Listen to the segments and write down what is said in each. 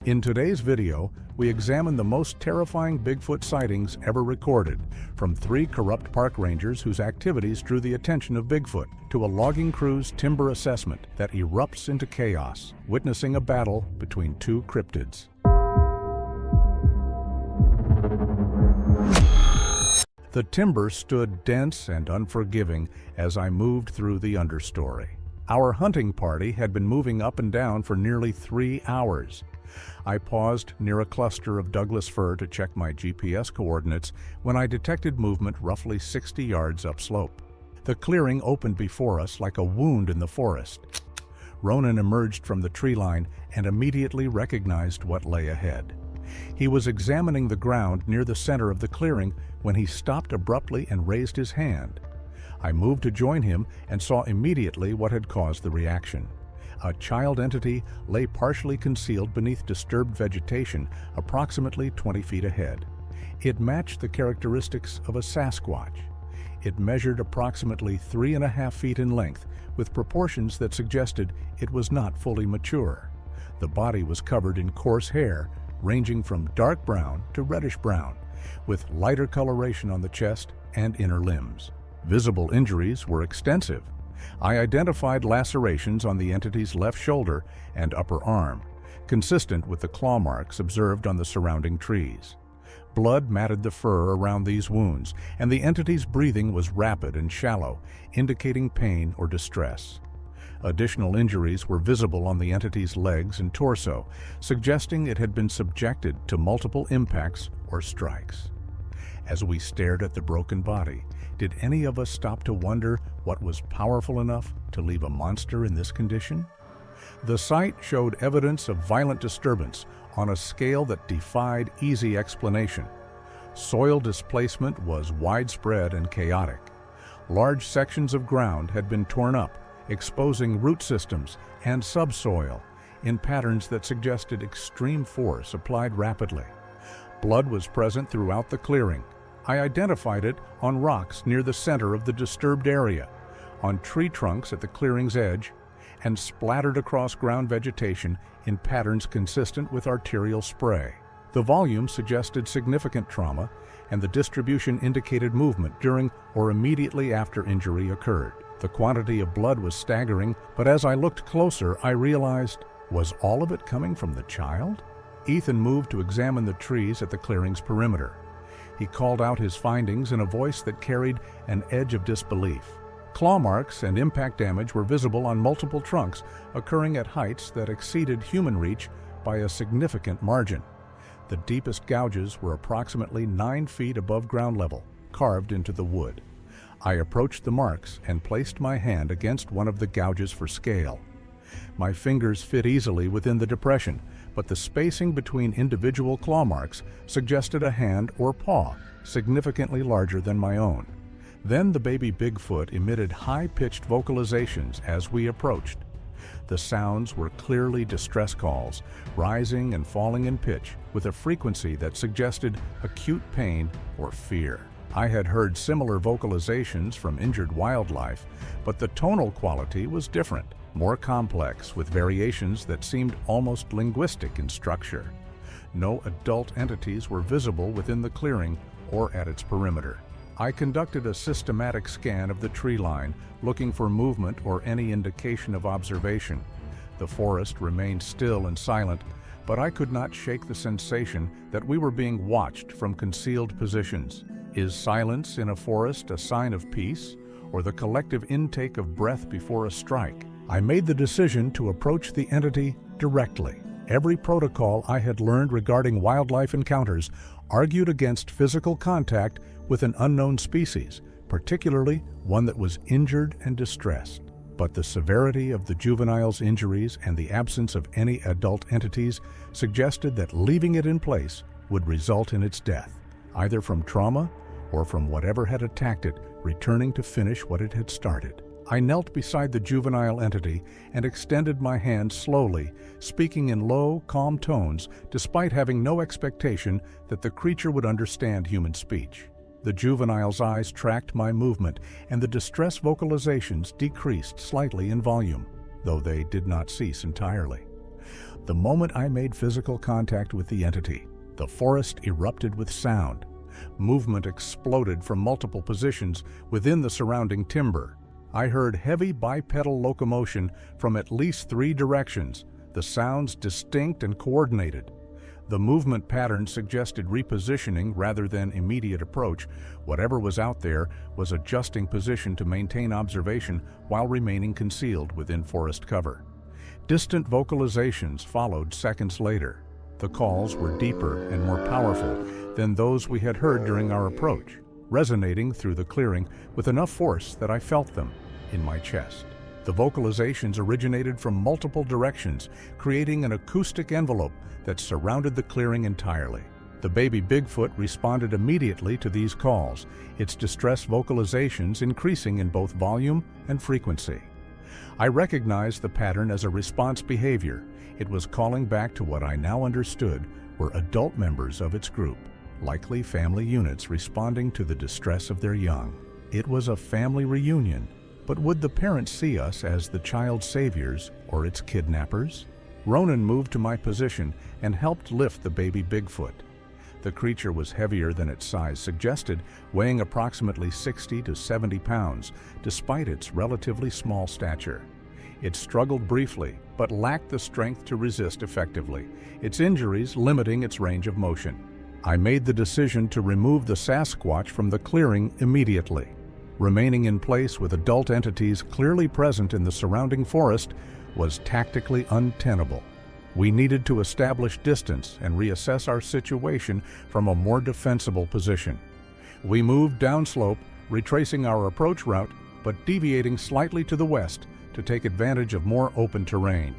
In today's video, we examine the most terrifying Bigfoot sightings ever recorded, from 3 corrupt park rangers whose activities drew the attention of Bigfoot, to a logging crew's timber assessment that erupts into chaos, witnessing a battle between 2 cryptids. The timber stood dense and unforgiving as I moved through the understory. Our hunting party had been moving up and down for nearly 3 hours. I paused near a cluster of Douglas fir to check my GPS coordinates when I detected movement roughly 60 yards upslope. The clearing opened before us like a wound in the forest. Ronan emerged from the tree line and immediately recognized what lay ahead. He was examining the ground near the center of the clearing when he stopped abruptly and raised his hand. I moved to join him and saw immediately what had caused the reaction. A child entity lay partially concealed beneath disturbed vegetation approximately 20 feet ahead. It matched the characteristics of a Sasquatch. It measured approximately 3.5 feet in length, with proportions that suggested it was not fully mature. The body was covered in coarse hair, ranging from dark brown to reddish brown, with lighter coloration on the chest and inner limbs. Visible injuries were extensive. I identified lacerations on the entity's left shoulder and upper arm, consistent with the claw marks observed on the surrounding trees. Blood matted the fur around these wounds, and the entity's breathing was rapid and shallow, indicating pain or distress. Additional injuries were visible on the entity's legs and torso, suggesting it had been subjected to multiple impacts or strikes. As we stared at the broken body, did any of us stop to wonder what was powerful enough to leave a monster in this condition? The site showed evidence of violent disturbance on a scale that defied easy explanation. Soil displacement was widespread and chaotic. Large sections of ground had been torn up, exposing root systems and subsoil in patterns that suggested extreme force applied rapidly. Blood was present throughout the clearing. I identified it on rocks near the center of the disturbed area, on tree trunks at the clearing's edge, and splattered across ground vegetation in patterns consistent with arterial spray. The volume suggested significant trauma, and the distribution indicated movement during or immediately after injury occurred. The quantity of blood was staggering, but as I looked closer, I realized, was all of it coming from the child? Ethan moved to examine the trees at the clearing's perimeter. He called out his findings in a voice that carried an edge of disbelief. Claw marks and impact damage were visible on multiple trunks, occurring at heights that exceeded human reach by a significant margin. The deepest gouges were approximately 9 feet above ground level, carved into the wood. I approached the marks and placed my hand against one of the gouges for scale. My fingers fit easily within the depression, but the spacing between individual claw marks suggested a hand or paw significantly larger than my own. Then the baby Bigfoot emitted high-pitched vocalizations as we approached. The sounds were clearly distress calls, rising and falling in pitch with a frequency that suggested acute pain or fear. I had heard similar vocalizations from injured wildlife, but the tonal quality was different, more complex, with variations that seemed almost linguistic in structure. No adult entities were visible within the clearing or at its perimeter. I conducted a systematic scan of the tree line, looking for movement or any indication of observation. The forest remained still and silent, but I could not shake the sensation that we were being watched from concealed positions. Is silence in a forest a sign of peace, or the collective intake of breath before a strike? I made the decision to approach the entity directly. Every protocol I had learned regarding wildlife encounters argued against physical contact with an unknown species, particularly one that was injured and distressed. But the severity of the juvenile's injuries and the absence of any adult entities suggested that leaving it in place would result in its death, either from trauma or from whatever had attacked it returning to finish what it had started. I knelt beside the juvenile entity and extended my hand slowly, speaking in low, calm tones, despite having no expectation that the creature would understand human speech. The juvenile's eyes tracked my movement, and the distress vocalizations decreased slightly in volume, though they did not cease entirely. The moment I made physical contact with the entity, the forest erupted with sound. Movement exploded from multiple positions within the surrounding timber. I heard heavy bipedal locomotion from at least 3 directions, the sounds distinct and coordinated. The movement pattern suggested repositioning rather than immediate approach. Whatever was out there was adjusting position to maintain observation while remaining concealed within forest cover. Distant vocalizations followed seconds later. The calls were deeper and more powerful than those we had heard during our approach, resonating through the clearing with enough force that I felt them in my chest. The vocalizations originated from multiple directions, creating an acoustic envelope that surrounded the clearing entirely. The baby Bigfoot responded immediately to these calls, its distress vocalizations increasing in both volume and frequency. I recognized the pattern as a response behavior. It was calling back to what I now understood were adult members of its group, likely family units responding to the distress of their young. It was a family reunion, but would the parents see us as the child's saviors or its kidnappers? Ronan moved to my position and helped lift the baby Bigfoot. The creature was heavier than its size suggested, weighing approximately 60 to 70 pounds, despite its relatively small stature. It struggled briefly, but lacked the strength to resist effectively, its injuries limiting its range of motion. I made the decision to remove the Sasquatch from the clearing immediately. Remaining in place with adult entities clearly present in the surrounding forest was tactically untenable. We needed to establish distance and reassess our situation from a more defensible position. We moved downslope, retracing our approach route, but deviating slightly to the west to take advantage of more open terrain.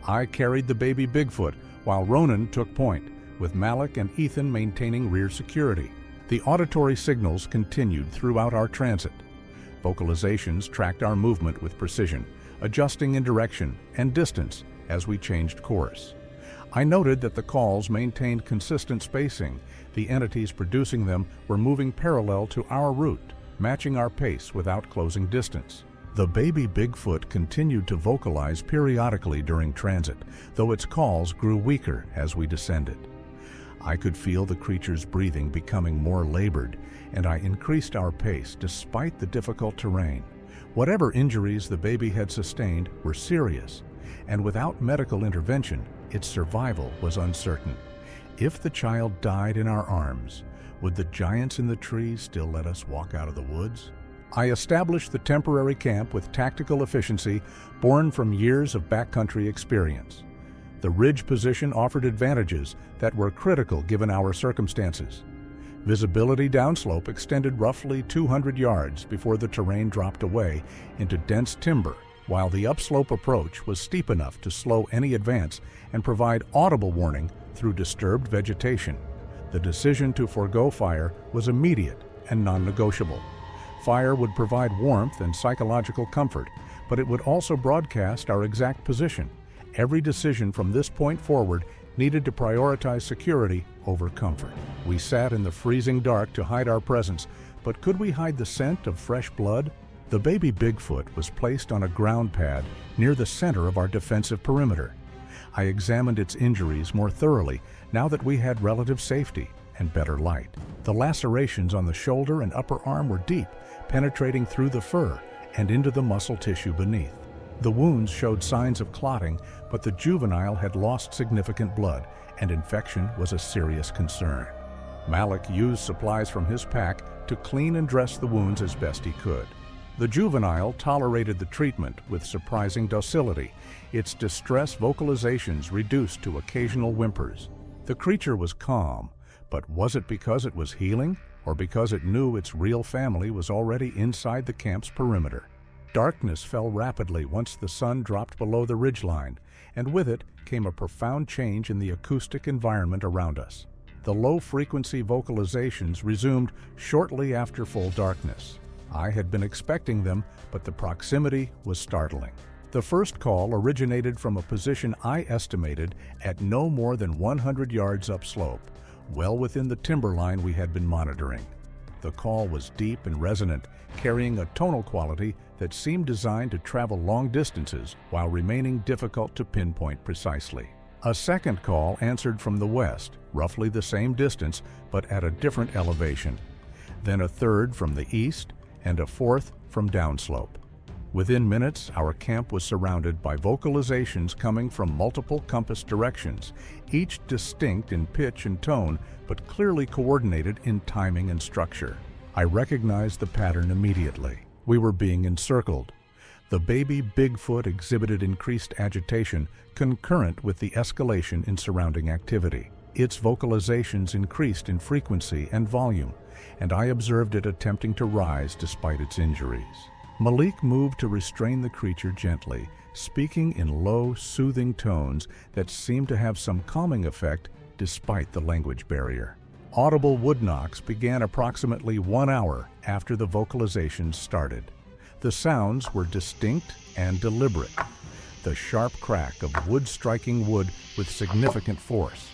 I carried the baby Bigfoot while Ronan took point, with Malik and Ethan maintaining rear security. The auditory signals continued throughout our transit. Vocalizations tracked our movement with precision, adjusting in direction and distance as we changed course. I noted that the calls maintained consistent spacing. The entities producing them were moving parallel to our route, matching our pace without closing distance. The baby Bigfoot continued to vocalize periodically during transit, though its calls grew weaker as we descended. I could feel the creature's breathing becoming more labored, and I increased our pace despite the difficult terrain. Whatever injuries the baby had sustained were serious, and without medical intervention, its survival was uncertain. If the child died in our arms, would the giants in the trees still let us walk out of the woods? I established the temporary camp with tactical efficiency born from years of backcountry experience. The ridge position offered advantages that were critical given our circumstances. Visibility downslope extended roughly 200 yards before the terrain dropped away into dense timber, while the upslope approach was steep enough to slow any advance and provide audible warning through disturbed vegetation. The decision to forego fire was immediate and non-negotiable. Fire would provide warmth and psychological comfort, but it would also broadcast our exact position. Every decision from this point forward needed to prioritize security over comfort. We sat in the freezing dark to hide our presence, but could we hide the scent of fresh blood? The baby Bigfoot was placed on a ground pad near the center of our defensive perimeter. I examined its injuries more thoroughly now that we had relative safety and better light. The lacerations on the shoulder and upper arm were deep, penetrating through the fur and into the muscle tissue beneath. The wounds showed signs of clotting, but the juvenile had lost significant blood, and infection was a serious concern. Malik used supplies from his pack to clean and dress the wounds as best he could. The juvenile tolerated the treatment with surprising docility, its distress vocalizations reduced to occasional whimpers. The creature was calm, but was it because it was healing, or because it knew its real family was already inside the camp's perimeter? Darkness fell rapidly once the sun dropped below the ridgeline, and with it came a profound change in the acoustic environment around us. The low-frequency vocalizations resumed shortly after full darkness. I had been expecting them, but the proximity was startling. The first call originated from a position I estimated at no more than 100 yards upslope, well within the timberline we had been monitoring. The call was deep and resonant, carrying a tonal quality that seemed designed to travel long distances while remaining difficult to pinpoint precisely. A second call answered from the west, roughly the same distance, but at a different elevation. Then a third from the east, and a fourth from downslope. Within minutes, our camp was surrounded by vocalizations coming from multiple compass directions, each distinct in pitch and tone, but clearly coordinated in timing and structure. I recognized the pattern immediately. We were being encircled. The baby Bigfoot exhibited increased agitation concurrent with the escalation in surrounding activity. Its vocalizations increased in frequency and volume, and I observed it attempting to rise despite its injuries. Malik moved to restrain the creature gently, speaking in low, soothing tones that seemed to have some calming effect despite the language barrier. Audible wood knocks began approximately 1 hour after the vocalizations started. The sounds were distinct and deliberate, the sharp crack of wood striking wood with significant force.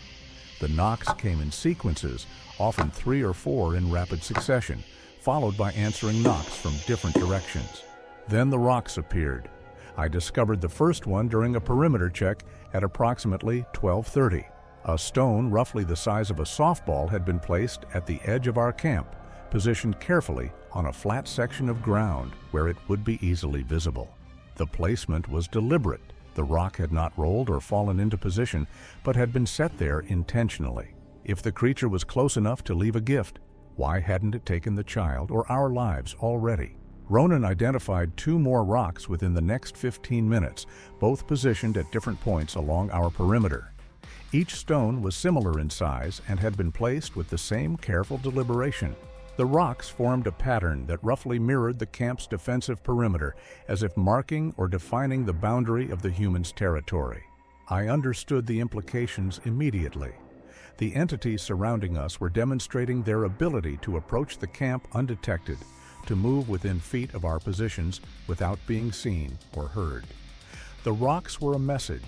The knocks came in sequences, often 3 or 4 in rapid succession, followed by answering knocks from different directions. Then the rocks appeared. I discovered the first one during a perimeter check at approximately 12:30. A stone roughly the size of a softball had been placed at the edge of our camp, positioned carefully on a flat section of ground where it would be easily visible. The placement was deliberate. The rock had not rolled or fallen into position, but had been set there intentionally. If the creature was close enough to leave a gift, why hadn't it taken the child or our lives already? Ronan identified 2 more rocks within the next 15 minutes, both positioned at different points along our perimeter. Each stone was similar in size and had been placed with the same careful deliberation. The rocks formed a pattern that roughly mirrored the camp's defensive perimeter, as if marking or defining the boundary of the human's territory. I understood the implications immediately. The entities surrounding us were demonstrating their ability to approach the camp undetected, to move within feet of our positions without being seen or heard. The rocks were a message,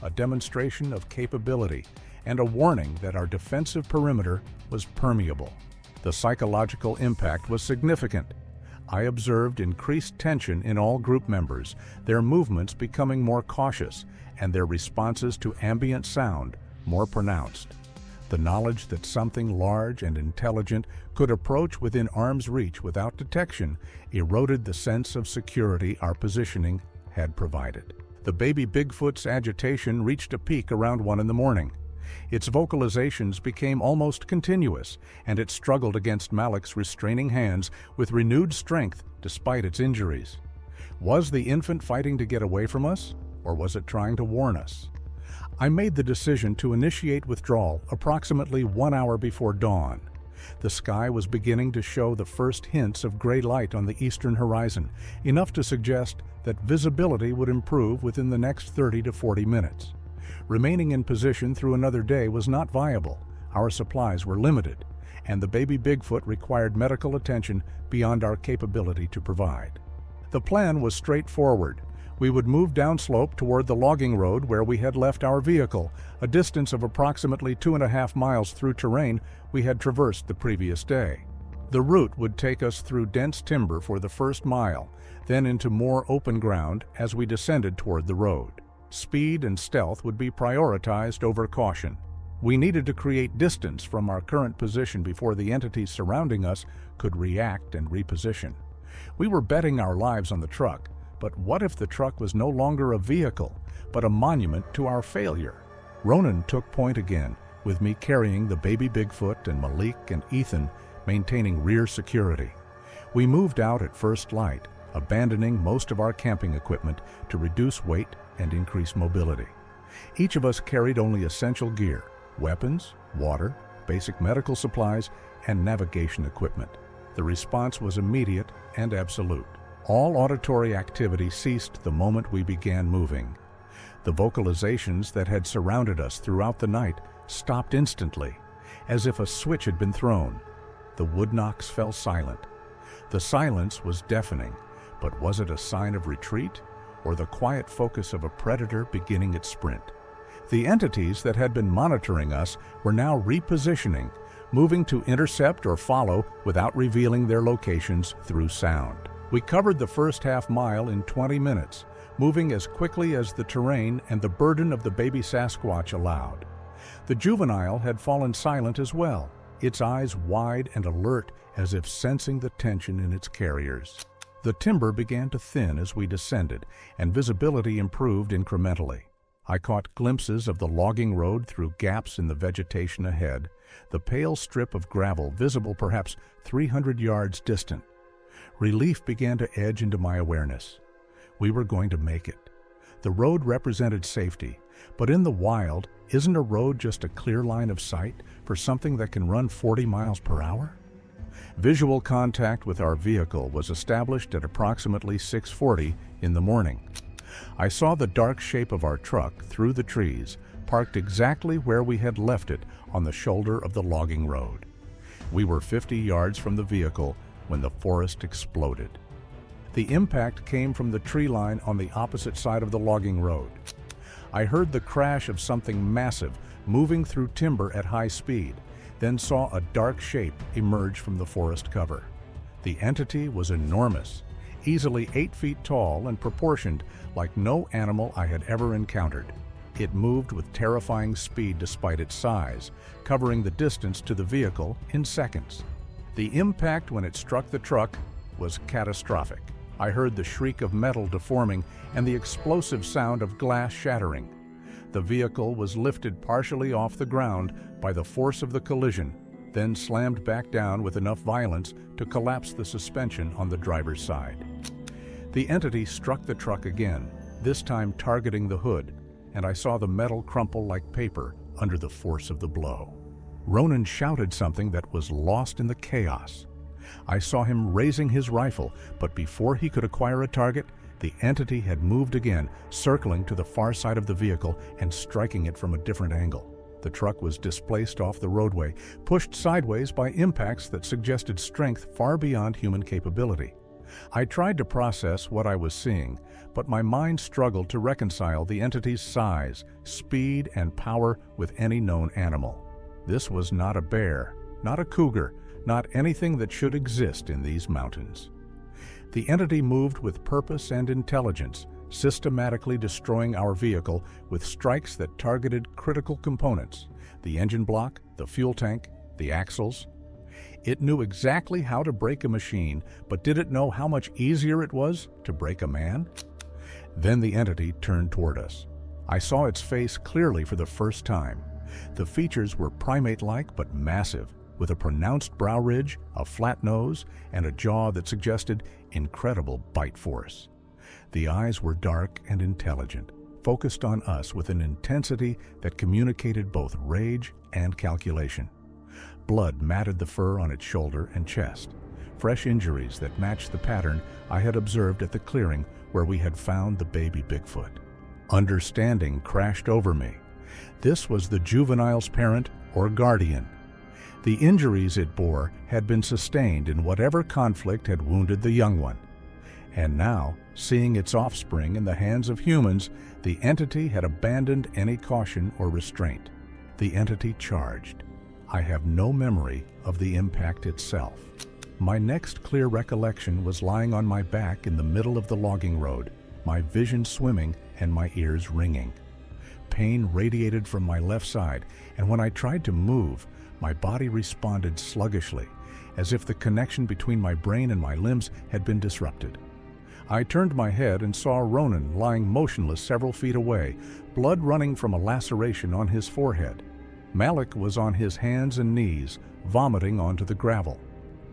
a demonstration of capability, and a warning that our defensive perimeter was permeable. The psychological impact was significant. I observed increased tension in all group members, their movements becoming more cautious, and their responses to ambient sound more pronounced. The knowledge that something large and intelligent could approach within arm's reach without detection eroded the sense of security our positioning had provided. The baby Bigfoot's agitation reached a peak around 1 in the morning. Its vocalizations became almost continuous, and it struggled against Malik's restraining hands with renewed strength despite its injuries. Was the infant fighting to get away from us, or was it trying to warn us? I made the decision to initiate withdrawal approximately 1 hour before dawn. The sky was beginning to show the first hints of gray light on the eastern horizon, enough to suggest that visibility would improve within the next 30 to 40 minutes. Remaining in position through another day was not viable. Our supplies were limited, and the baby Bigfoot required medical attention beyond our capability to provide. The plan was straightforward. We would move downslope toward the logging road where we had left our vehicle, a distance of approximately 2.5 miles through terrain we had traversed the previous day. The route would take us through dense timber for the first mile, then into more open ground as we descended toward the road. Speed and stealth would be prioritized over caution. We needed to create distance from our current position before the entities surrounding us could react and reposition. We were betting our lives on the truck, but what if the truck was no longer a vehicle, but a monument to our failure? Ronan took point again, with me carrying the baby Bigfoot and Malik and Ethan maintaining rear security. We moved out at first light, abandoning most of our camping equipment to reduce weight and increase mobility. Each of us carried only essential gear: weapons, water, basic medical supplies, and navigation equipment. The response was immediate and absolute. All auditory activity ceased the moment we began moving. The vocalizations that had surrounded us throughout the night stopped instantly, as if a switch had been thrown. The wood knocks fell silent. The silence was deafening, but was it a sign of retreat, or the quiet focus of a predator beginning its sprint? The entities that had been monitoring us were now repositioning, moving to intercept or follow without revealing their locations through sound. We covered the first half mile in 20 minutes, moving as quickly as the terrain and the burden of the baby Sasquatch allowed. The juvenile had fallen silent as well, its eyes wide and alert as if sensing the tension in its carriers. The timber began to thin as we descended, and visibility improved incrementally. I caught glimpses of the logging road through gaps in the vegetation ahead, the pale strip of gravel visible perhaps 300 yards distant. Relief began to edge into my awareness. We were going to make it. The road represented safety, but in the wild, isn't a road just a clear line of sight for something that can run 40 miles per hour? Visual contact with our vehicle was established at approximately 6:40 in the morning. I saw the dark shape of our truck through the trees, parked exactly where we had left it on the shoulder of the logging road. We were 50 yards from the vehicle when the forest exploded. The impact came from the tree line on the opposite side of the logging road. I heard the crash of something massive moving through timber at high speed, then saw a dark shape emerge from the forest cover. The entity was enormous, easily 8 feet tall and proportioned like no animal I had ever encountered. It moved with terrifying speed despite its size, covering the distance to the vehicle in seconds. The impact when it struck the truck was catastrophic. I heard the shriek of metal deforming and the explosive sound of glass shattering. The vehicle was lifted partially off the ground by the force of the collision, then slammed back down with enough violence to collapse the suspension on the driver's side. The entity struck the truck again, this time targeting the hood, and I saw the metal crumple like paper under the force of the blow. Ronan shouted something that was lost in the chaos. I saw him raising his rifle, but before he could acquire a target, the entity had moved again, circling to the far side of the vehicle and striking it from a different angle. The truck was displaced off the roadway, pushed sideways by impacts that suggested strength far beyond human capability. I tried to process what I was seeing, but my mind struggled to reconcile the entity's size, speed, and power with any known animal. This was not a bear, not a cougar, not anything that should exist in these mountains. The entity moved with purpose and intelligence, systematically destroying our vehicle with strikes that targeted critical components: the engine block, the fuel tank, the axles. It knew exactly how to break a machine, but did it know how much easier it was to break a man? Then the entity turned toward us. I saw its face clearly for the first time. The features were primate-like but massive, with a pronounced brow ridge, a flat nose, and a jaw that suggested incredible bite force. The eyes were dark and intelligent, focused on us with an intensity that communicated both rage and calculation. Blood matted the fur on its shoulder and chest, fresh injuries that matched the pattern I had observed at the clearing where we had found the baby Bigfoot. Understanding crashed over me. This was the juvenile's parent or guardian. The injuries it bore had been sustained in whatever conflict had wounded the young one. And now, seeing its offspring in the hands of humans, the entity had abandoned any caution or restraint. The entity charged. I have no memory of the impact itself. My next clear recollection was lying on my back in the middle of the logging road, my vision swimming and my ears ringing. Pain radiated from my left side, and when I tried to move, my body responded sluggishly, as if the connection between my brain and my limbs had been disrupted. I turned my head and saw Ronan lying motionless several feet away, blood running from a laceration on his forehead. Malik was on his hands and knees, vomiting onto the gravel.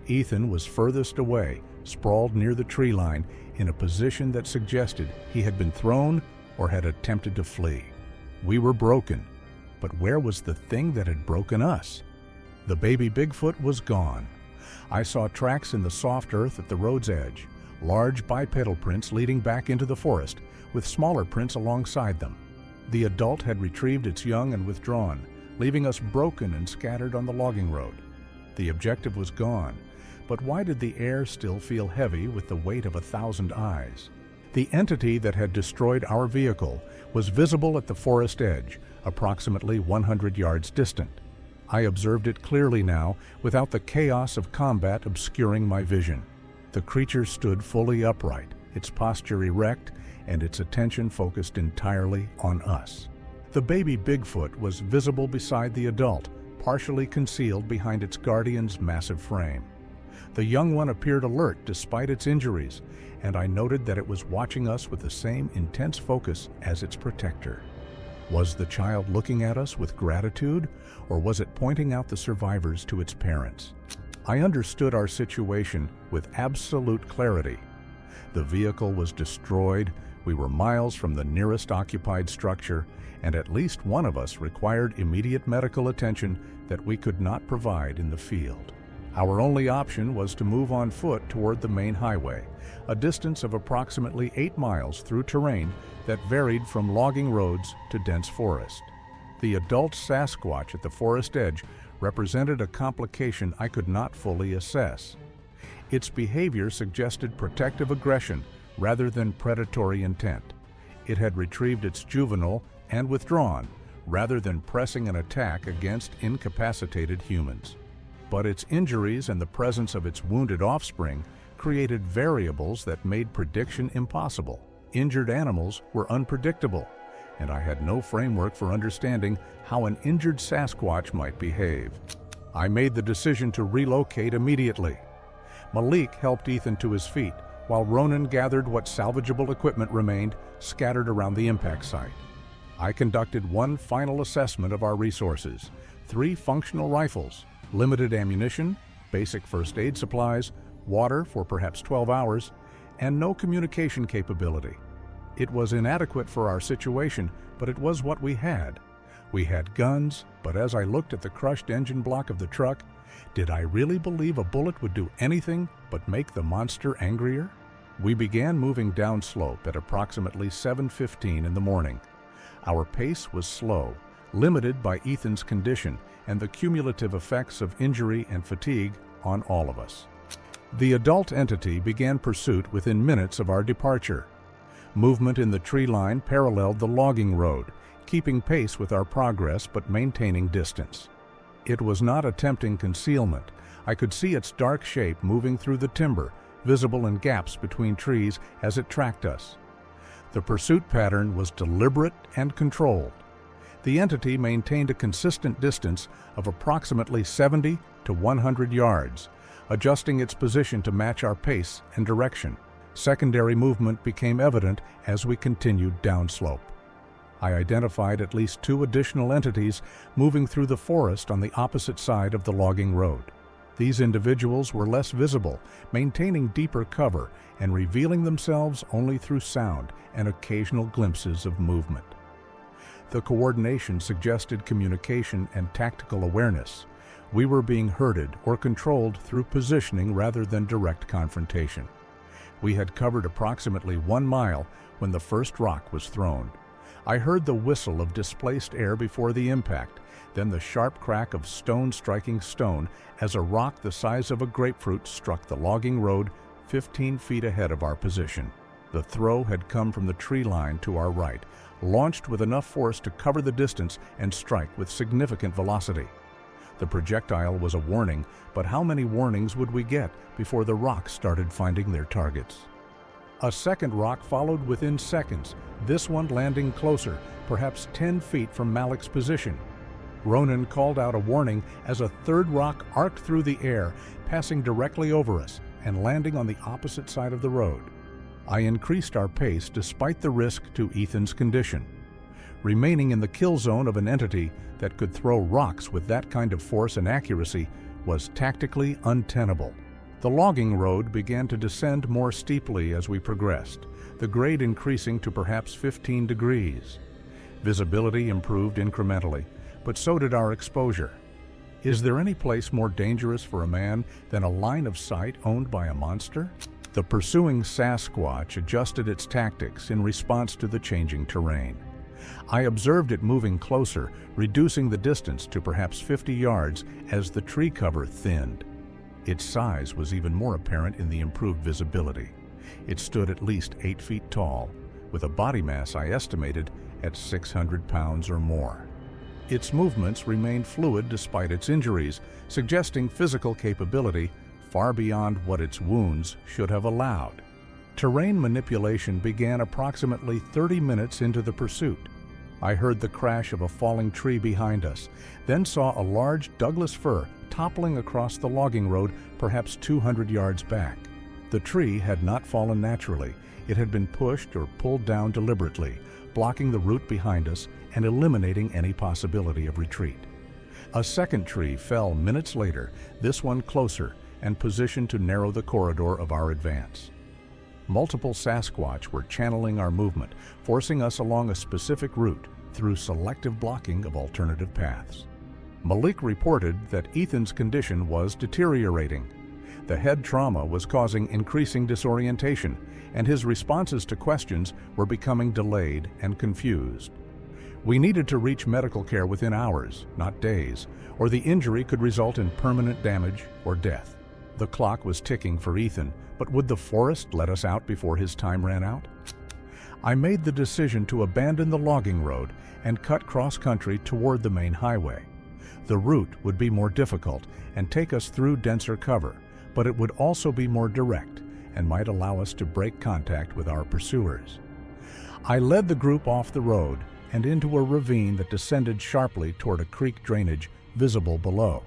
Ethan was furthest away, sprawled near the tree line, in a position that suggested he had been thrown or had attempted to flee. We were broken, but where was the thing that had broken us? The baby Bigfoot was gone. I saw tracks in the soft earth at the road's edge, large bipedal prints leading back into the forest, with smaller prints alongside them. The adult had retrieved its young and withdrawn, leaving us broken and scattered on the logging road. The objective was gone, but why did the air still feel heavy with the weight of 1,000 eyes? The entity that had destroyed our vehicle was visible at the forest edge, approximately 100 yards distant. I observed it clearly now, without the chaos of combat obscuring my vision. The creature stood fully upright, its posture erect, and its attention focused entirely on us. The baby Bigfoot was visible beside the adult, partially concealed behind its guardian's massive frame. The young one appeared alert despite its injuries, and I noted that it was watching us with the same intense focus as its protector. Was the child looking at us with gratitude, or was it pointing out the survivors to its parents? I understood our situation with absolute clarity. The vehicle was destroyed, we were miles from the nearest occupied structure, and at least one of us required immediate medical attention that we could not provide in the field. Our only option was to move on foot toward the main highway, a distance of approximately 8 miles through terrain that varied from logging roads to dense forest. The adult Sasquatch at the forest edge represented a complication I could not fully assess. Its behavior suggested protective aggression rather than predatory intent. It had retrieved its juvenile and withdrawn, rather than pressing an attack against incapacitated humans. But its injuries and the presence of its wounded offspring created variables that made prediction impossible. Injured animals were unpredictable, and I had no framework for understanding how an injured Sasquatch might behave. I made the decision to relocate immediately. Malik helped Ethan to his feet, while Ronan gathered what salvageable equipment remained scattered around the impact site. I conducted one final assessment of our resources: 3 functional rifles, limited ammunition, basic first aid supplies, water for perhaps 12 hours, and no communication capability. It was inadequate for our situation, but it was what we had. We had guns, but as I looked at the crushed engine block of the truck, did I really believe a bullet would do anything but make the monster angrier? We began moving downslope at approximately 7:15 in the morning. Our pace was slow, limited by Ethan's condition and the cumulative effects of injury and fatigue on all of us. The adult entity began pursuit within minutes of our departure. Movement in the tree line paralleled the logging road, keeping pace with our progress but maintaining distance. It was not attempting concealment. I could see its dark shape moving through the timber, visible in gaps between trees as it tracked us. The pursuit pattern was deliberate and controlled. The entity maintained a consistent distance of approximately 70 to 100 yards, adjusting its position to match our pace and direction. Secondary movement became evident as we continued downslope. I identified at least 2 additional entities moving through the forest on the opposite side of the logging road. These individuals were less visible, maintaining deeper cover and revealing themselves only through sound and occasional glimpses of movement. The coordination suggested communication and tactical awareness. We were being herded or controlled through positioning rather than direct confrontation. We had covered approximately 1 mile when the first rock was thrown. I heard the whistle of displaced air before the impact, then the sharp crack of stone striking stone as a rock the size of a grapefruit struck the logging road 15 feet ahead of our position. The throw had come from the tree line to our right, launched with enough force to cover the distance and strike with significant velocity. The projectile was a warning, but how many warnings would we get before the rocks started finding their targets? A second rock followed within seconds, this one landing closer, perhaps 10 feet from Malik's position. Ronan called out a warning as a third rock arced through the air, passing directly over us and landing on the opposite side of the road. I increased our pace despite the risk to Ethan's condition. Remaining in the kill zone of an entity that could throw rocks with that kind of force and accuracy was tactically untenable. The logging road began to descend more steeply as we progressed, the grade increasing to perhaps 15 degrees. Visibility improved incrementally, but so did our exposure. Is there any place more dangerous for a man than a line of sight owned by a monster? The pursuing Sasquatch adjusted its tactics in response to the changing terrain. I observed it moving closer, reducing the distance to perhaps 50 yards as the tree cover thinned. Its size was even more apparent in the improved visibility. It stood at least 8 feet tall, with a body mass I estimated at 600 pounds or more. Its movements remained fluid despite its injuries, suggesting physical capability far beyond what its wounds should have allowed. Terrain manipulation began approximately 30 minutes into the pursuit. I heard the crash of a falling tree behind us, then saw a large Douglas fir toppling across the logging road perhaps 200 yards back. The tree had not fallen naturally. It had been pushed or pulled down deliberately, blocking the route behind us and eliminating any possibility of retreat. A second tree fell minutes later, this one closer and positioned to narrow the corridor of our advance. Multiple Sasquatch were channeling our movement, forcing us along a specific route through selective blocking of alternative paths. Malik reported that Ethan's condition was deteriorating. The head trauma was causing increasing disorientation, and his responses to questions were becoming delayed and confused. We needed to reach medical care within hours, not days, or the injury could result in permanent damage or death. The clock was ticking for Ethan, but would the forest let us out before his time ran out? I made the decision to abandon the logging road and cut cross-country toward the main highway. The route would be more difficult and take us through denser cover, but it would also be more direct and might allow us to break contact with our pursuers. I led the group off the road and into a ravine that descended sharply toward a creek drainage visible below.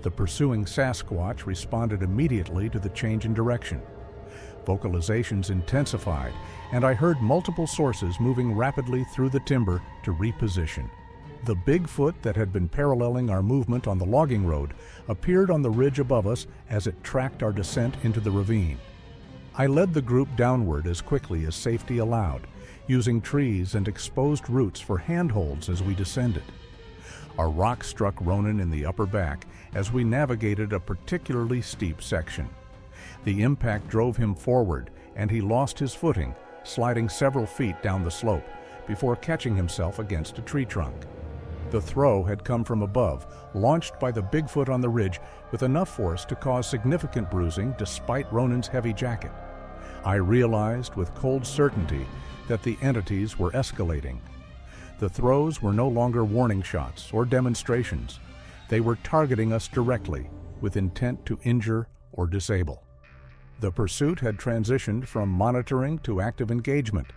The pursuing Sasquatch responded immediately to the change in direction. Vocalizations intensified, and I heard multiple sources moving rapidly through the timber to reposition. The Bigfoot that had been paralleling our movement on the logging road appeared on the ridge above us as it tracked our descent into the ravine. I led the group downward as quickly as safety allowed, using trees and exposed roots for handholds as we descended. A rock struck Ronan in the upper back as we navigated a particularly steep section. The impact drove him forward, and he lost his footing, sliding several feet down the slope before catching himself against a tree trunk. The throw had come from above, launched by the Bigfoot on the ridge with enough force to cause significant bruising despite Ronan's heavy jacket. I realized with cold certainty that the entities were escalating. The throws were no longer warning shots or demonstrations. They were targeting us directly with intent to injure or disable. The pursuit had transitioned from monitoring to active engagement.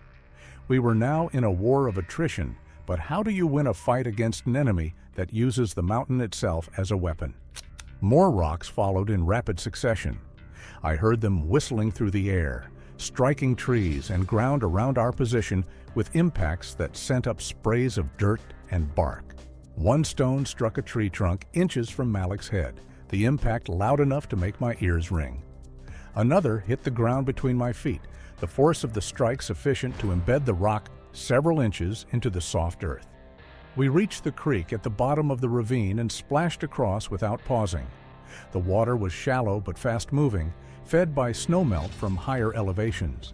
We were now in a war of attrition, but how do you win a fight against an enemy that uses the mountain itself as a weapon? More rocks followed in rapid succession. I heard them whistling through the air, striking trees and ground around our position with impacts that sent up sprays of dirt and bark. One stone struck a tree trunk inches from Malik's head, the impact loud enough to make my ears ring. Another hit the ground between my feet, the force of the strike sufficient to embed the rock several inches into the soft earth. We reached the creek at the bottom of the ravine and splashed across without pausing. The water was shallow but fast-moving, fed by snowmelt from higher elevations.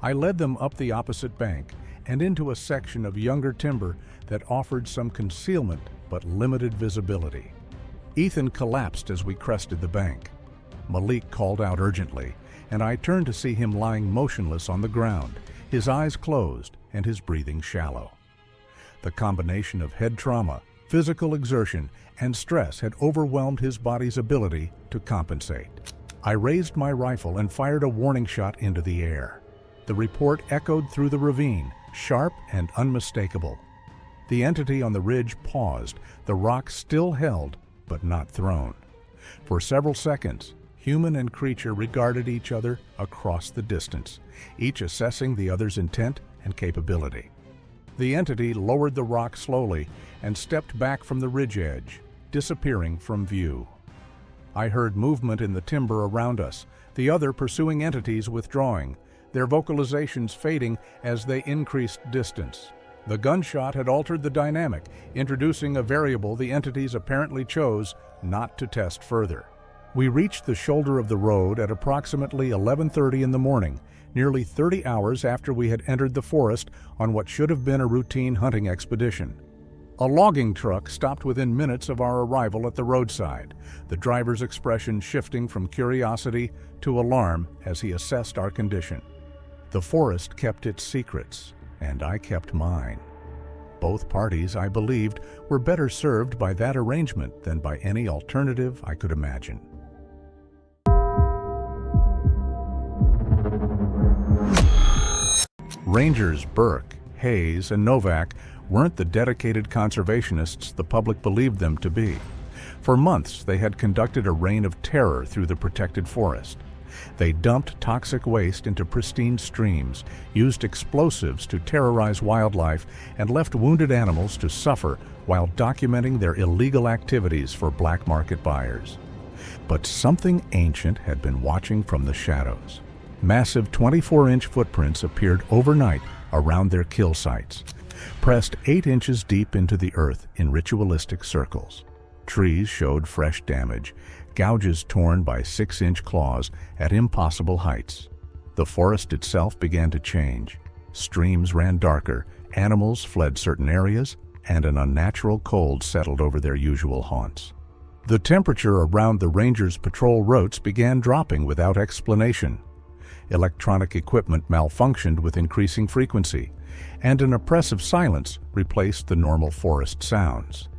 I led them up the opposite bank and into a section of younger timber that offered some concealment but limited visibility. Ethan collapsed as we crested the bank. Malik called out urgently, and I turned to see him lying motionless on the ground, his eyes closed and his breathing shallow. The combination of head trauma, physical exertion, and stress had overwhelmed his body's ability to compensate. I raised my rifle and fired a warning shot into the air. The report echoed through the ravine, sharp and unmistakable. The entity on the ridge paused, the rock still held, but not thrown. For several seconds, human and creature regarded each other across the distance, each assessing the other's intent and capability. The entity lowered the rock slowly and stepped back from the ridge edge, disappearing from view. I heard movement in the timber around us, the other pursuing entities withdrawing, their vocalizations fading as they increased distance. The gunshot had altered the dynamic, introducing a variable the entities apparently chose not to test further. We reached the shoulder of the road at approximately 11:30 in the morning, nearly 30 hours after we had entered the forest on what should have been a routine hunting expedition. A logging truck stopped within minutes of our arrival at the roadside, the driver's expression shifting from curiosity to alarm as he assessed our condition. The forest kept its secrets, and I kept mine. Both parties, I believed, were better served by that arrangement than by any alternative I could imagine. Rangers Burke, Hayes, and Novak weren't the dedicated conservationists the public believed them to be. For months, they had conducted a reign of terror through the protected forest. They dumped toxic waste into pristine streams, used explosives to terrorize wildlife, and left wounded animals to suffer while documenting their illegal activities for black market buyers. But something ancient had been watching from the shadows. Massive 24-inch footprints appeared overnight around their kill sites, pressed 8 inches deep into the earth in ritualistic circles. Trees showed fresh damage, gouges torn by 6-inch claws at impossible heights. The forest itself began to change. Streams ran darker, animals fled certain areas, and an unnatural cold settled over their usual haunts. The temperature around the Rangers' patrol routes began dropping without explanation. Electronic equipment malfunctioned with increasing frequency, and an oppressive silence replaced the normal forest sounds.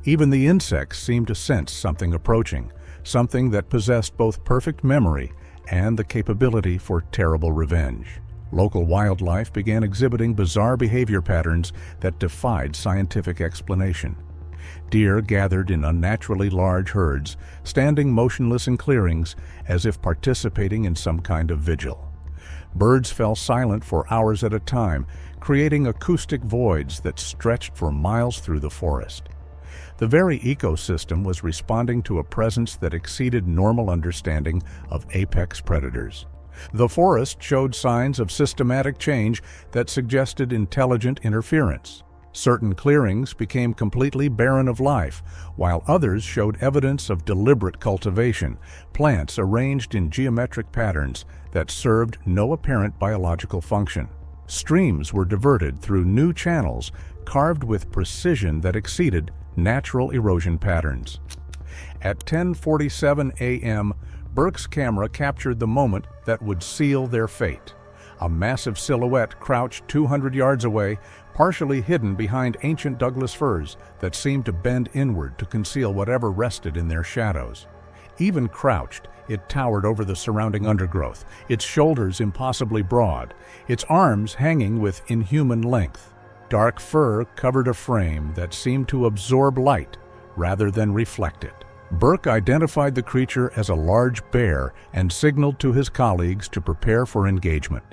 Even the insects seemed to sense something approaching, something that possessed both perfect memory and the capability for terrible revenge. Local wildlife began exhibiting bizarre behavior patterns that defied scientific explanation. Deer gathered in unnaturally large herds, standing motionless in clearings as if participating in some kind of vigil. Birds fell silent for hours at a time, creating acoustic voids that stretched for miles through the forest. The very ecosystem was responding to a presence that exceeded normal understanding of apex predators. The forest showed signs of systematic change that suggested intelligent interference. Certain clearings became completely barren of life, while others showed evidence of deliberate cultivation, plants arranged in geometric patterns that served no apparent biological function. Streams were diverted through new channels, carved with precision that exceeded natural erosion patterns. At 10:47 a.m., Burke's camera captured the moment that would seal their fate. A massive silhouette crouched 200 yards away, partially hidden behind ancient Douglas firs that seemed to bend inward to conceal whatever rested in their shadows. Even crouched, it towered over the surrounding undergrowth, its shoulders impossibly broad, its arms hanging with inhuman length. Dark fur covered a frame that seemed to absorb light rather than reflect it. Burke identified the creature as a large bear and signaled to his colleagues to prepare for engagement.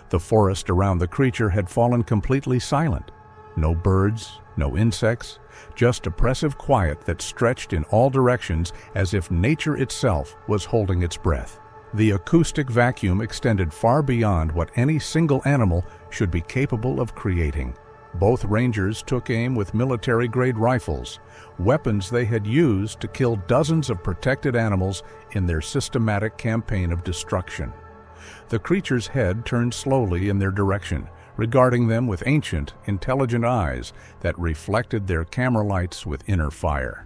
The forest around the creature had fallen completely silent. No birds, no insects, just oppressive quiet that stretched in all directions as if nature itself was holding its breath. The acoustic vacuum extended far beyond what any single animal should be capable of creating. Both rangers took aim with military-grade rifles, weapons they had used to kill dozens of protected animals in their systematic campaign of destruction. The creature's head turned slowly in their direction, regarding them with ancient, intelligent eyes that reflected their camera lights with inner fire.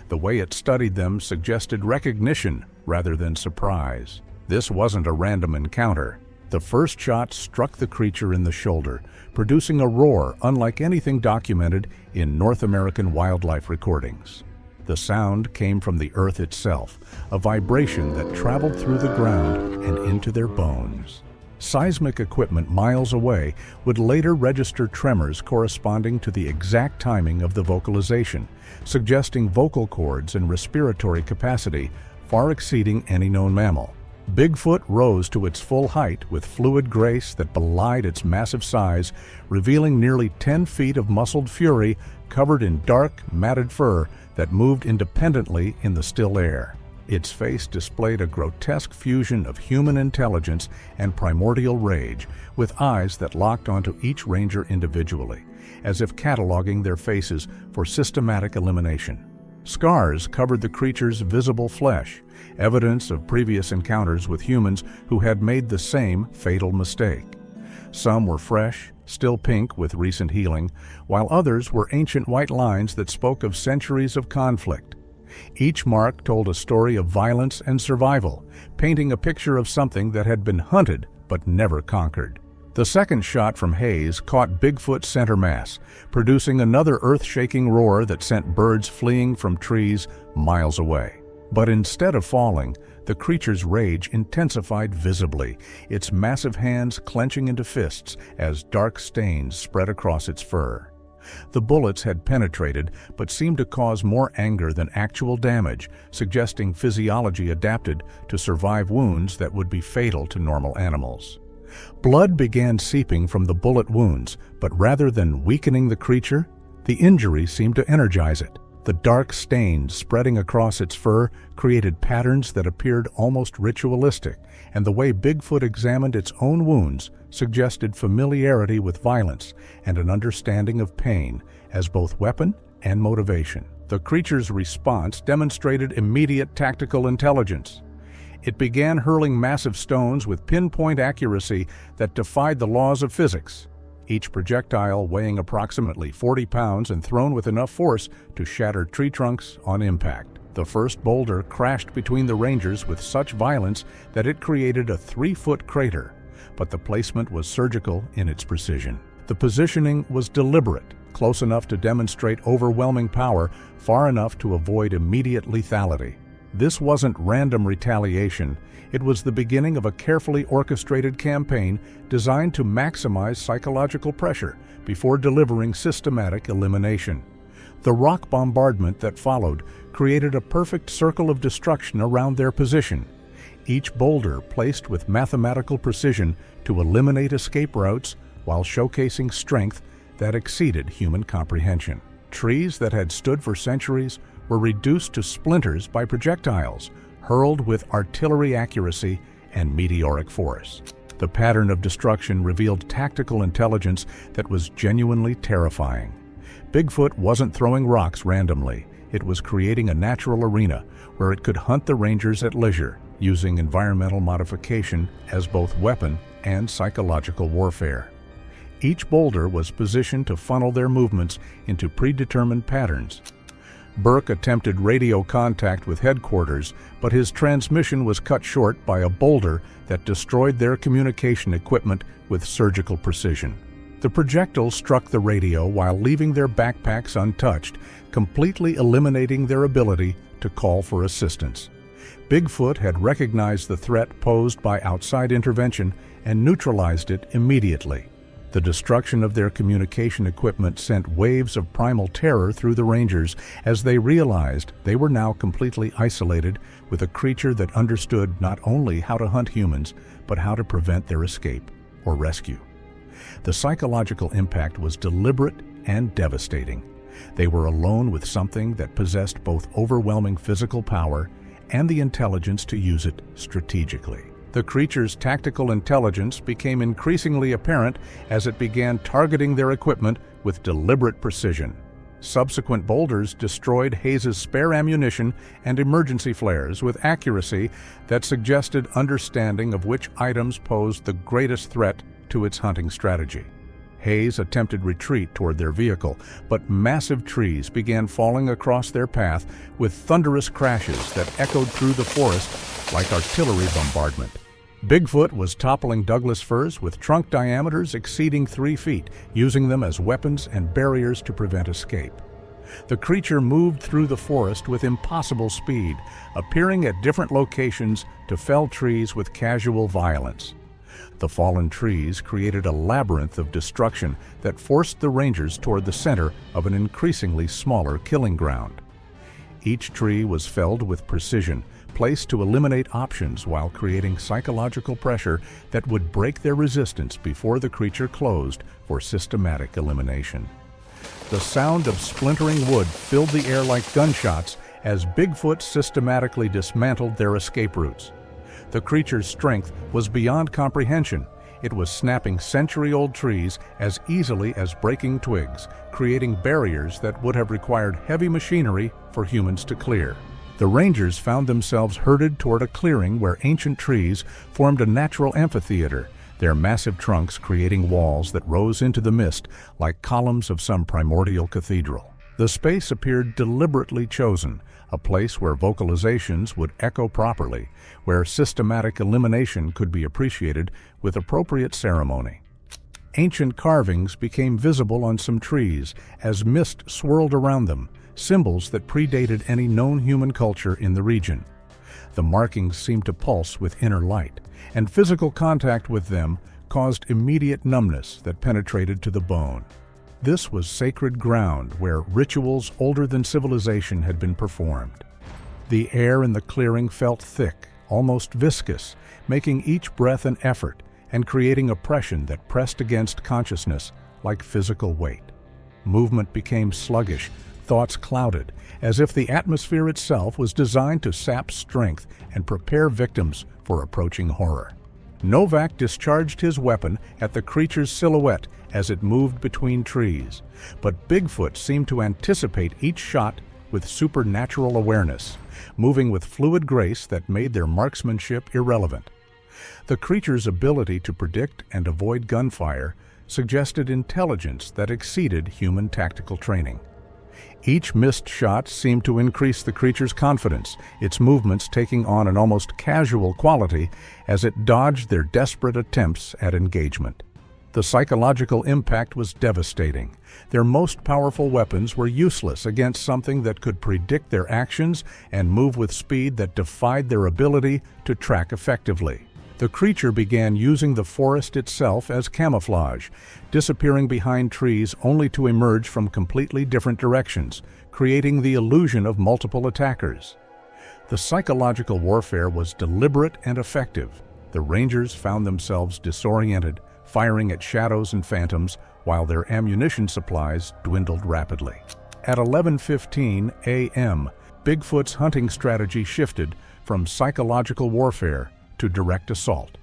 The way it studied them suggested recognition rather than surprise. This wasn't a random encounter. The first shot struck the creature in the shoulder, producing a roar unlike anything documented in North American wildlife recordings. The sound came from the earth itself, a vibration that traveled through the ground and into their bones. Seismic equipment miles away would later register tremors corresponding to the exact timing of the vocalization, suggesting vocal cords and respiratory capacity far exceeding any known mammal. Bigfoot rose to its full height with fluid grace that belied its massive size, revealing nearly 10 feet of muscled fury covered in dark, matted fur that moved independently in the still air. Its face displayed a grotesque fusion of human intelligence and primordial rage, with eyes that locked onto each ranger individually, as if cataloging their faces for systematic elimination. Scars covered the creature's visible flesh, evidence of previous encounters with humans who had made the same fatal mistake. Some were fresh, still pink with recent healing, while others were ancient white lines that spoke of centuries of conflict. Each mark told a story of violence and survival, painting a picture of something that had been hunted but never conquered. The second shot from Hayes caught Bigfoot's center mass, producing another earth-shaking roar that sent birds fleeing from trees miles away. But instead of falling, the creature's rage intensified visibly, its massive hands clenching into fists as dark stains spread across its fur. The bullets had penetrated, but seemed to cause more anger than actual damage, suggesting physiology adapted to survive wounds that would be fatal to normal animals. Blood began seeping from the bullet wounds, but rather than weakening the creature, the injury seemed to energize it. The dark stains spreading across its fur created patterns that appeared almost ritualistic, and the way Bigfoot examined its own wounds suggested familiarity with violence and an understanding of pain as both weapon and motivation. The creature's response demonstrated immediate tactical intelligence. It began hurling massive stones with pinpoint accuracy that defied the laws of physics, each projectile weighing approximately 40 pounds and thrown with enough force to shatter tree trunks on impact. The first boulder crashed between the rangers with such violence that it created a 3-foot crater, but the placement was surgical in its precision. The positioning was deliberate, close enough to demonstrate overwhelming power, far enough to avoid immediate lethality. This wasn't random retaliation. It was the beginning of a carefully orchestrated campaign designed to maximize psychological pressure before delivering systematic elimination. The rock bombardment that followed created a perfect circle of destruction around their position, each boulder placed with mathematical precision to eliminate escape routes while showcasing strength that exceeded human comprehension. Trees that had stood for centuries were reduced to splinters by projectiles, hurled with artillery accuracy and meteoric force. The pattern of destruction revealed tactical intelligence that was genuinely terrifying. Bigfoot wasn't throwing rocks randomly. It was creating a natural arena where it could hunt the rangers at leisure, using environmental modification as both weapon and psychological warfare. Each boulder was positioned to funnel their movements into predetermined patterns. Burke attempted radio contact with headquarters, but his transmission was cut short by a boulder that destroyed their communication equipment with surgical precision. The projectile struck the radio while leaving their backpacks untouched, completely eliminating their ability to call for assistance. Bigfoot had recognized the threat posed by outside intervention and neutralized it immediately. The destruction of their communication equipment sent waves of primal terror through the rangers as they realized they were now completely isolated with a creature that understood not only how to hunt humans, but how to prevent their escape or rescue. The psychological impact was deliberate and devastating. They were alone with something that possessed both overwhelming physical power and the intelligence to use it strategically. The creature's tactical intelligence became increasingly apparent as it began targeting their equipment with deliberate precision. Subsequent boulders destroyed Hayes's spare ammunition and emergency flares with accuracy that suggested understanding of which items posed the greatest threat to its hunting strategy. Hayes attempted retreat toward their vehicle, but massive trees began falling across their path with thunderous crashes that echoed through the forest like artillery bombardment. Bigfoot was toppling Douglas firs with trunk diameters exceeding 3 feet, using them as weapons and barriers to prevent escape. The creature moved through the forest with impossible speed, appearing at different locations to fell trees with casual violence. The fallen trees created a labyrinth of destruction that forced the rangers toward the center of an increasingly smaller killing ground. Each tree was felled with precision, placed to eliminate options while creating psychological pressure that would break their resistance before the creature closed for systematic elimination. The sound of splintering wood filled the air like gunshots as Bigfoot systematically dismantled their escape routes. The creature's strength was beyond comprehension. It was snapping century-old trees as easily as breaking twigs, creating barriers that would have required heavy machinery for humans to clear. The rangers found themselves herded toward a clearing where ancient trees formed a natural amphitheater, their massive trunks creating walls that rose into the mist like columns of some primordial cathedral. The space appeared deliberately chosen, a place where vocalizations would echo properly, where systematic elimination could be appreciated with appropriate ceremony. Ancient carvings became visible on some trees as mist swirled around them, symbols that predated any known human culture in the region. The markings seemed to pulse with inner light, and physical contact with them caused immediate numbness that penetrated to the bone. This was sacred ground where rituals older than civilization had been performed. The air in the clearing felt thick, almost viscous, making each breath an effort and creating a pressure that pressed against consciousness like physical weight. Movement became sluggish, thoughts clouded, as if the atmosphere itself was designed to sap strength and prepare victims for approaching horror. Novak discharged his weapon at the creature's silhouette as it moved between trees, but Bigfoot seemed to anticipate each shot with supernatural awareness, moving with fluid grace that made their marksmanship irrelevant. The creature's ability to predict and avoid gunfire suggested intelligence that exceeded human tactical training. Each missed shot seemed to increase the creature's confidence, its movements taking on an almost casual quality as it dodged their desperate attempts at engagement. The psychological impact was devastating. Their most powerful weapons were useless against something that could predict their actions and move with speed that defied their ability to track effectively. The creature began using the forest itself as camouflage, disappearing behind trees only to emerge from completely different directions, creating the illusion of multiple attackers. The psychological warfare was deliberate and effective. The Rangers found themselves disoriented, firing at shadows and phantoms while their ammunition supplies dwindled rapidly. At 11:15 a.m., Bigfoot's hunting strategy shifted from psychological warfare to direct assault.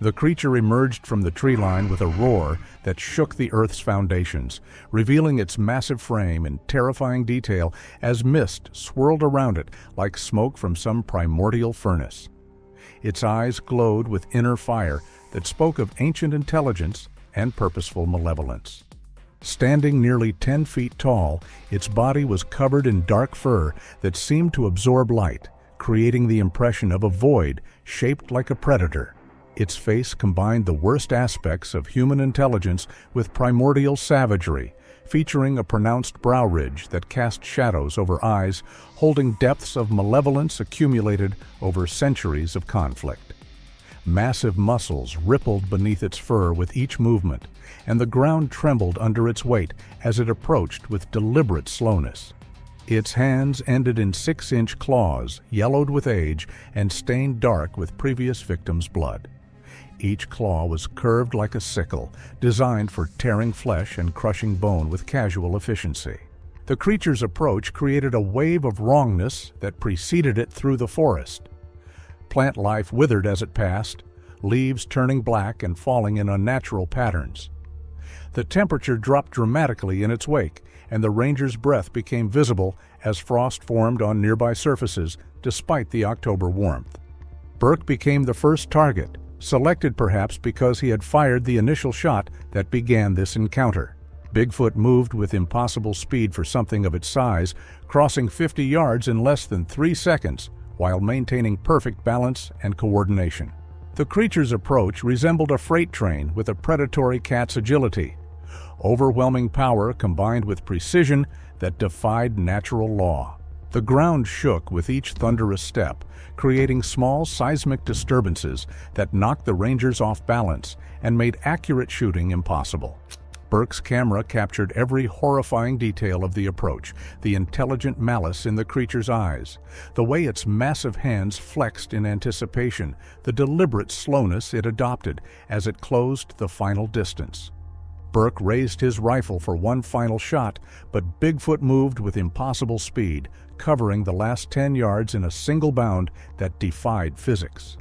The creature emerged from the tree line with a roar that shook the Earth's foundations, revealing its massive frame in terrifying detail as mist swirled around it like smoke from some primordial furnace. Its eyes glowed with inner fire that spoke of ancient intelligence and purposeful malevolence. Standing nearly 10 feet tall, its body was covered in dark fur that seemed to absorb light, creating the impression of a void shaped like a predator. Its face combined the worst aspects of human intelligence with primordial savagery, featuring a pronounced brow ridge that cast shadows over eyes, holding depths of malevolence accumulated over centuries of conflict. Massive muscles rippled beneath its fur with each movement, and the ground trembled under its weight as it approached with deliberate slowness. Its hands ended in 6-inch claws, yellowed with age and stained dark with previous victims' blood. Each claw was curved like a sickle, designed for tearing flesh and crushing bone with casual efficiency. The creature's approach created a wave of wrongness that preceded it through the forest. Plant life withered as it passed, leaves turning black and falling in unnatural patterns. The temperature dropped dramatically in its wake, and the ranger's breath became visible as frost formed on nearby surfaces despite the October warmth. Burke became the first target, selected perhaps because he had fired the initial shot that began this encounter. Bigfoot moved with impossible speed for something of its size, crossing 50 yards in less than 3 seconds while maintaining perfect balance and coordination. The creature's approach resembled a freight train with a predatory cat's agility. Overwhelming power combined with precision that defied natural law. The ground shook with each thunderous step, creating small seismic disturbances that knocked the Rangers off balance and made accurate shooting impossible. Burke's camera captured every horrifying detail of the approach, the intelligent malice in the creature's eyes, the way its massive hands flexed in anticipation, the deliberate slowness it adopted as it closed the final distance. Burke raised his rifle for one final shot, but Bigfoot moved with impossible speed, covering the last 10 yards in a single bound that defied physics.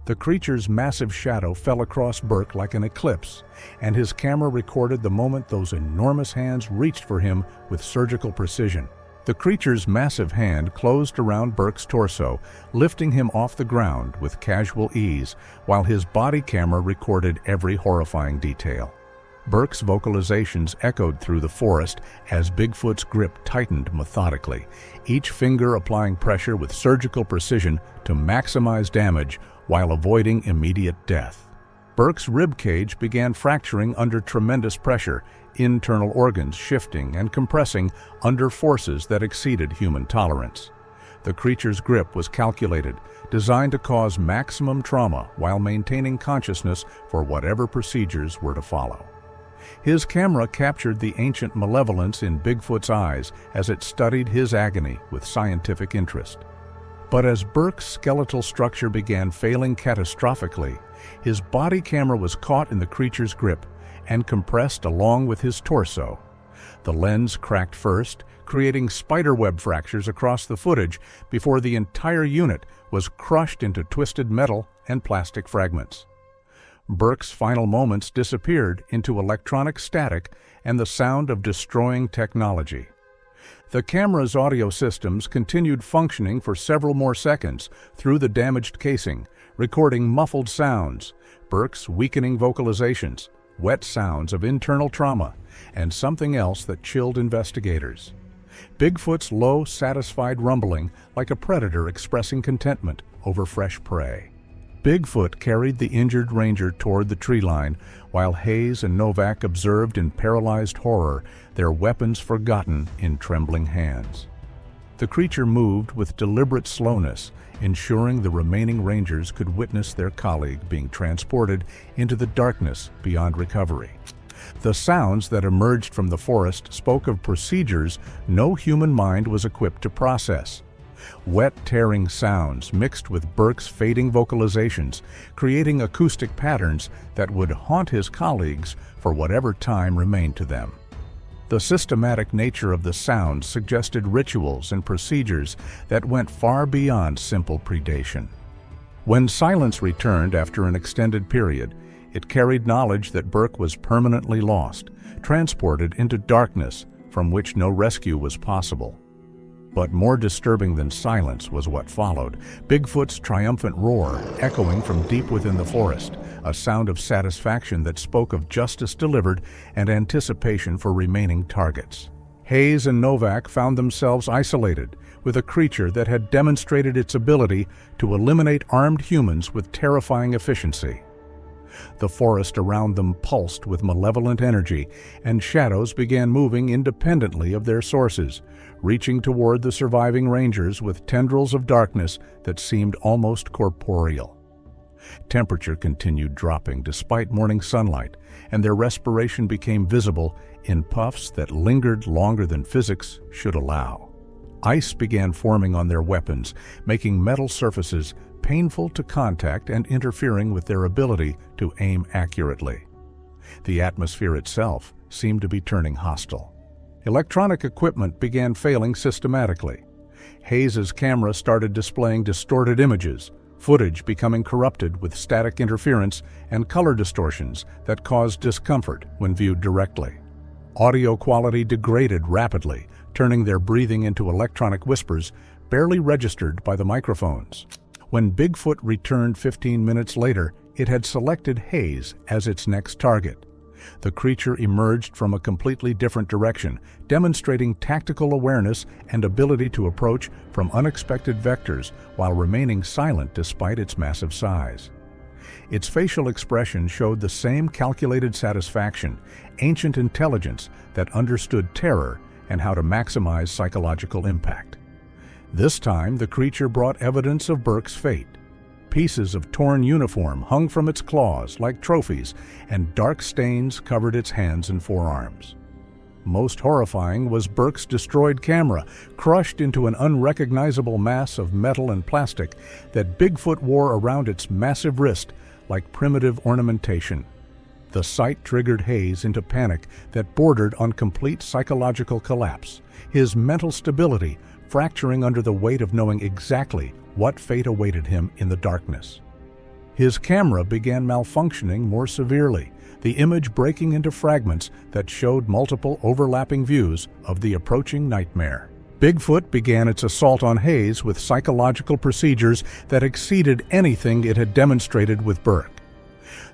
The creature's massive shadow fell across Burke like an eclipse, and his camera recorded the moment those enormous hands reached for him with surgical precision. The creature's massive hand closed around Burke's torso, lifting him off the ground with casual ease, while his body camera recorded every horrifying detail. Burke's vocalizations echoed through the forest as Bigfoot's grip tightened methodically, each finger applying pressure with surgical precision to maximize damage while avoiding immediate death. Burke's rib cage began fracturing under tremendous pressure, internal organs shifting and compressing under forces that exceeded human tolerance. The creature's grip was calculated, designed to cause maximum trauma while maintaining consciousness for whatever procedures were to follow. His camera captured the ancient malevolence in Bigfoot's eyes as it studied his agony with scientific interest. But as Burke's skeletal structure began failing catastrophically, his body camera was caught in the creature's grip and compressed along with his torso. The lens cracked first, creating spiderweb fractures across the footage before the entire unit was crushed into twisted metal and plastic fragments. Burke's final moments disappeared into electronic static and the sound of destroying technology. The camera's audio systems continued functioning for several more seconds through the damaged casing, recording muffled sounds, Burke's weakening vocalizations, wet sounds of internal trauma, and something else that chilled investigators. Bigfoot's low, satisfied rumbling like a predator expressing contentment over fresh prey. Bigfoot carried the injured ranger toward the tree line, while Hayes and Novak observed in paralyzed horror, their weapons forgotten in trembling hands. The creature moved with deliberate slowness, ensuring the remaining rangers could witness their colleague being transported into the darkness beyond recovery. The sounds that emerged from the forest spoke of procedures no human mind was equipped to process. Wet, tearing sounds mixed with Burke's fading vocalizations, creating acoustic patterns that would haunt his colleagues for whatever time remained to them. The systematic nature of the sounds suggested rituals and procedures that went far beyond simple predation. When silence returned after an extended period, it carried knowledge that Burke was permanently lost, transported into darkness from which no rescue was possible. But more disturbing than silence was what followed, Bigfoot's triumphant roar echoing from deep within the forest, a sound of satisfaction that spoke of justice delivered and anticipation for remaining targets. Hayes and Novak found themselves isolated with a creature that had demonstrated its ability to eliminate armed humans with terrifying efficiency. The forest around them pulsed with malevolent energy, and shadows began moving independently of their sources, reaching toward the surviving rangers with tendrils of darkness that seemed almost corporeal. Temperature continued dropping despite morning sunlight, and their respiration became visible in puffs that lingered longer than physics should allow. Ice began forming on their weapons, making metal surfaces painful to contact and interfering with their ability to aim accurately. The atmosphere itself seemed to be turning hostile. Electronic equipment began failing systematically. Hayes's camera started displaying distorted images, footage becoming corrupted with static interference and color distortions that caused discomfort when viewed directly. Audio quality degraded rapidly, turning their breathing into electronic whispers barely registered by the microphones. When Bigfoot returned 15 minutes later, it had selected Hayes as its next target. The creature emerged from a completely different direction, demonstrating tactical awareness and ability to approach from unexpected vectors while remaining silent despite its massive size. Its facial expression showed the same calculated satisfaction, ancient intelligence that understood terror and how to maximize psychological impact. This time, the creature brought evidence of Burke's fate. Pieces of torn uniform hung from its claws like trophies, and dark stains covered its hands and forearms. Most horrifying was Burke's destroyed camera, crushed into an unrecognizable mass of metal and plastic that Bigfoot wore around its massive wrist like primitive ornamentation. The sight triggered Hayes into panic that bordered on complete psychological collapse, his mental stability fracturing under the weight of knowing exactly what fate awaited him in the darkness. His camera began malfunctioning more severely, the image breaking into fragments that showed multiple overlapping views of the approaching nightmare. Bigfoot began its assault on Hayes with psychological procedures that exceeded anything it had demonstrated with Burke.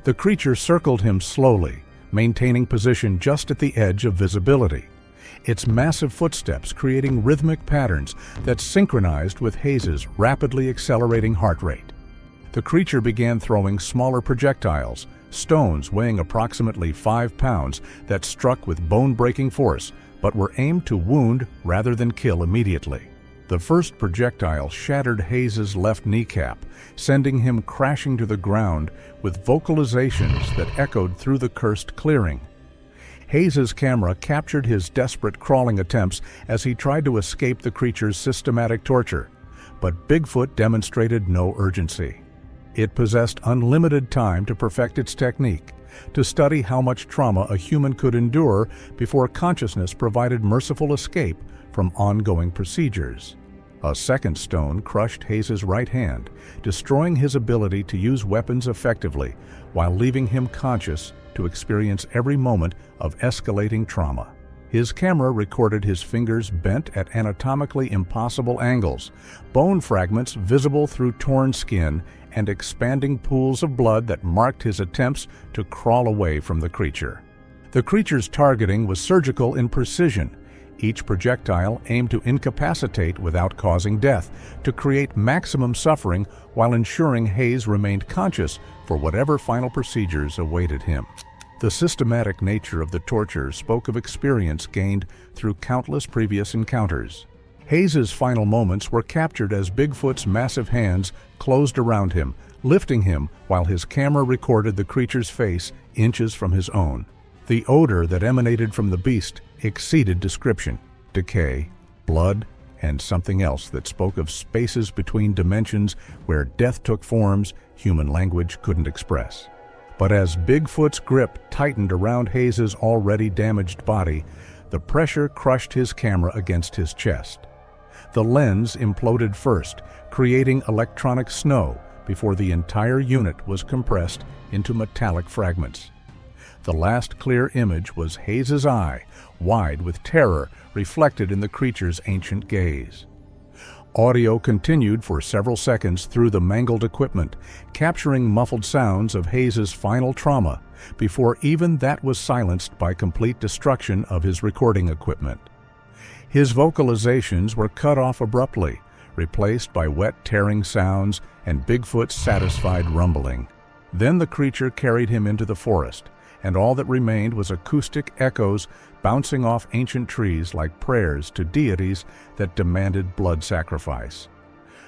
The creature circled him slowly, maintaining position just at the edge of visibility, its massive footsteps creating rhythmic patterns that synchronized with Hayes's rapidly accelerating heart rate. The creature began throwing smaller projectiles, stones weighing approximately 5 pounds that struck with bone-breaking force, but were aimed to wound rather than kill immediately. The first projectile shattered Hayes's left kneecap, sending him crashing to the ground with vocalizations that echoed through the cursed clearing. Hayes's camera captured his desperate crawling attempts as he tried to escape the creature's systematic torture, but Bigfoot demonstrated no urgency. It possessed unlimited time to perfect its technique, to study how much trauma a human could endure before consciousness provided merciful escape from ongoing procedures. A second stone crushed Hayes's right hand, destroying his ability to use weapons effectively while leaving him conscious to experience every moment of escalating trauma. His camera recorded his fingers bent at anatomically impossible angles, bone fragments visible through torn skin, and expanding pools of blood that marked his attempts to crawl away from the creature. The creature's targeting was surgical in precision. Each projectile aimed to incapacitate without causing death, to create maximum suffering while ensuring Hayes remained conscious for whatever final procedures awaited him. The systematic nature of the torture spoke of experience gained through countless previous encounters. Hayes's final moments were captured as Bigfoot's massive hands closed around him, lifting him while his camera recorded the creature's face inches from his own. The odor that emanated from the beast exceeded description: decay, blood, and something else that spoke of spaces between dimensions where death took forms human language couldn't express. But as Bigfoot's grip tightened around Hayes's already damaged body, the pressure crushed his camera against his chest. The lens imploded first, creating electronic snow before the entire unit was compressed into metallic fragments. The last clear image was Hayes's eye, wide with terror, reflected in the creature's ancient gaze. Audio continued for several seconds through the mangled equipment, capturing muffled sounds of Hayes's final trauma, before even that was silenced by complete destruction of his recording equipment. His vocalizations were cut off abruptly, replaced by wet tearing sounds and Bigfoot's satisfied rumbling. Then the creature carried him into the forest, and all that remained was acoustic echoes bouncing off ancient trees like prayers to deities that demanded blood sacrifice.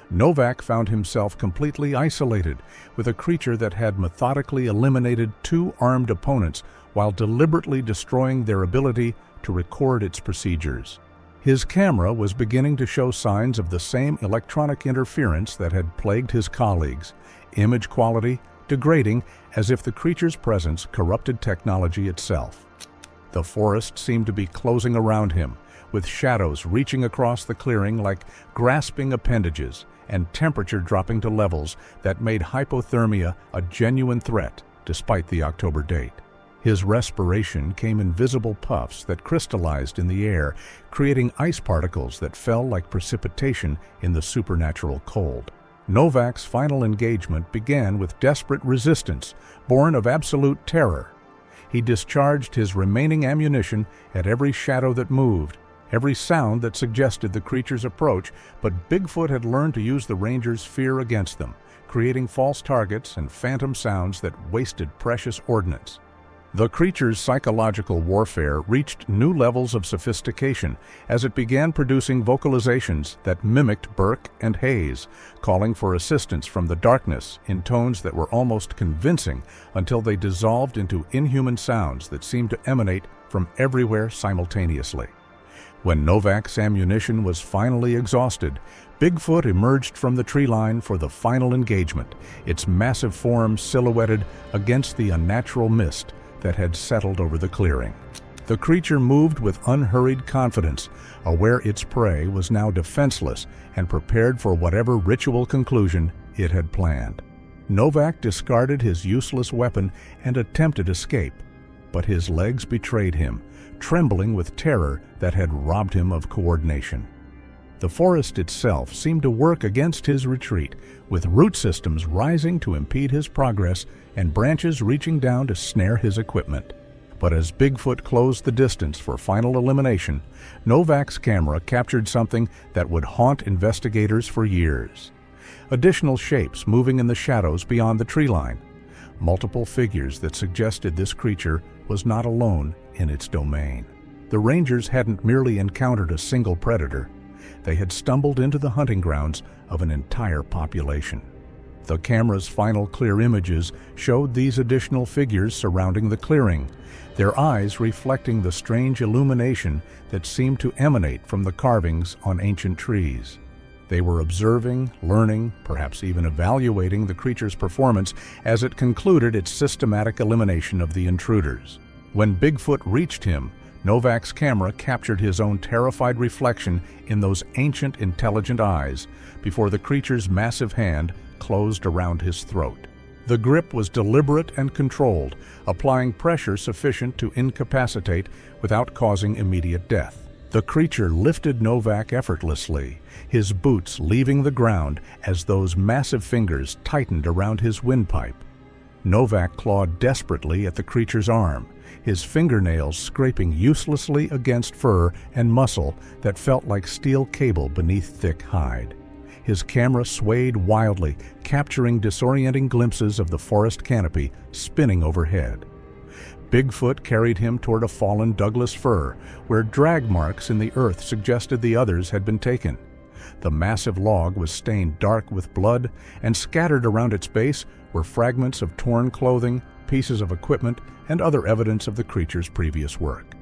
Novak found himself completely isolated with a creature that had methodically eliminated 2 armed opponents while deliberately destroying their ability to record its procedures. His camera was beginning to show signs of the same electronic interference that had plagued his colleagues, image quality degrading as if the creature's presence corrupted technology itself. The forest seemed to be closing around him, with shadows reaching across the clearing like grasping appendages and temperature dropping to levels that made hypothermia a genuine threat despite the October date. His respiration came in visible puffs that crystallized in the air, creating ice particles that fell like precipitation in the supernatural cold. Novak's final engagement began with desperate resistance, born of absolute terror. He discharged his remaining ammunition at every shadow that moved, every sound that suggested the creature's approach, but Bigfoot had learned to use the ranger's fear against them, creating false targets and phantom sounds that wasted precious ordnance. The creature's psychological warfare reached new levels of sophistication as it began producing vocalizations that mimicked Burke and Hayes, calling for assistance from the darkness in tones that were almost convincing until they dissolved into inhuman sounds that seemed to emanate from everywhere simultaneously. When Novak's ammunition was finally exhausted, Bigfoot emerged from the tree line for the final engagement, its massive form silhouetted against the unnatural mist that had settled over the clearing. The creature moved with unhurried confidence, aware its prey was now defenseless and prepared for whatever ritual conclusion it had planned. Novak discarded his useless weapon and attempted escape, but his legs betrayed him, trembling with terror that had robbed him of coordination. The forest itself seemed to work against his retreat, with root systems rising to impede his progress and branches reaching down to snare his equipment. But as Bigfoot closed the distance for final elimination, Novak's camera captured something that would haunt investigators for years. Additional shapes moving in the shadows beyond the tree line. multiple figures that suggested this creature was not alone in its domain. The rangers hadn't merely encountered a single predator. They had stumbled into the hunting grounds of an entire population. The camera's final clear images showed these additional figures surrounding the clearing, their eyes reflecting the strange illumination that seemed to emanate from the carvings on ancient trees. They were observing, learning, perhaps even evaluating the creature's performance as it concluded its systematic elimination of the intruders. When Bigfoot reached him, Novak's camera captured his own terrified reflection in those ancient, intelligent eyes before the creature's massive hand closed around his throat. The grip was deliberate and controlled, applying pressure sufficient to incapacitate without causing immediate death. The creature lifted Novak effortlessly, his boots leaving the ground as those massive fingers tightened around his windpipe. Novak clawed desperately at the creature's arm, his fingernails scraping uselessly against fur and muscle that felt like steel cable beneath thick hide. His camera swayed wildly, capturing disorienting glimpses of the forest canopy spinning overhead. Bigfoot carried him toward a fallen Douglas fir, where drag marks in the earth suggested the others had been taken. The massive log was stained dark with blood, and scattered around its base were fragments of torn clothing, pieces of equipment, and other evidence of the creature's previous work.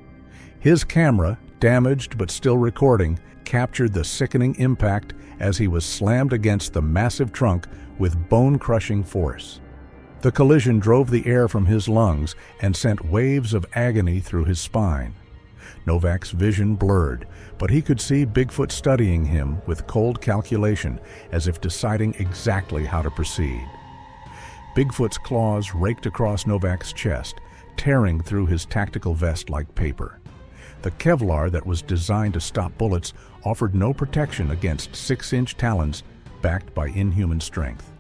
His camera, damaged but still recording, captured the sickening impact as he was slammed against the massive trunk with bone-crushing force. The collision drove the air from his lungs and sent waves of agony through his spine. Novak's vision blurred, but he could see Bigfoot studying him with cold calculation, as if deciding exactly how to proceed. Bigfoot's claws raked across Novak's chest, tearing through his tactical vest like paper. The Kevlar that was designed to stop bullets offered no protection against 6-inch talons backed by inhuman strength.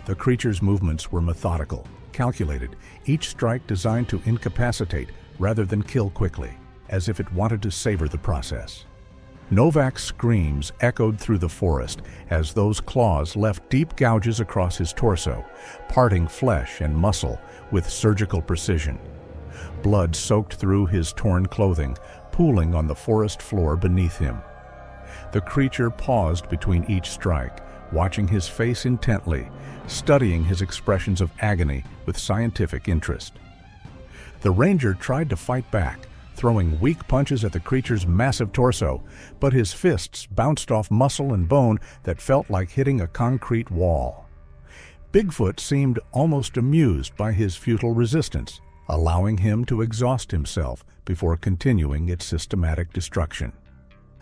The creature's movements were methodical, calculated, each strike designed to incapacitate rather than kill quickly, as if it wanted to savor the process. Novak's screams echoed through the forest as those claws left deep gouges across his torso, parting flesh and muscle with surgical precision. Blood soaked through his torn clothing, pooling on the forest floor beneath him. The creature paused between each strike, watching his face intently, studying his expressions of agony with scientific interest. The ranger tried to fight back, throwing weak punches at the creature's massive torso, but his fists bounced off muscle and bone that felt like hitting a concrete wall. Bigfoot seemed almost amused by his futile resistance, allowing him to exhaust himself before continuing its systematic destruction.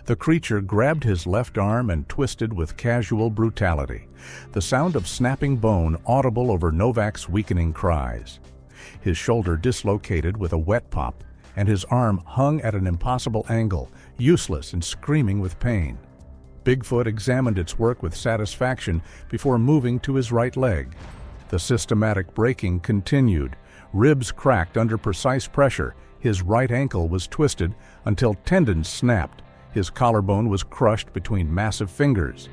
The creature grabbed his left arm and twisted with casual brutality, the sound of snapping bone audible over Novak's weakening cries. His shoulder dislocated with a wet pop, and his arm hung at an impossible angle, useless and screaming with pain. Bigfoot examined its work with satisfaction before moving to his right leg. The systematic breaking continued. Ribs cracked under precise pressure. His right ankle was twisted until tendons snapped. His collarbone was crushed between massive fingers.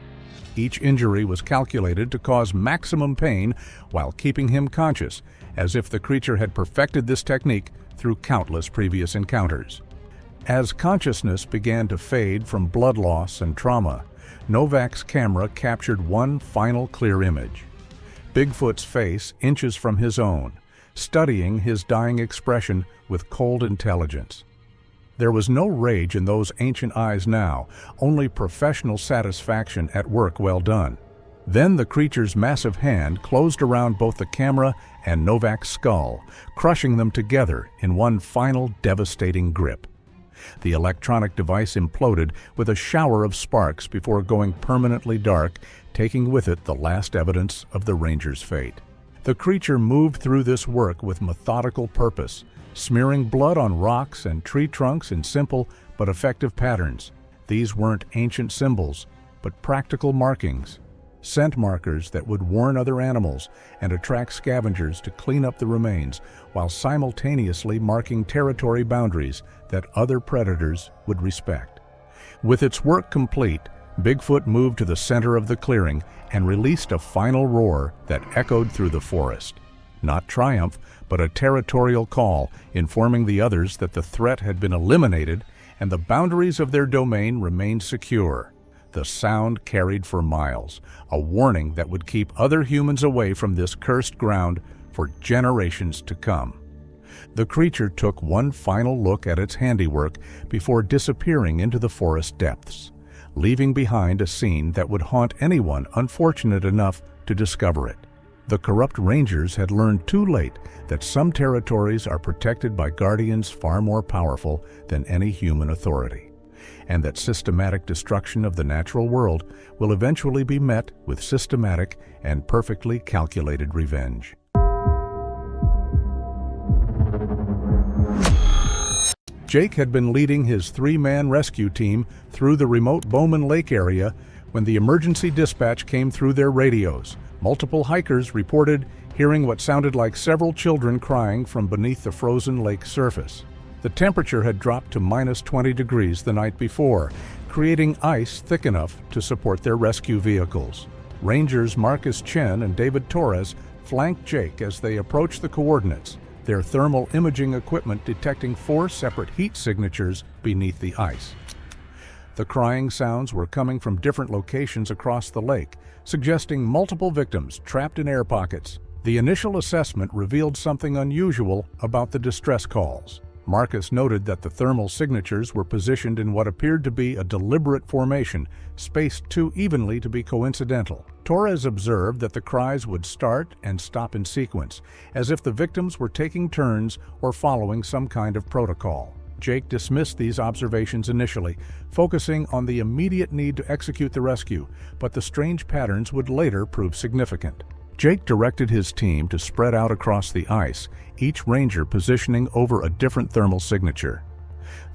Each injury was calculated to cause maximum pain while keeping him conscious, as if the creature had perfected this technique through countless previous encounters. As consciousness began to fade from blood loss and trauma, Novak's camera captured one final clear image. Bigfoot's face inches from his own, studying his dying expression with cold intelligence. There was no rage in those ancient eyes now, only professional satisfaction at work well done. Then the creature's massive hand closed around both the camera and Novak's skull, crushing them together in one final devastating grip. The electronic device imploded with a shower of sparks before going permanently dark, taking with it the last evidence of the ranger's fate. The creature moved through this work with methodical purpose, smearing blood on rocks and tree trunks in simple but effective patterns. These weren't ancient symbols, but practical markings, scent markers that would warn other animals and attract scavengers to clean up the remains, while simultaneously marking territory boundaries that other predators would respect. With its work complete, Bigfoot moved to the center of the clearing and released a final roar that echoed through the forest. Not triumph, but a territorial call, informing the others that the threat had been eliminated and the boundaries of their domain remained secure. The sound carried for miles, a warning that would keep other humans away from this cursed ground for generations to come. The creature took one final look at its handiwork before disappearing into the forest depths, leaving behind a scene that would haunt anyone unfortunate enough to discover it. The corrupt rangers had learned too late that some territories are protected by guardians far more powerful than any human authority, and that systematic destruction of the natural world will eventually be met with systematic and perfectly calculated revenge. Jake had been leading his three-man rescue team through the remote Bowman Lake area when the emergency dispatch came through their radios. Multiple hikers reported hearing what sounded like several children crying from beneath the frozen lake surface. The temperature had dropped to -20 degrees the night before, creating ice thick enough to support their rescue vehicles. Rangers Marcus Chen and David Torres flanked Jake as they approached the coordinates, their thermal imaging equipment detecting 4 separate heat signatures beneath the ice. The crying sounds were coming from different locations across the lake, suggesting multiple victims trapped in air pockets. The initial assessment revealed something unusual about the distress calls. Marcus noted that the thermal signatures were positioned in what appeared to be a deliberate formation, spaced too evenly to be coincidental. Torres observed that the cries would start and stop in sequence, as if the victims were taking turns or following some kind of protocol. Jake dismissed these observations initially, focusing on the immediate need to execute the rescue, but the strange patterns would later prove significant. Jake directed his team to spread out across the ice, each ranger positioning over a different thermal signature.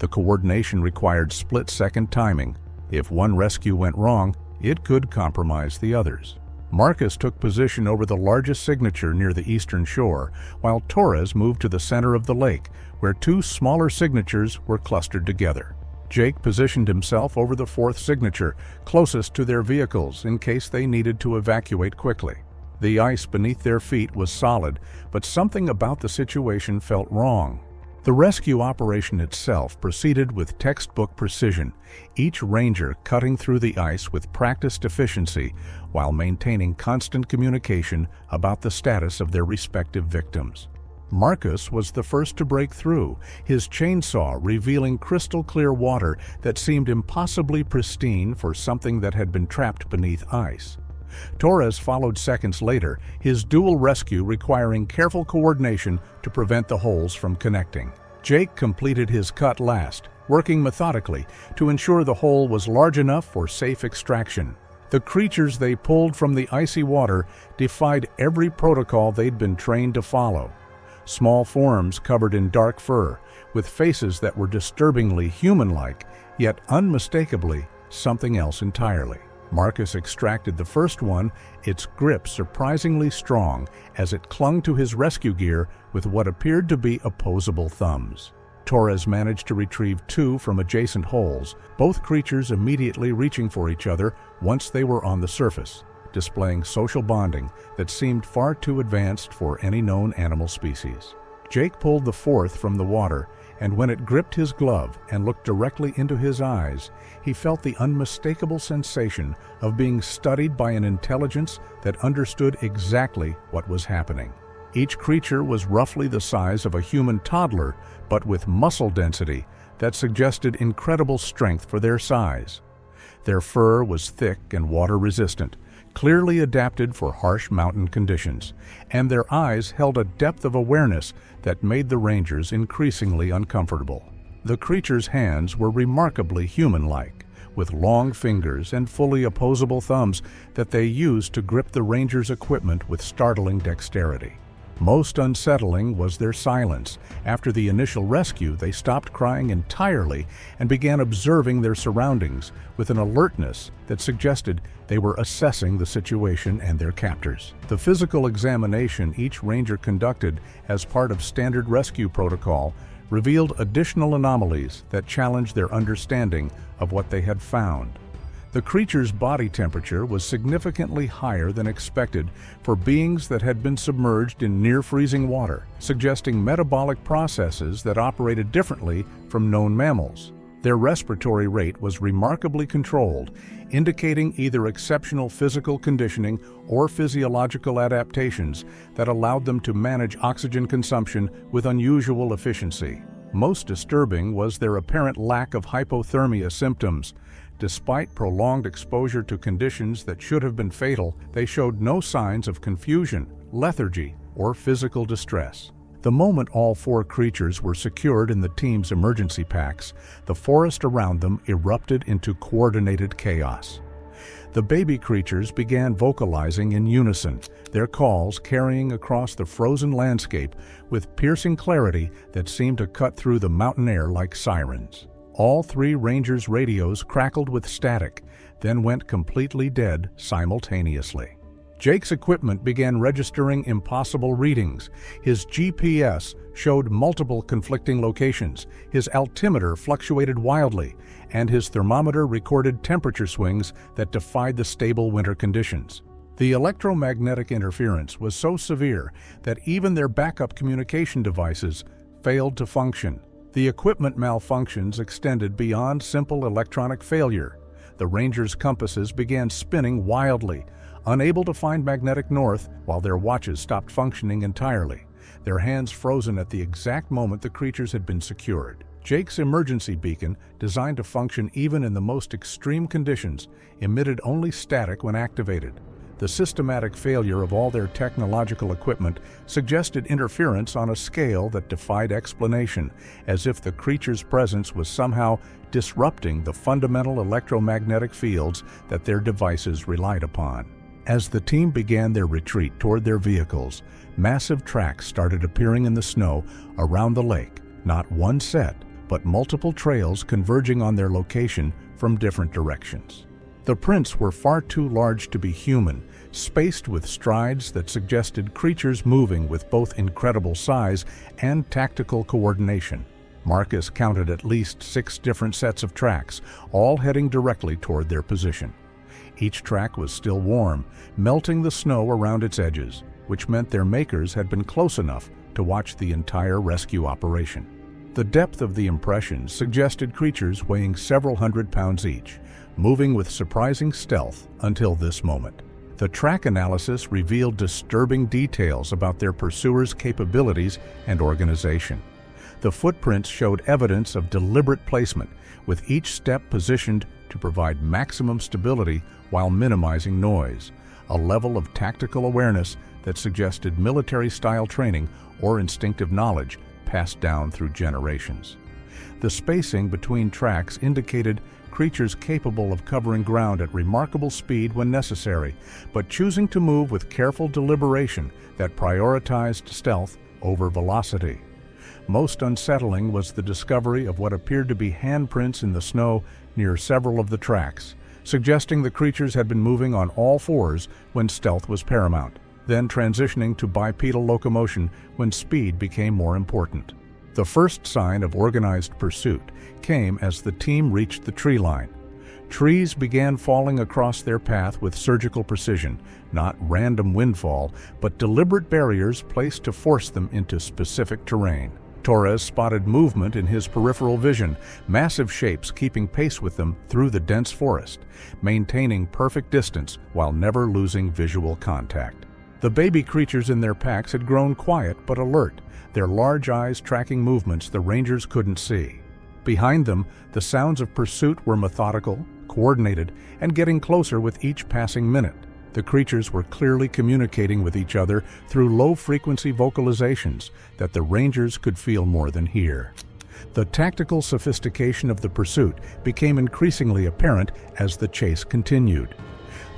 The coordination required split-second timing. If one rescue went wrong, it could compromise the others. Marcus took position over the largest signature near the eastern shore, while Torres moved to the center of the lake, where 2 smaller signatures were clustered together. Jake positioned himself over the 4th signature, closest to their vehicles in case they needed to evacuate quickly. The ice beneath their feet was solid, but something about the situation felt wrong. The rescue operation itself proceeded with textbook precision, each ranger cutting through the ice with practiced efficiency while maintaining constant communication about the status of their respective victims. Marcus was the first to break through, his chainsaw revealing crystal-clear water that seemed impossibly pristine for something that had been trapped beneath ice. Torres followed seconds later, his dual rescue requiring careful coordination to prevent the holes from connecting. Jake completed his cut last, working methodically to ensure the hole was large enough for safe extraction. The creatures they pulled from the icy water defied every protocol they'd been trained to follow. Small forms covered in dark fur, with faces that were disturbingly human-like, yet unmistakably something else entirely. Marcus extracted the first one, its grip surprisingly strong as it clung to his rescue gear with what appeared to be opposable thumbs. Torres managed to retrieve 2 from adjacent holes, both creatures immediately reaching for each other once they were on the surface, displaying social bonding that seemed far too advanced for any known animal species. Jake pulled the 4th from the water, and when it gripped his glove and looked directly into his eyes, he felt the unmistakable sensation of being studied by an intelligence that understood exactly what was happening. Each creature was roughly the size of a human toddler, but with muscle density that suggested incredible strength for their size. Their fur was thick and water-resistant, clearly adapted for harsh mountain conditions, and their eyes held a depth of awareness that made the rangers increasingly uncomfortable. The creature's hands were remarkably human-like, with long fingers and fully opposable thumbs that they used to grip the rangers' equipment with startling dexterity. Most unsettling was their silence. After the initial rescue, they stopped crying entirely and began observing their surroundings with an alertness that suggested they were assessing the situation and their captors. The physical examination each ranger conducted as part of standard rescue protocol revealed additional anomalies that challenged their understanding of what they had found. The creature's body temperature was significantly higher than expected for beings that had been submerged in near-freezing water, suggesting metabolic processes that operated differently from known mammals. Their respiratory rate was remarkably controlled, indicating either exceptional physical conditioning or physiological adaptations that allowed them to manage oxygen consumption with unusual efficiency. Most disturbing was their apparent lack of hypothermia symptoms. Despite prolonged exposure to conditions that should have been fatal, they showed no signs of confusion, lethargy, or physical distress. The moment all 4 creatures were secured in the team's emergency packs, the forest around them erupted into coordinated chaos. The baby creatures began vocalizing in unison, their calls carrying across the frozen landscape with piercing clarity that seemed to cut through the mountain air like sirens. All 3 rangers' radios crackled with static, then went completely dead simultaneously. Jake's equipment began registering impossible readings. His GPS showed multiple conflicting locations, his altimeter fluctuated wildly, and his thermometer recorded temperature swings that defied the stable winter conditions. The electromagnetic interference was so severe that even their backup communication devices failed to function. The equipment malfunctions extended beyond simple electronic failure. The Rangers' compasses began spinning wildly, unable to find magnetic north while their watches stopped functioning entirely, their hands frozen at the exact moment the creatures had been secured. Jake's emergency beacon, designed to function even in the most extreme conditions, emitted only static when activated. The systematic failure of all their technological equipment suggested interference on a scale that defied explanation, as if the creature's presence was somehow disrupting the fundamental electromagnetic fields that their devices relied upon. As the team began their retreat toward their vehicles, massive tracks started appearing in the snow around the lake, not one set, but multiple trails converging on their location from different directions. The prints were far too large to be human, spaced with strides that suggested creatures moving with both incredible size and tactical coordination. Marcus counted at least 6 different sets of tracks, all heading directly toward their position. Each track was still warm, melting the snow around its edges, which meant their makers had been close enough to watch the entire rescue operation. The depth of the impressions suggested creatures weighing several hundred pounds each, moving with surprising stealth until this moment. The track analysis revealed disturbing details about their pursuers' capabilities and organization. The footprints showed evidence of deliberate placement, with each step positioned to provide maximum stability while minimizing noise, a level of tactical awareness that suggested military-style training or instinctive knowledge passed down through generations. The spacing between tracks indicated creatures capable of covering ground at remarkable speed when necessary, but choosing to move with careful deliberation that prioritized stealth over velocity. Most unsettling was the discovery of what appeared to be handprints in the snow near several of the tracks, suggesting the creatures had been moving on all fours when stealth was paramount, then transitioning to bipedal locomotion when speed became more important. The first sign of organized pursuit came as the team reached the tree line. Trees began falling across their path with surgical precision, not random windfall, but deliberate barriers placed to force them into specific terrain. Torres spotted movement in his peripheral vision, massive shapes keeping pace with them through the dense forest, maintaining perfect distance while never losing visual contact. The baby creatures in their packs had grown quiet but alert, their large eyes tracking movements the Rangers couldn't see. Behind them, the sounds of pursuit were methodical, coordinated, and getting closer with each passing minute. The creatures were clearly communicating with each other through low-frequency vocalizations that the Rangers could feel more than hear. The tactical sophistication of the pursuit became increasingly apparent as the chase continued.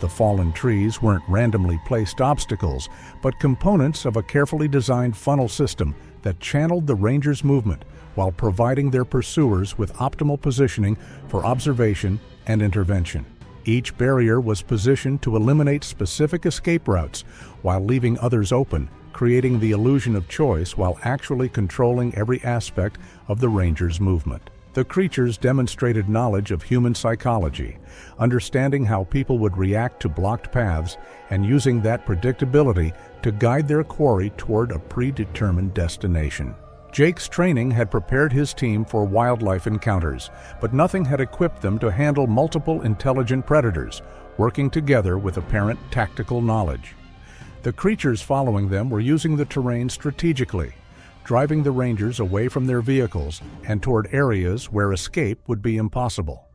The fallen trees weren't randomly placed obstacles, but components of a carefully designed funnel system that channeled the Rangers' movement while providing their pursuers with optimal positioning for observation and intervention. Each barrier was positioned to eliminate specific escape routes while leaving others open, creating the illusion of choice while actually controlling every aspect of the Rangers' movement. The creatures demonstrated knowledge of human psychology, understanding how people would react to blocked paths and using that predictability to guide their quarry toward a predetermined destination. Jake's training had prepared his team for wildlife encounters, but nothing had equipped them to handle multiple intelligent predators, working together with apparent tactical knowledge. The creatures following them were using the terrain strategically, driving the rangers away from their vehicles and toward areas where escape would be impossible.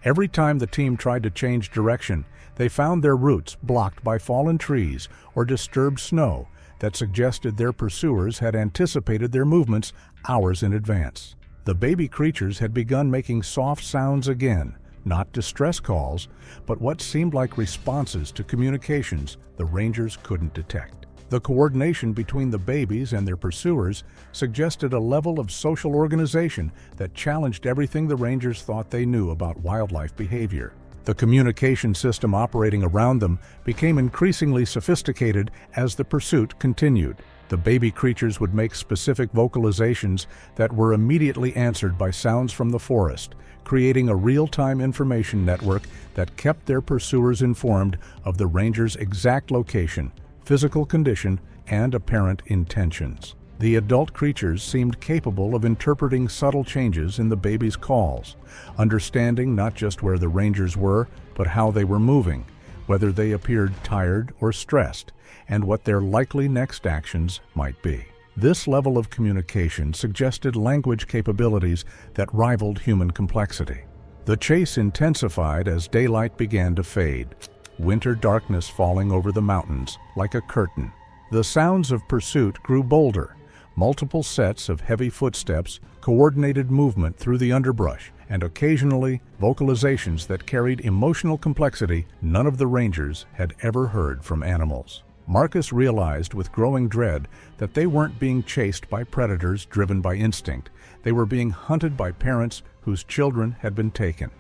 Every time the team tried to change direction, they found their routes blocked by fallen trees or disturbed snow that suggested their pursuers had anticipated their movements hours in advance. The baby creatures had begun making soft sounds again, not distress calls, but what seemed like responses to communications the rangers couldn't detect. The coordination between the babies and their pursuers suggested a level of social organization that challenged everything the rangers thought they knew about wildlife behavior. The communication system operating around them became increasingly sophisticated as the pursuit continued. The baby creatures would make specific vocalizations that were immediately answered by sounds from the forest, creating a real-time information network that kept their pursuers informed of the rangers' exact location, physical condition, and apparent intentions. The adult creatures seemed capable of interpreting subtle changes in the baby's calls, understanding not just where the rangers were, but how they were moving, whether they appeared tired or stressed, and what their likely next actions might be. This level of communication suggested language capabilities that rivaled human complexity. The chase intensified as daylight began to fade, winter darkness falling over the mountains like a curtain. The sounds of pursuit grew bolder, multiple sets of heavy footsteps, coordinated movement through the underbrush, and occasionally vocalizations that carried emotional complexity none of the rangers had ever heard from animals. Marcus realized with growing dread that they weren't being chased by predators driven by instinct. They were being hunted by parents whose children had been taken.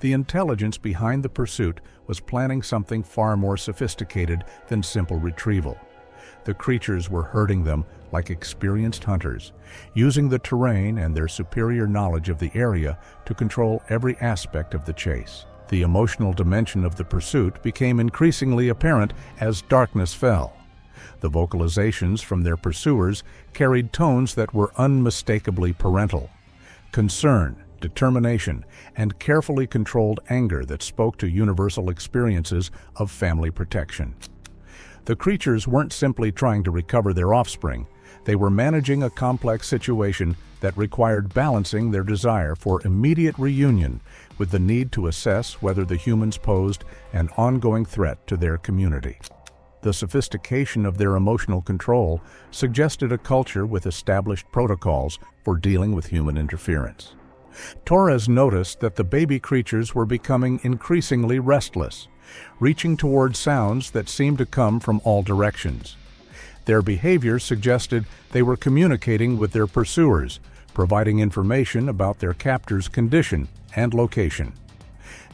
The intelligence behind the pursuit was planning something far more sophisticated than simple retrieval. The creatures were herding them like experienced hunters, using the terrain and their superior knowledge of the area to control every aspect of the chase. The emotional dimension of the pursuit became increasingly apparent as darkness fell. The vocalizations from their pursuers carried tones that were unmistakably parental. Concern, determination, and carefully controlled anger that spoke to universal experiences of family protection. The creatures weren't simply trying to recover their offspring. They were managing a complex situation that required balancing their desire for immediate reunion with the need to assess whether the humans posed an ongoing threat to their community. The sophistication of their emotional control suggested a culture with established protocols for dealing with human interference. Torres noticed that the baby creatures were becoming increasingly restless, reaching toward sounds that seemed to come from all directions. Their behavior suggested they were communicating with their pursuers, providing information about their captor's condition and location.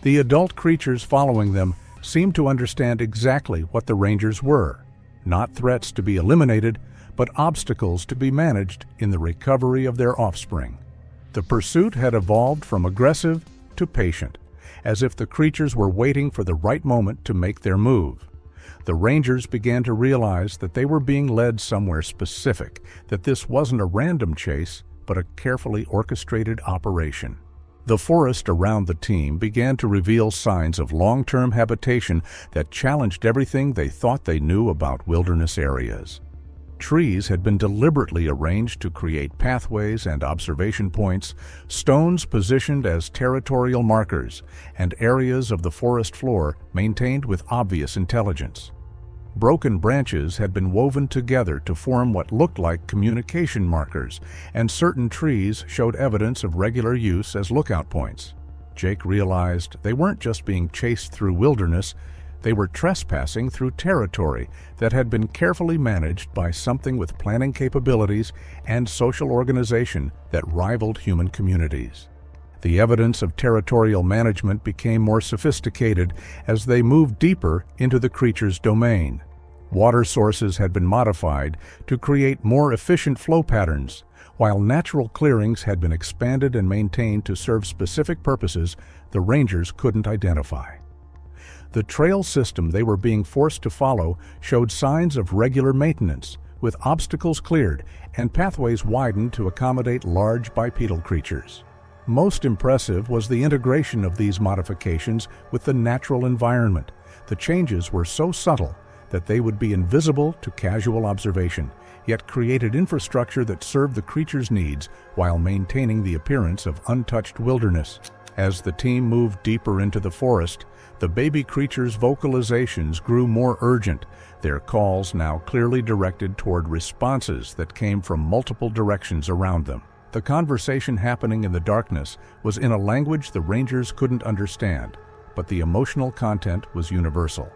The adult creatures following them seemed to understand exactly what the rangers were, not threats to be eliminated, but obstacles to be managed in the recovery of their offspring. The pursuit had evolved from aggressive to patient, as if the creatures were waiting for the right moment to make their move. The rangers began to realize that they were being led somewhere specific, that this wasn't a random chase, but a carefully orchestrated operation. The forest around the team began to reveal signs of long-term habitation that challenged everything they thought they knew about wilderness areas. Trees had been deliberately arranged to create pathways and observation points, stones positioned as territorial markers, and areas of the forest floor maintained with obvious intelligence. Broken branches had been woven together to form what looked like communication markers, and certain trees showed evidence of regular use as lookout points. Jake realized they weren't just being chased through wilderness, they were trespassing through territory that had been carefully managed by something with planning capabilities and social organization that rivaled human communities. The evidence of territorial management became more sophisticated as they moved deeper into the creature's domain. Water sources had been modified to create more efficient flow patterns, while natural clearings had been expanded and maintained to serve specific purposes the rangers couldn't identify. The trail system they were being forced to follow showed signs of regular maintenance, with obstacles cleared and pathways widened to accommodate large bipedal creatures. Most impressive was the integration of these modifications with the natural environment. The changes were so subtle that they would be invisible to casual observation, yet created infrastructure that served the creatures' needs while maintaining the appearance of untouched wilderness. As the team moved deeper into the forest, the baby creatures' vocalizations grew more urgent, their calls now clearly directed toward responses that came from multiple directions around them. The conversation happening in the darkness was in a language the rangers couldn't understand, but the emotional content was universal.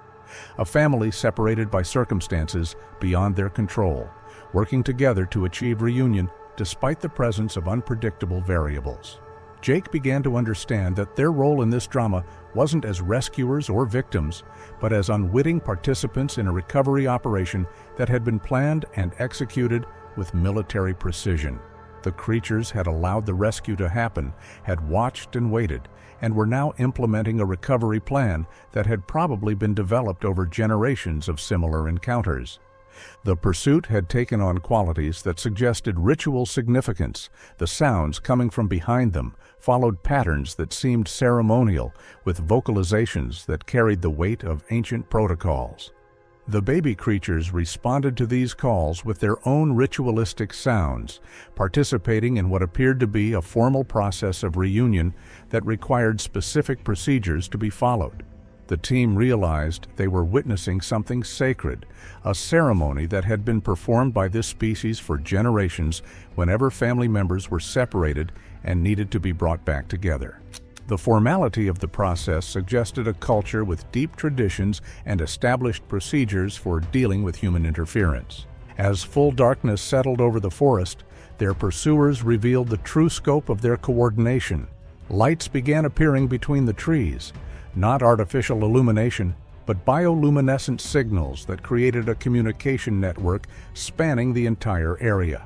A family separated by circumstances beyond their control, working together to achieve reunion despite the presence of unpredictable variables. Jake began to understand that their role in this drama wasn't as rescuers or victims, but as unwitting participants in a recovery operation that had been planned and executed with military precision. The creatures had allowed the rescue to happen, had watched and waited, and were now implementing a recovery plan that had probably been developed over generations of similar encounters. The pursuit had taken on qualities that suggested ritual significance. The sounds coming from behind them followed patterns that seemed ceremonial, with vocalizations that carried the weight of ancient protocols. The baby creatures responded to these calls with their own ritualistic sounds, participating in what appeared to be a formal process of reunion that required specific procedures to be followed. The team realized they were witnessing something sacred, a ceremony that had been performed by this species for generations whenever family members were separated and needed to be brought back together. The formality of the process suggested a culture with deep traditions and established procedures for dealing with human interference. As full darkness settled over the forest, their pursuers revealed the true scope of their coordination. Lights began appearing between the trees, not artificial illumination, but bioluminescent signals that created a communication network spanning the entire area.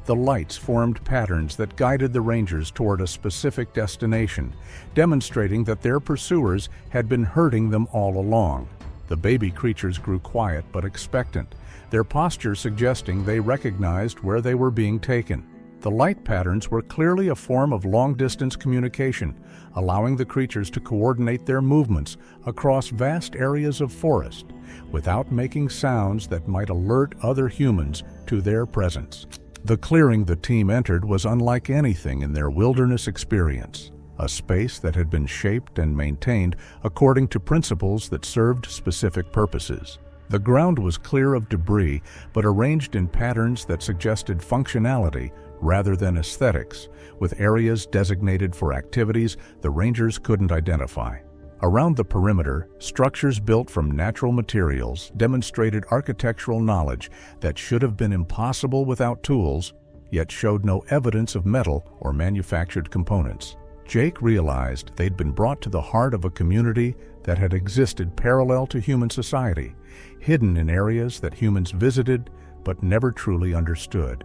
The lights formed patterns that guided the rangers toward a specific destination, demonstrating that their pursuers had been herding them all along. The baby creatures grew quiet but expectant, their posture suggesting they recognized where they were being taken. The light patterns were clearly a form of long-distance communication, allowing the creatures to coordinate their movements across vast areas of forest without making sounds that might alert other humans to their presence. The clearing the team entered was unlike anything in their wilderness experience, a space that had been shaped and maintained according to principles that served specific purposes. The ground was clear of debris, but arranged in patterns that suggested functionality rather than aesthetics, with areas designated for activities the rangers couldn't identify. Around the perimeter, structures built from natural materials demonstrated architectural knowledge that should have been impossible without tools, yet showed no evidence of metal or manufactured components. Jake realized they'd been brought to the heart of a community that had existed parallel to human society, hidden in areas that humans visited but never truly understood.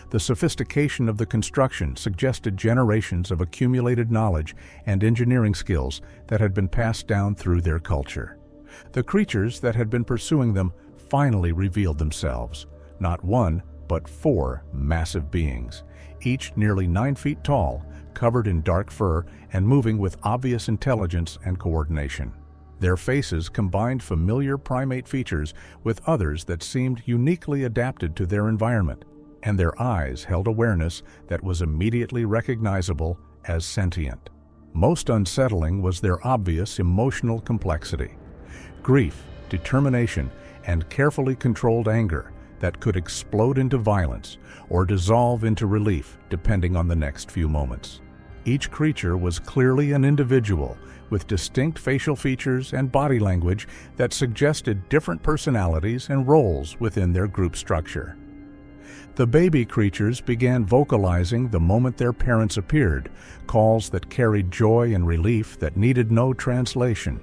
The sophistication of the construction suggested generations of accumulated knowledge and engineering skills that had been passed down through their culture. The creatures that had been pursuing them finally revealed themselves, not one, but 4 massive beings, each nearly 9 feet tall, covered in dark fur and moving with obvious intelligence and coordination. Their faces combined familiar primate features with others that seemed uniquely adapted to their environment, and their eyes held awareness that was immediately recognizable as sentient. Most unsettling was their obvious emotional complexity: grief, determination, and carefully controlled anger that could explode into violence or dissolve into relief depending on the next few moments. Each creature was clearly an individual with distinct facial features and body language that suggested different personalities and roles within their group structure. The baby creatures began vocalizing the moment their parents appeared, calls that carried joy and relief that needed no translation.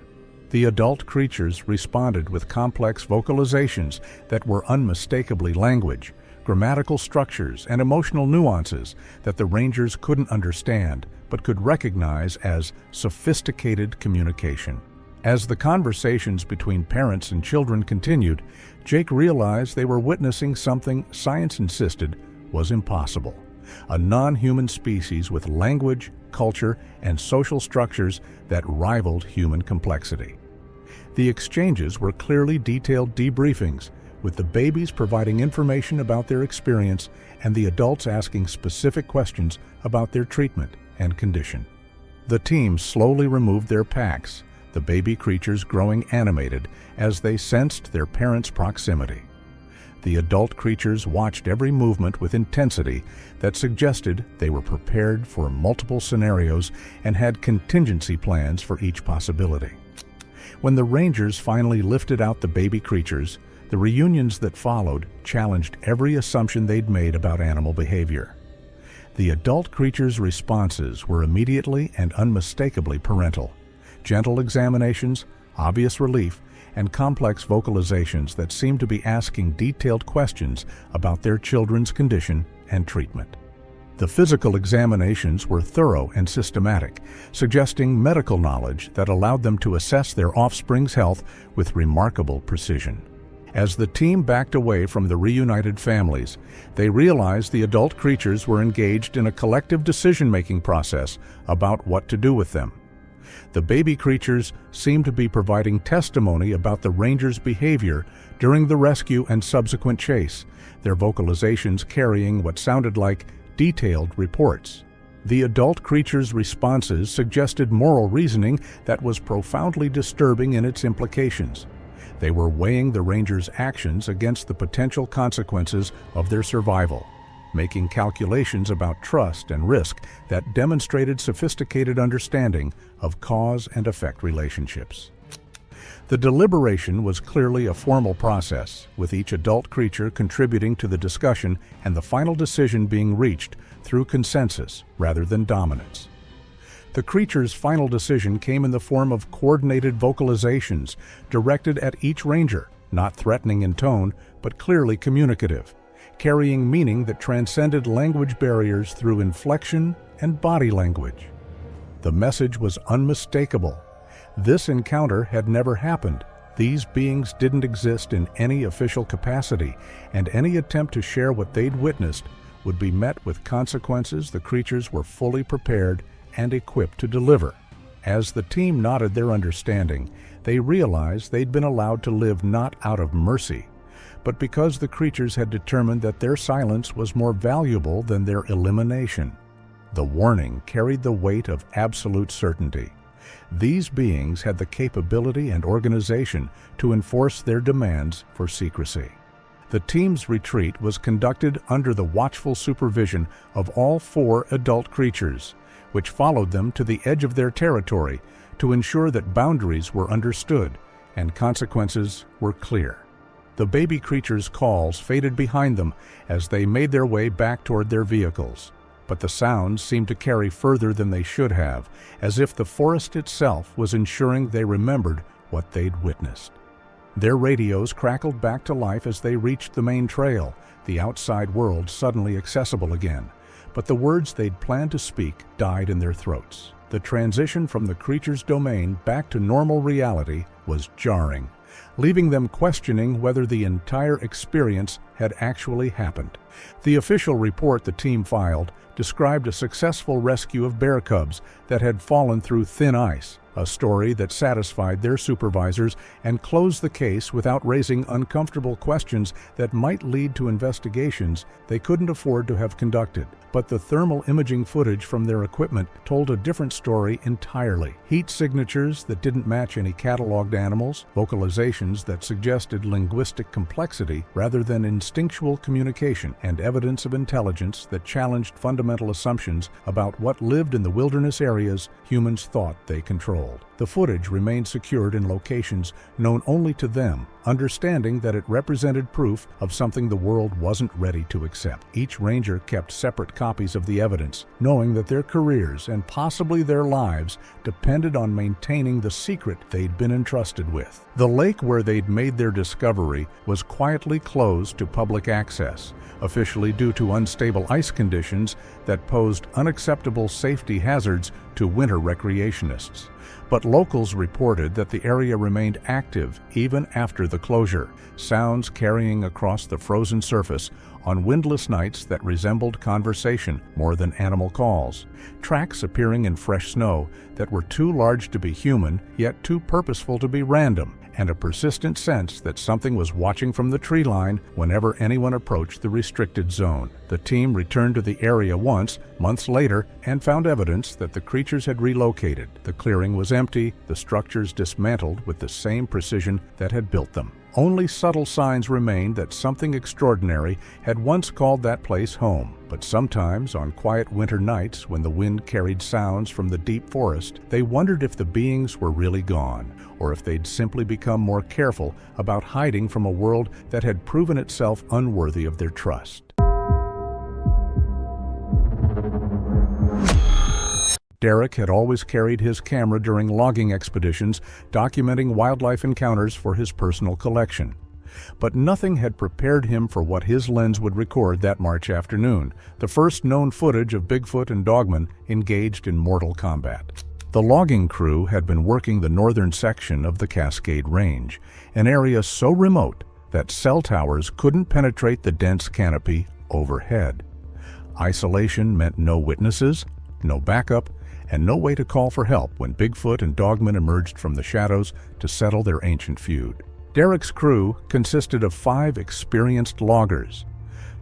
The adult creatures responded with complex vocalizations that were unmistakably language, grammatical structures, and emotional nuances that the rangers couldn't understand but could recognize as sophisticated communication. As the conversations between parents and children continued, Jake realized they were witnessing something science insisted was impossible: a non-human species with language, culture, and social structures that rivaled human complexity. The exchanges were clearly detailed debriefings, with the babies providing information about their experience and the adults asking specific questions about their treatment and condition. The team slowly removed their packs, the baby creatures growing animated as they sensed their parents' proximity. The adult creatures watched every movement with intensity that suggested they were prepared for multiple scenarios and had contingency plans for each possibility. When the rangers finally lifted out the baby creatures, the reunions that followed challenged every assumption they'd made about animal behavior. The adult creatures' responses were immediately and unmistakably parental: gentle examinations, obvious relief, and complex vocalizations that seemed to be asking detailed questions about their children's condition and treatment. The physical examinations were thorough and systematic, suggesting medical knowledge that allowed them to assess their offspring's health with remarkable precision. As the team backed away from the reunited families, they realized the adult creatures were engaged in a collective decision-making process about what to do with them. The baby creatures seemed to be providing testimony about the rangers' behavior during the rescue and subsequent chase, their vocalizations carrying what sounded like detailed reports. The adult creatures' responses suggested moral reasoning that was profoundly disturbing in its implications. They were weighing the rangers' actions against the potential consequences of their survival, making calculations about trust and risk that demonstrated sophisticated understanding of cause and effect relationships. The deliberation was clearly a formal process, with each adult creature contributing to the discussion and the final decision being reached through consensus rather than dominance. The creature's final decision came in the form of coordinated vocalizations directed at each ranger, not threatening in tone, but clearly communicative, carrying meaning that transcended language barriers through inflection and body language. The message was unmistakable. This encounter had never happened. These beings didn't exist in any official capacity, and any attempt to share what they'd witnessed would be met with consequences the creatures were fully prepared and equipped to deliver. As the team nodded their understanding, they realized they'd been allowed to live not out of mercy, but because the creatures had determined that their silence was more valuable than their elimination. The warning carried the weight of absolute certainty. These beings had the capability and organization to enforce their demands for secrecy. The team's retreat was conducted under the watchful supervision of all 4 adult creatures, which followed them to the edge of their territory to ensure that boundaries were understood and consequences were clear. The baby creatures' calls faded behind them as they made their way back toward their vehicles, but the sounds seemed to carry further than they should have, as if the forest itself was ensuring they remembered what they'd witnessed. Their radios crackled back to life as they reached the main trail, the outside world suddenly accessible again, but the words they'd planned to speak died in their throats. The transition from the creature's domain back to normal reality was jarring, leaving them questioning whether the entire experience had actually happened. The official report the team filed described a successful rescue of bear cubs that had fallen through thin ice, a story that satisfied their supervisors and closed the case without raising uncomfortable questions that might lead to investigations they couldn't afford to have conducted. But the thermal imaging footage from their equipment told a different story entirely. Heat signatures that didn't match any cataloged animals, vocalizations that suggested linguistic complexity rather than instinctual communication and evidence of intelligence that challenged fundamental assumptions about what lived in the wilderness areas humans thought they controlled. The footage remained secured in locations known only to them, understanding that it represented proof of something the world wasn't ready to accept. Each ranger kept separate copies of the evidence, knowing that their careers and possibly their lives depended on maintaining the secret they'd been entrusted with. The lake where they'd made their discovery was quietly closed to public access, officially due to unstable ice conditions that posed unacceptable safety hazards to winter recreationists. But locals reported that the area remained active even after the closure, sounds carrying across the frozen surface on windless nights that resembled conversation more than animal calls, tracks appearing in fresh snow that were too large to be human, yet too purposeful to be random, and a persistent sense that something was watching from the tree line whenever anyone approached the restricted zone. The team returned to the area once, months later, and found evidence that the creatures had relocated. The clearing was empty, the structures dismantled with the same precision that had built them. Only subtle signs remained that something extraordinary had once called that place home. But sometimes, on quiet winter nights when the wind carried sounds from the deep forest, they wondered if the beings were really gone, or if they'd simply become more careful about hiding from a world that had proven itself unworthy of their trust. Derek had always carried his camera during logging expeditions, documenting wildlife encounters for his personal collection. But nothing had prepared him for what his lens would record that March afternoon, the first known footage of Bigfoot and dogmen engaged in mortal combat. The logging crew had been working the northern section of the Cascade Range, an area so remote that cell towers couldn't penetrate the dense canopy overhead. Isolation meant no witnesses, no backup, and no way to call for help when Bigfoot and dogmen emerged from the shadows to settle their ancient feud. Derek's crew consisted of 5 experienced loggers.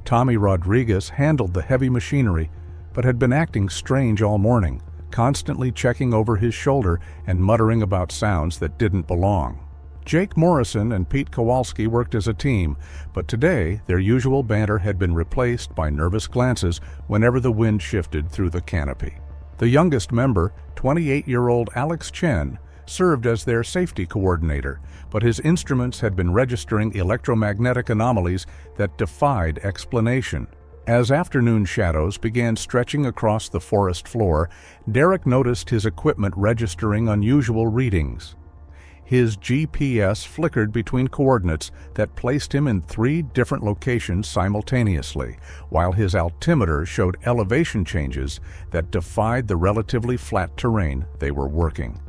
Tommy Rodriguez handled the heavy machinery, but had been acting strange all morning, constantly checking over his shoulder and muttering about sounds that didn't belong. Jake Morrison and Pete Kowalski worked as a team, but today their usual banter had been replaced by nervous glances whenever the wind shifted through the canopy. The youngest member, 28-year-old Alex Chen, served as their safety coordinator, but his instruments had been registering electromagnetic anomalies that defied explanation. As afternoon shadows began stretching across the forest floor, Derek noticed his equipment registering unusual readings. His GPS flickered between coordinates that placed him in 3 different locations simultaneously, while his altimeter showed elevation changes that defied the relatively flat terrain they were working.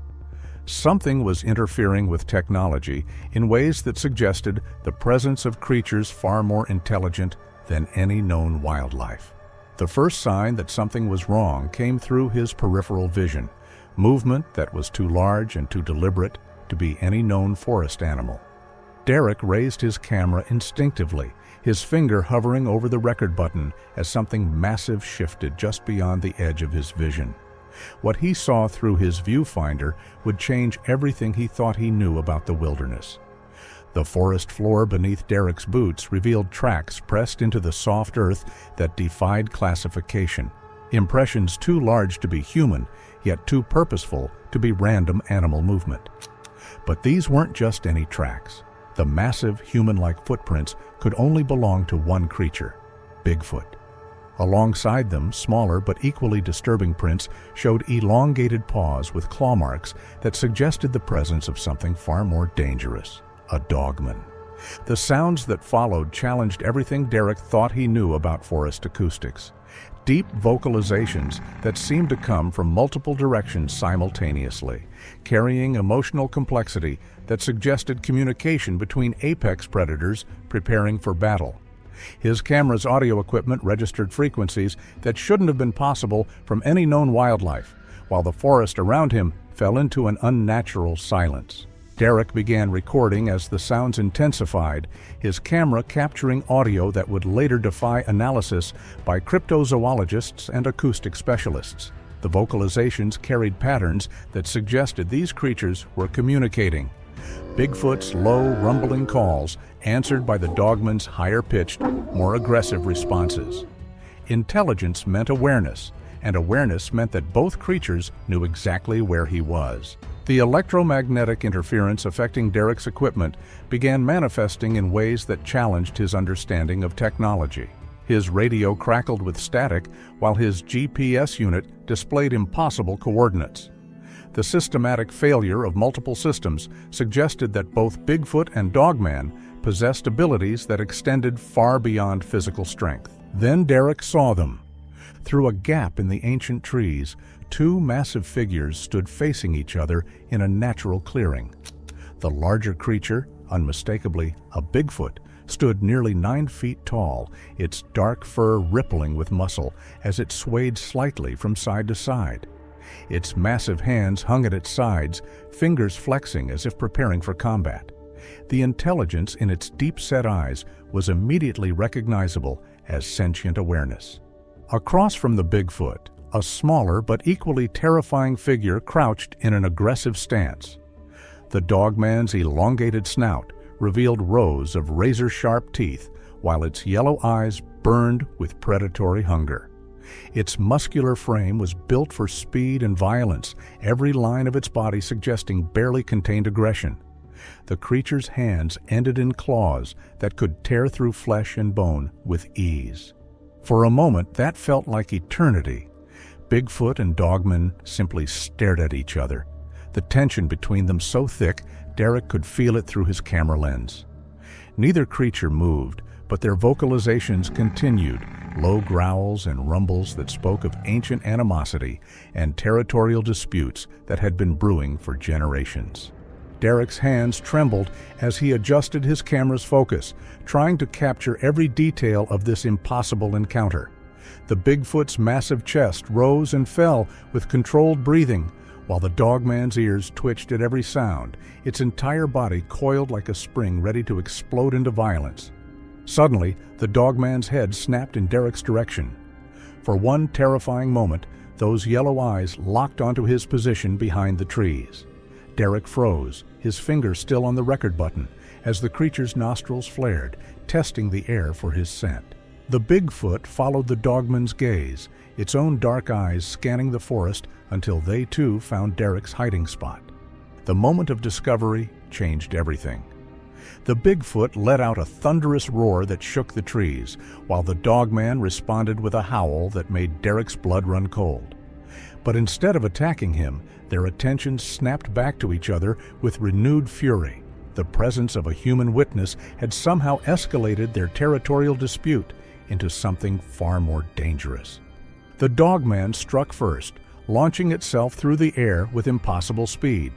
Something was interfering with technology in ways that suggested the presence of creatures far more intelligent than any known wildlife. The first sign that something was wrong came through his peripheral vision, movement that was too large and too deliberate to be any known forest animal. Derek raised his camera instinctively, his finger hovering over the record button as something massive shifted just beyond the edge of his vision. What he saw through his viewfinder would change everything he thought he knew about the wilderness. The forest floor beneath Derek's boots revealed tracks pressed into the soft earth that defied classification, impressions too large to be human, yet too purposeful to be random animal movement. But these weren't just any tracks. The massive human-like footprints could only belong to one creature, Bigfoot. Alongside them, smaller but equally disturbing prints showed elongated paws with claw marks that suggested the presence of something far more dangerous, a dogman. The sounds that followed challenged everything Derek thought he knew about forest acoustics. Deep vocalizations that seemed to come from multiple directions simultaneously, carrying emotional complexity that suggested communication between apex predators preparing for battle. His camera's audio equipment registered frequencies that shouldn't have been possible from any known wildlife, while the forest around him fell into an unnatural silence. Derek began recording as the sounds intensified, his camera capturing audio that would later defy analysis by cryptozoologists and acoustic specialists. The vocalizations carried patterns that suggested these creatures were communicating, Bigfoot's low, rumbling calls answered by the dogman's higher-pitched, more aggressive responses. Intelligence meant awareness, and awareness meant that both creatures knew exactly where he was. The electromagnetic interference affecting Derek's equipment began manifesting in ways that challenged his understanding of technology. His radio crackled with static, while his GPS unit displayed impossible coordinates. The systematic failure of multiple systems suggested that both Bigfoot and Dogman possessed abilities that extended far beyond physical strength. Then Derek saw them. Through a gap in the ancient trees, two massive figures stood facing each other in a natural clearing. The larger creature, unmistakably a Bigfoot, stood nearly 9 feet tall, its dark fur rippling with muscle as it swayed slightly from side to side. Its massive hands hung at its sides, fingers flexing as if preparing for combat. The intelligence in its deep-set eyes was immediately recognizable as sentient awareness. Across from the Bigfoot, a smaller but equally terrifying figure crouched in an aggressive stance. The dogman's elongated snout revealed rows of razor-sharp teeth, while its yellow eyes burned with predatory hunger. Its muscular frame was built for speed and violence, every line of its body suggesting barely contained aggression. The creature's hands ended in claws that could tear through flesh and bone with ease. For a moment, that felt like eternity. Bigfoot and Dogman simply stared at each other, the tension between them so thick Derek could feel it through his camera lens. Neither creature moved, but their vocalizations continued, low growls and rumbles that spoke of ancient animosity and territorial disputes that had been brewing for generations. Derek's hands trembled as he adjusted his camera's focus, trying to capture every detail of this impossible encounter. The Bigfoot's massive chest rose and fell with controlled breathing, while the dogman's ears twitched at every sound, its entire body coiled like a spring ready to explode into violence. Suddenly, the dogman's head snapped in Derek's direction. For one terrifying moment, those yellow eyes locked onto his position behind the trees. Derek froze, his finger still on the record button, as the creature's nostrils flared, testing the air for his scent. The Bigfoot followed the dogman's gaze, its own dark eyes scanning the forest until they too found Derek's hiding spot. The moment of discovery changed everything. The Bigfoot let out a thunderous roar that shook the trees, while the dogman responded with a howl that made Derek's blood run cold. But instead of attacking him, their attentions snapped back to each other with renewed fury. The presence of a human witness had somehow escalated their territorial dispute into something far more dangerous. The dogman struck first, launching itself through the air with impossible speed.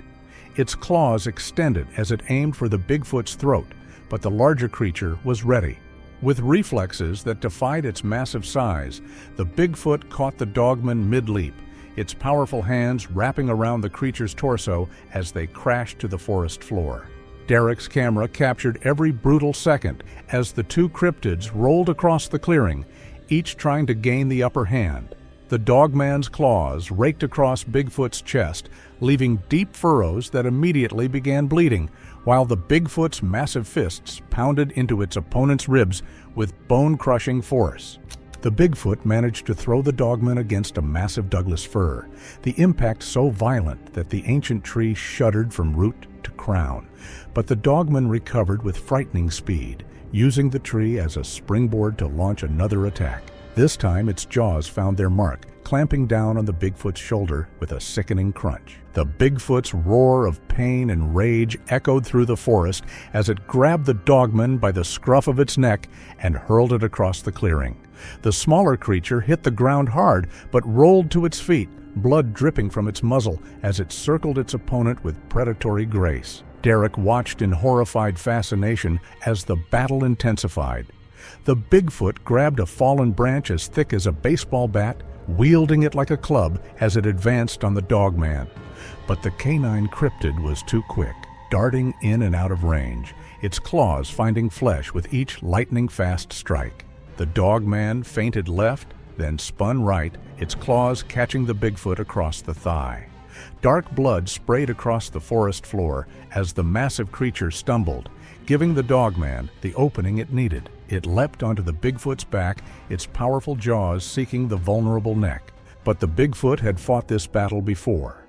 Its claws extended as it aimed for the Bigfoot's throat, but the larger creature was ready. With reflexes that defied its massive size, the Bigfoot caught the dogman mid-leap, its powerful hands wrapping around the creature's torso as they crashed to the forest floor. Derek's camera captured every brutal second as the two cryptids rolled across the clearing, each trying to gain the upper hand. The dogman's claws raked across Bigfoot's chest, leaving deep furrows that immediately began bleeding, while the Bigfoot's massive fists pounded into its opponent's ribs with bone-crushing force. The Bigfoot managed to throw the dogman against a massive Douglas fir, the impact so violent that the ancient tree shuddered from root to crown. But the dogman recovered with frightening speed, using the tree as a springboard to launch another attack. This time its jaws found their mark, clamping down on the Bigfoot's shoulder with a sickening crunch. The Bigfoot's roar of pain and rage echoed through the forest as it grabbed the dogman by the scruff of its neck and hurled it across the clearing. The smaller creature hit the ground hard but rolled to its feet, blood dripping from its muzzle as it circled its opponent with predatory grace. Derek watched in horrified fascination as the battle intensified. The Bigfoot grabbed a fallen branch as thick as a baseball bat, wielding it like a club as it advanced on the dogman. But the canine cryptid was too quick, darting in and out of range, its claws finding flesh with each lightning-fast strike. The dogman feinted left, then spun right, its claws catching the Bigfoot across the thigh. Dark blood sprayed across the forest floor as the massive creature stumbled, giving the dogman the opening it needed. It leapt onto the Bigfoot's back, its powerful jaws seeking the vulnerable neck. But the Bigfoot had fought this battle before.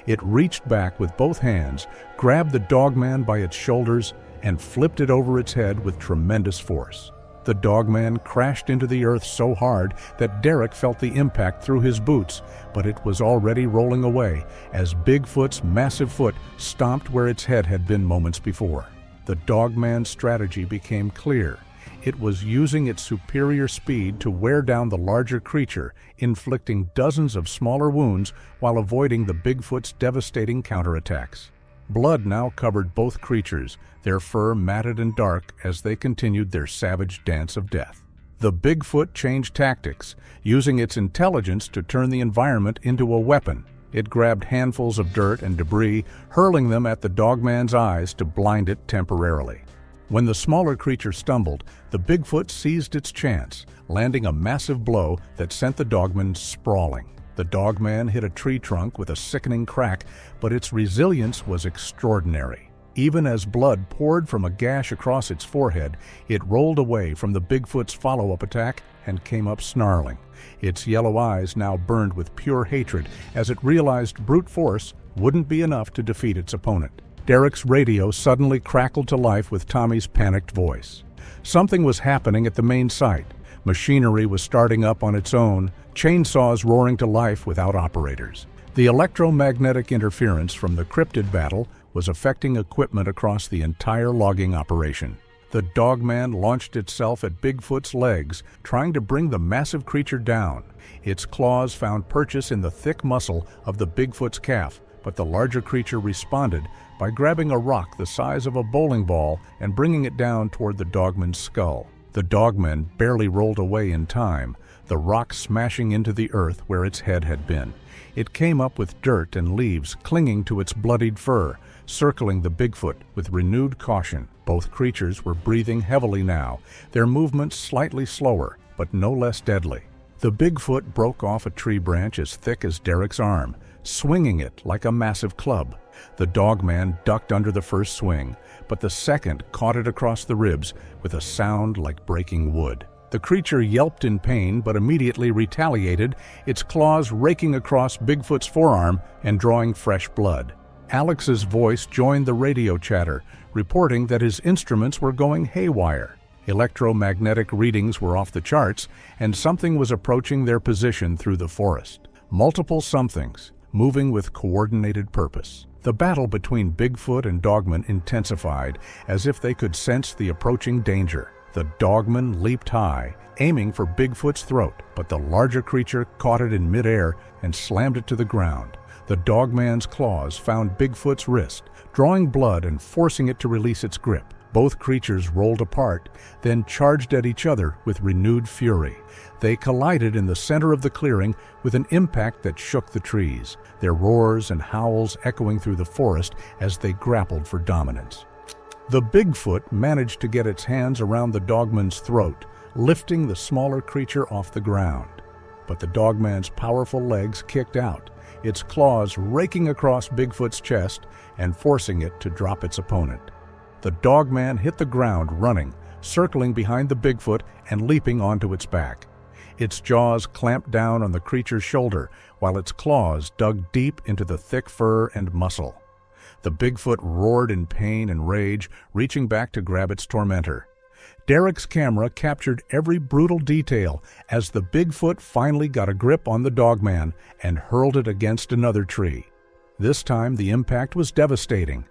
It reached back with both hands, grabbed the dogman by its shoulders, and flipped it over its head with tremendous force. The dogman crashed into the earth so hard that Derek felt the impact through his boots, but it was already rolling away as Bigfoot's massive foot stomped where its head had been moments before. The dogman's strategy became clear. It was using its superior speed to wear down the larger creature, inflicting dozens of smaller wounds while avoiding the Bigfoot's devastating counterattacks. Blood now covered both creatures, their fur matted and dark as they continued their savage dance of death. The Bigfoot changed tactics, using its intelligence to turn the environment into a weapon. It grabbed handfuls of dirt and debris, hurling them at the dogman's eyes to blind it temporarily. When the smaller creature stumbled, the Bigfoot seized its chance, landing a massive blow that sent the dogman sprawling. The dogman hit a tree trunk with a sickening crack, but its resilience was extraordinary. Even as blood poured from a gash across its forehead, it rolled away from the Bigfoot's follow-up attack and came up snarling. Its yellow eyes now burned with pure hatred as it realized brute force wouldn't be enough to defeat its opponent. Derek's radio suddenly crackled to life with Tommy's panicked voice. Something was happening at the main site. Machinery was starting up on its own, chainsaws roaring to life without operators. The electromagnetic interference from the cryptid battle was affecting equipment across the entire logging operation. The dogman launched itself at Bigfoot's legs, trying to bring the massive creature down. Its claws found purchase in the thick muscle of the Bigfoot's calf, but the larger creature responded by grabbing a rock the size of a bowling ball and bringing it down toward the dogman's skull. The dogman barely rolled away in time, the rock smashing into the earth where its head had been. It came up with dirt and leaves clinging to its bloodied fur, circling the Bigfoot with renewed caution. Both creatures were breathing heavily now, their movements slightly slower, but no less deadly. The Bigfoot broke off a tree branch as thick as Derek's arm, swinging it like a massive club. The dogman ducked under the first swing, but the second caught it across the ribs with a sound like breaking wood. The creature yelped in pain but immediately retaliated, its claws raking across Bigfoot's forearm and drawing fresh blood. Alex's voice joined the radio chatter, reporting that his instruments were going haywire. Electromagnetic readings were off the charts, and something was approaching their position through the forest. Multiple somethings, moving with coordinated purpose. The battle between Bigfoot and dogman intensified, as if they could sense the approaching danger. The dogman leaped high, aiming for Bigfoot's throat, but the larger creature caught it in midair and slammed it to the ground. The dogman's claws found Bigfoot's wrist, drawing blood and forcing it to release its grip. Both creatures rolled apart, then charged at each other with renewed fury. They collided in the center of the clearing with an impact that shook the trees, their roars and howls echoing through the forest as they grappled for dominance. The Bigfoot managed to get its hands around the dogman's throat, lifting the smaller creature off the ground. But the dogman's powerful legs kicked out, its claws raking across Bigfoot's chest and forcing it to drop its opponent. The dogman hit the ground running, circling behind the Bigfoot and leaping onto its back. Its jaws clamped down on the creature's shoulder, while its claws dug deep into the thick fur and muscle. The Bigfoot roared in pain and rage, reaching back to grab its tormentor. Derek's camera captured every brutal detail as the Bigfoot finally got a grip on the dogman and hurled it against another tree. This time the impact was devastating.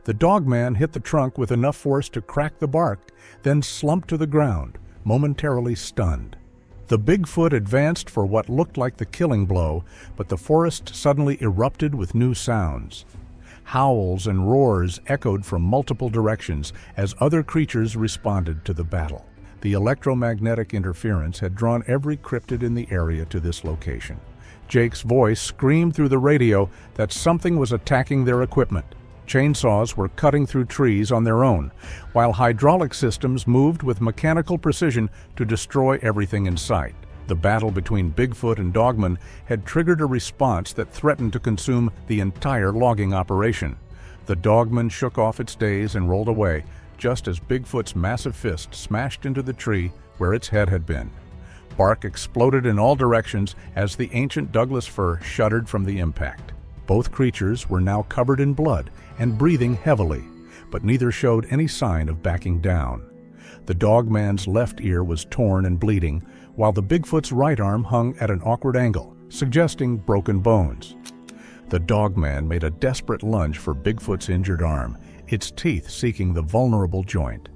The dogman hit the trunk with enough force to crack the bark, then slumped to the ground, momentarily stunned. The Bigfoot advanced for what looked like the killing blow, but the forest suddenly erupted with new sounds. Howls and roars echoed from multiple directions as other creatures responded to the battle. The electromagnetic interference had drawn every cryptid in the area to this location. Jake's voice screamed through the radio that something was attacking their equipment. Chainsaws were cutting through trees on their own, while hydraulic systems moved with mechanical precision to destroy everything in sight. The battle between Bigfoot and Dogman had triggered a response that threatened to consume the entire logging operation. The Dogman shook off its daze and rolled away, just as Bigfoot's massive fist smashed into the tree where its head had been. Bark exploded in all directions as the ancient Douglas fir shuddered from the impact. Both creatures were now covered in blood and breathing heavily, but neither showed any sign of backing down. The Dogman's left ear was torn and bleeding, while the Bigfoot's right arm hung at an awkward angle, suggesting broken bones. The Dogman made a desperate lunge for Bigfoot's injured arm, its teeth seeking the vulnerable joint.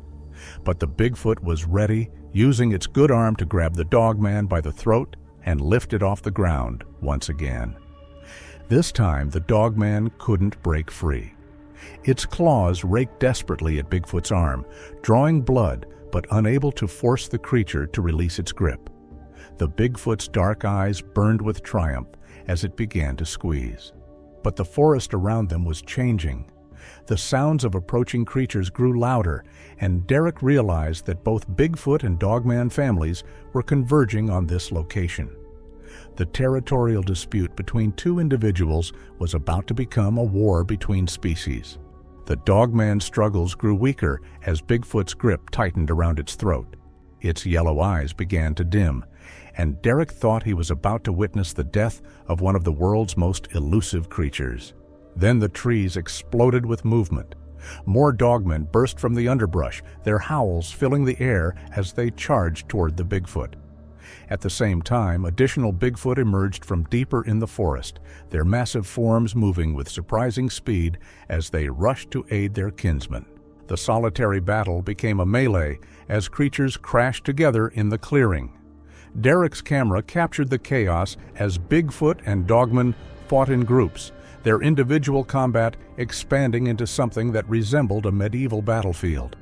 But the Bigfoot was ready, using its good arm to grab the Dogman by the throat and lift it off the ground once again. This time, the Dogman couldn't break free. Its claws raked desperately at Bigfoot's arm, drawing blood but unable to force the creature to release its grip. The Bigfoot's dark eyes burned with triumph as it began to squeeze. But the forest around them was changing. The sounds of approaching creatures grew louder, and Derek realized that both Bigfoot and Dogman families were converging on this location. The territorial dispute between two individuals was about to become a war between species. The Dogman's struggles grew weaker as Bigfoot's grip tightened around its throat. Its yellow eyes began to dim, and Derek thought he was about to witness the death of one of the world's most elusive creatures. Then the trees exploded with movement. More Dogmen burst from the underbrush, their howls filling the air as they charged toward the Bigfoot. At the same time, additional Bigfoot emerged from deeper in the forest, their massive forms moving with surprising speed as they rushed to aid their kinsmen. The solitary battle became a melee as creatures crashed together in the clearing. Derek's camera captured the chaos as Bigfoot and Dogman fought in groups, their individual combat expanding into something that resembled a medieval battlefield.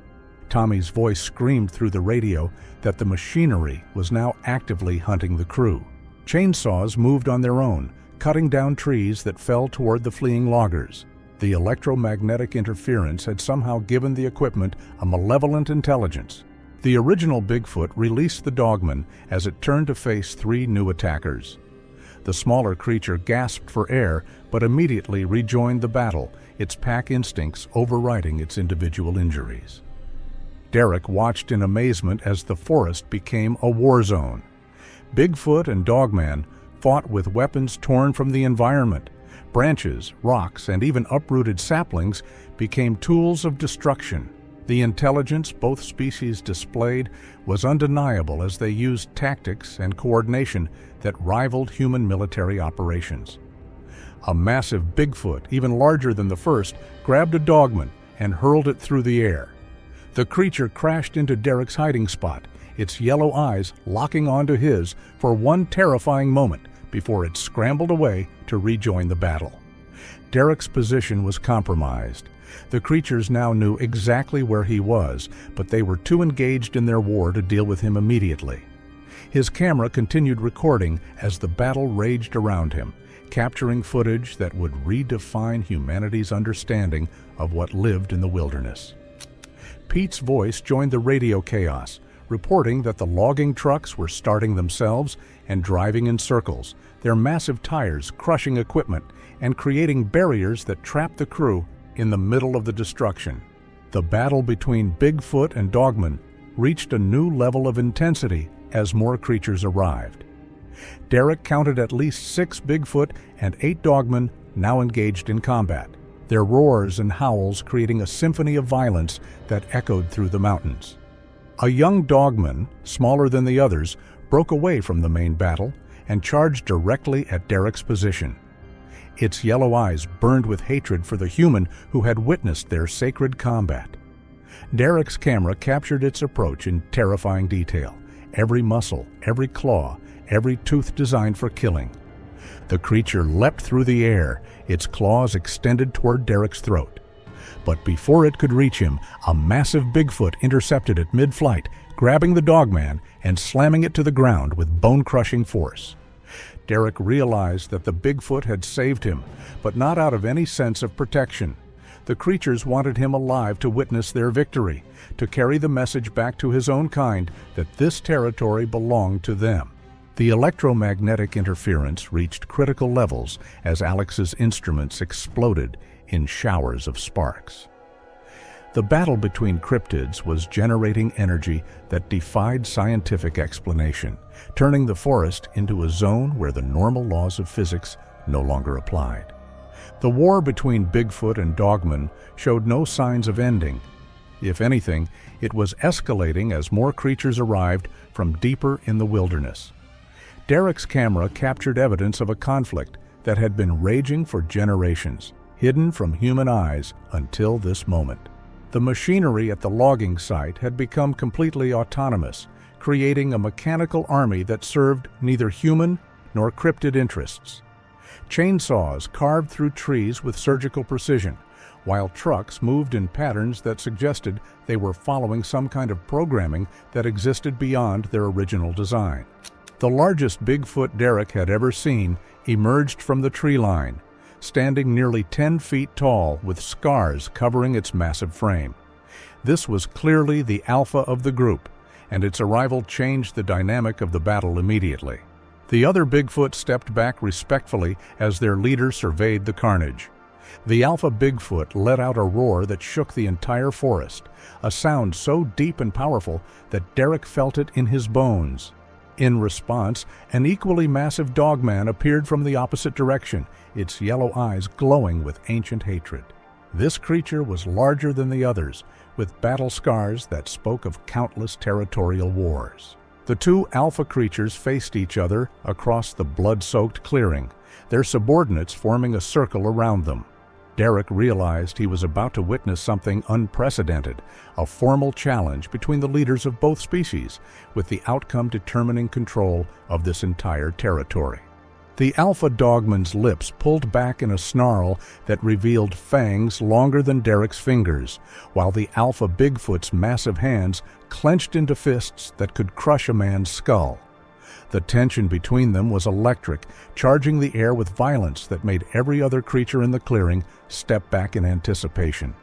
Tommy's voice screamed through the radio that the machinery was now actively hunting the crew. Chainsaws moved on their own, cutting down trees that fell toward the fleeing loggers. The electromagnetic interference had somehow given the equipment a malevolent intelligence. The original Bigfoot released the Dogman as it turned to face three new attackers. The smaller creature gasped for air, but immediately rejoined the battle, its pack instincts overriding its individual injuries. Derek watched in amazement as the forest became a war zone. Bigfoot and Dogman fought with weapons torn from the environment. Branches, rocks, and even uprooted saplings became tools of destruction. The intelligence both species displayed was undeniable as they used tactics and coordination that rivaled human military operations. A massive Bigfoot, even larger than the first, grabbed a Dogman and hurled it through the air. The creature crashed into Derek's hiding spot, its yellow eyes locking onto his for one terrifying moment before it scrambled away to rejoin the battle. Derek's position was compromised. The creatures now knew exactly where he was, but they were too engaged in their war to deal with him immediately. His camera continued recording as the battle raged around him, capturing footage that would redefine humanity's understanding of what lived in the wilderness. Pete's voice joined the radio chaos, reporting that the logging trucks were starting themselves and driving in circles, their massive tires crushing equipment and creating barriers that trapped the crew in the middle of the destruction. The battle between Bigfoot and Dogman reached a new level of intensity as more creatures arrived. Derek counted at least 6 Bigfoot and 8 Dogman now engaged in combat, their roars and howls creating a symphony of violence that echoed through the mountains. A young Dogman, smaller than the others, broke away from the main battle and charged directly at Derek's position. Its yellow eyes burned with hatred for the human who had witnessed their sacred combat. Derek's camera captured its approach in terrifying detail, every muscle, every claw, every tooth designed for killing. The creature leapt through the air, its claws extended toward Derek's throat. But before it could reach him, a massive Bigfoot intercepted it mid-flight, grabbing the Dogman and slamming it to the ground with bone-crushing force. Derek realized that the Bigfoot had saved him, but not out of any sense of protection. The creatures wanted him alive to witness their victory, to carry the message back to his own kind that this territory belonged to them. The electromagnetic interference reached critical levels as Alex's instruments exploded in showers of sparks. The battle between cryptids was generating energy that defied scientific explanation, turning the forest into a zone where the normal laws of physics no longer applied. The war between Bigfoot and Dogman showed no signs of ending. If anything, it was escalating as more creatures arrived from deeper in the wilderness. Derek's camera captured evidence of a conflict that had been raging for generations, hidden from human eyes until this moment. The machinery at the logging site had become completely autonomous, creating a mechanical army that served neither human nor cryptid interests. Chainsaws carved through trees with surgical precision, while trucks moved in patterns that suggested they were following some kind of programming that existed beyond their original design. The largest Bigfoot Derek had ever seen emerged from the tree line, standing nearly 10 feet tall with scars covering its massive frame. This was clearly the alpha of the group, and its arrival changed the dynamic of the battle immediately. The other Bigfoot stepped back respectfully as their leader surveyed the carnage. The alpha Bigfoot let out a roar that shook the entire forest, a sound so deep and powerful that Derek felt it in his bones. In response, an equally massive dogman appeared from the opposite direction, its yellow eyes glowing with ancient hatred. This creature was larger than the others, with battle scars that spoke of countless territorial wars. The two alpha creatures faced each other across the blood-soaked clearing, their subordinates forming a circle around them. Derek realized he was about to witness something unprecedented, a formal challenge between the leaders of both species, with the outcome determining control of this entire territory. The alpha dogman's lips pulled back in a snarl that revealed fangs longer than Derek's fingers, while the alpha Bigfoot's massive hands clenched into fists that could crush a man's skull. The tension between them was electric, charging the air with violence that made every other creature in the clearing step back in anticipation.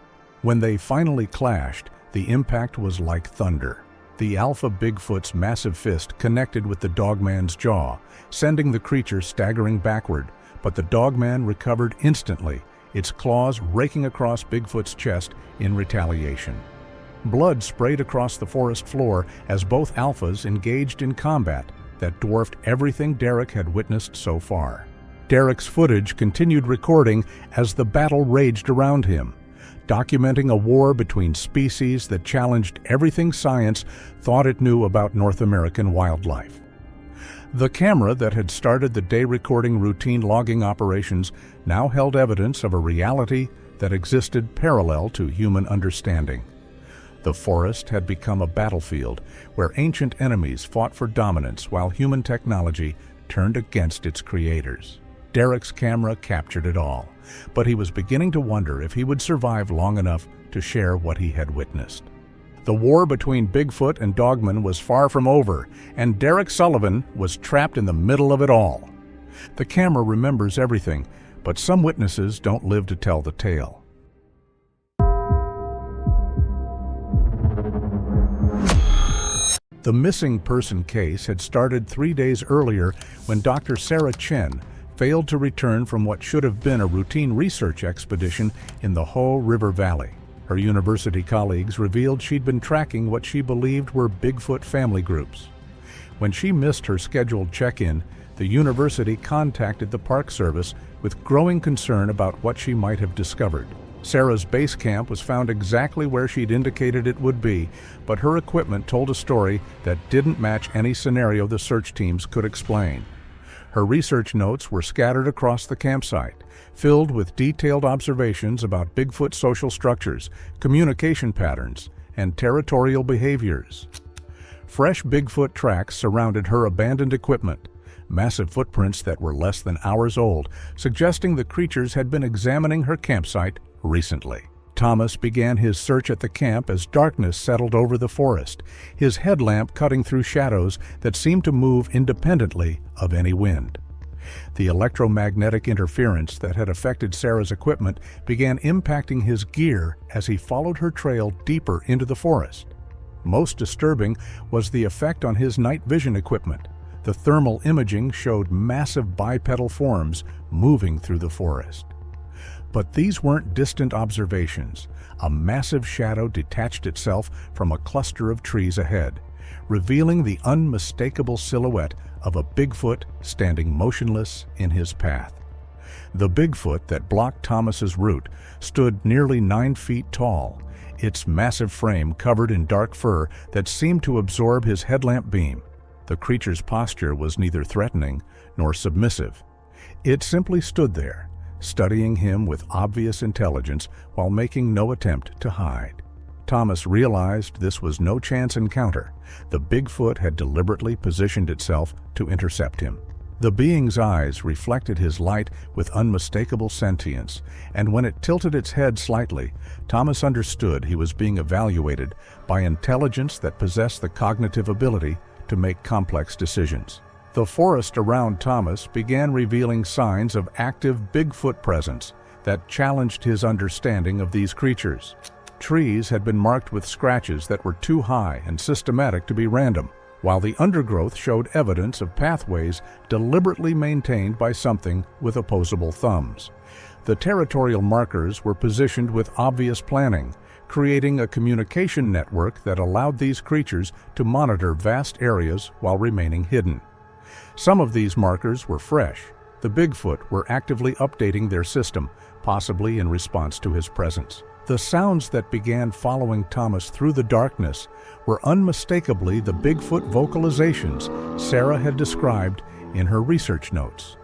When they finally clashed, the impact was like thunder. The alpha Bigfoot's massive fist connected with the dogman's jaw, sending the creature staggering backward, but the dogman recovered instantly, its claws raking across Bigfoot's chest in retaliation. Blood sprayed across the forest floor as both alphas engaged in combat that dwarfed everything Derek had witnessed so far. Derek's footage continued recording as the battle raged around him, documenting a war between species that challenged everything science thought it knew about North American wildlife. The camera that had started the day recording routine logging operations now held evidence of a reality that existed parallel to human understanding. The forest had become a battlefield where ancient enemies fought for dominance while human technology turned against its creators. Derek's camera captured it all, but he was beginning to wonder if he would survive long enough to share what he had witnessed. The war between Bigfoot and Dogman was far from over, and Derek Sullivan was trapped in the middle of it all. The camera remembers everything, but some witnesses don't live to tell the tale. The missing person case had started 3 days earlier when Dr. Sarah Chen failed to return from what should have been a routine research expedition in the Ho River Valley. Her university colleagues revealed she'd been tracking what she believed were Bigfoot family groups. When she missed her scheduled check-in, the university contacted the Park Service with growing concern about what she might have discovered. Sarah's base camp was found exactly where she'd indicated it would be, but her equipment told a story that didn't match any scenario the search teams could explain. Her research notes were scattered across the campsite, filled with detailed observations about Bigfoot social structures, communication patterns, and territorial behaviors. Fresh Bigfoot tracks surrounded her abandoned equipment, massive footprints that were less than hours old, suggesting the creatures had been examining her campsite recently. Thomas began his search at the camp as darkness settled over the forest, his headlamp cutting through shadows that seemed to move independently of any wind. The electromagnetic interference that had affected Sarah's equipment began impacting his gear as he followed her trail deeper into the forest. Most disturbing was the effect on his night vision equipment. The thermal imaging showed massive bipedal forms moving through the forest. But these weren't distant observations. A massive shadow detached itself from a cluster of trees ahead, revealing the unmistakable silhouette of a Bigfoot standing motionless in his path. The Bigfoot that blocked Thomas's route stood nearly 9 feet tall, its massive frame covered in dark fur that seemed to absorb his headlamp beam. The creature's posture was neither threatening nor submissive. It simply stood there, studying him with obvious intelligence while making no attempt to hide. Thomas realized this was no chance encounter. The Bigfoot had deliberately positioned itself to intercept him. The being's eyes reflected his light with unmistakable sentience, and when it tilted its head slightly, Thomas understood he was being evaluated by intelligence that possessed the cognitive ability to make complex decisions. The forest around Thomas began revealing signs of active Bigfoot presence that challenged his understanding of these creatures. Trees had been marked with scratches that were too high and systematic to be random, while the undergrowth showed evidence of pathways deliberately maintained by something with opposable thumbs. The territorial markers were positioned with obvious planning, creating a communication network that allowed these creatures to monitor vast areas while remaining hidden. Some of these markers were fresh. The Bigfoot were actively updating their system, possibly in response to his presence. The sounds that began following Thomas through the darkness were unmistakably the Bigfoot vocalizations Sarah had described in her research notes.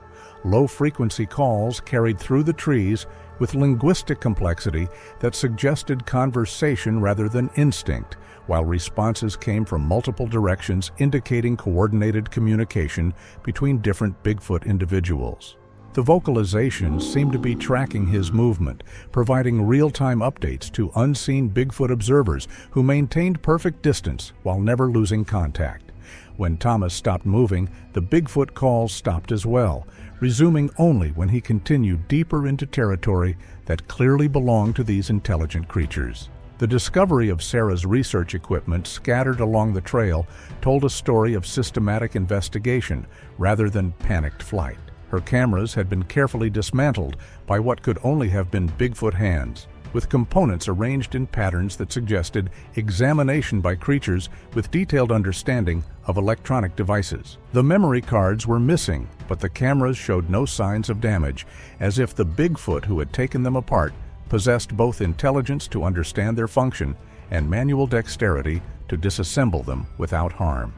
Low-frequency calls carried through the trees with linguistic complexity that suggested conversation rather than instinct, while responses came from multiple directions indicating coordinated communication between different Bigfoot individuals. The vocalizations seemed to be tracking his movement, providing real-time updates to unseen Bigfoot observers who maintained perfect distance while never losing contact. When Thomas stopped moving, the Bigfoot calls stopped as well, resuming only when he continued deeper into territory that clearly belonged to these intelligent creatures. The discovery of Sarah's research equipment scattered along the trail told a story of systematic investigation rather than panicked flight. Her cameras had been carefully dismantled by what could only have been Bigfoot hands, with components arranged in patterns that suggested examination by creatures with detailed understanding of electronic devices. The memory cards were missing, but the cameras showed no signs of damage, as if the Bigfoot who had taken them apart possessed both intelligence to understand their function and manual dexterity to disassemble them without harm.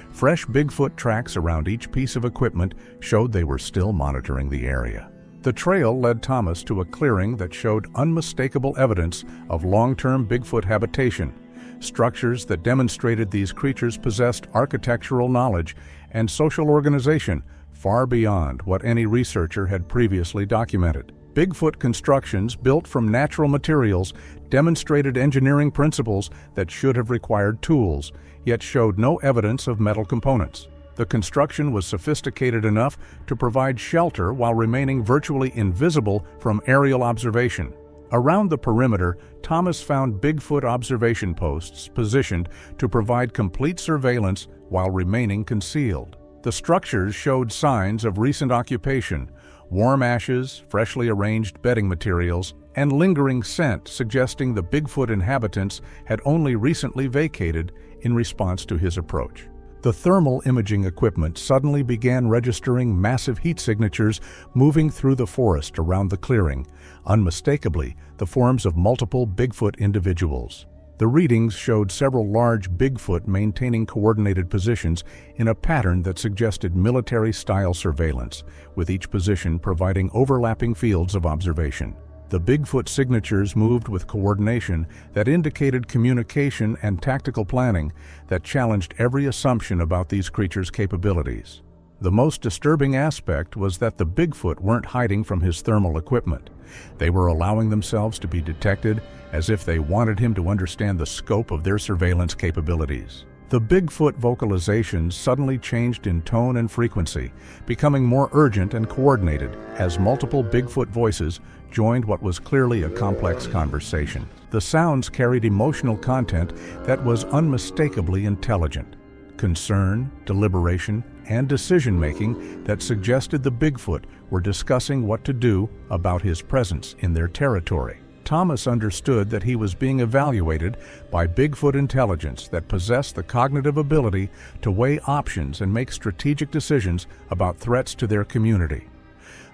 Fresh Bigfoot tracks around each piece of equipment showed they were still monitoring the area. The trail led Thomas to a clearing that showed unmistakable evidence of long-term Bigfoot habitation, structures that demonstrated these creatures possessed architectural knowledge and social organization far beyond what any researcher had previously documented. Bigfoot constructions built from natural materials demonstrated engineering principles that should have required tools, yet showed no evidence of metal components. The construction was sophisticated enough to provide shelter while remaining virtually invisible from aerial observation. Around the perimeter, Thomas found Bigfoot observation posts positioned to provide complete surveillance while remaining concealed. The structures showed signs of recent occupation. Warm ashes, freshly arranged bedding materials, and lingering scent suggesting the Bigfoot inhabitants had only recently vacated in response to his approach. The thermal imaging equipment suddenly began registering massive heat signatures moving through the forest around the clearing, unmistakably the forms of multiple Bigfoot individuals. The readings showed several large Bigfoot maintaining coordinated positions in a pattern that suggested military-style surveillance, with each position providing overlapping fields of observation. The Bigfoot signatures moved with coordination that indicated communication and tactical planning that challenged every assumption about these creatures' capabilities. The most disturbing aspect was that the Bigfoot weren't hiding from his thermal equipment. They were allowing themselves to be detected as if they wanted him to understand the scope of their surveillance capabilities. The Bigfoot vocalizations suddenly changed in tone and frequency, becoming more urgent and coordinated as multiple Bigfoot voices joined what was clearly a complex conversation. The sounds carried emotional content that was unmistakably intelligent. Concern, deliberation, and decision-making that suggested the Bigfoot were discussing what to do about his presence in their territory. Thomas understood that he was being evaluated by Bigfoot intelligence that possessed the cognitive ability to weigh options and make strategic decisions about threats to their community.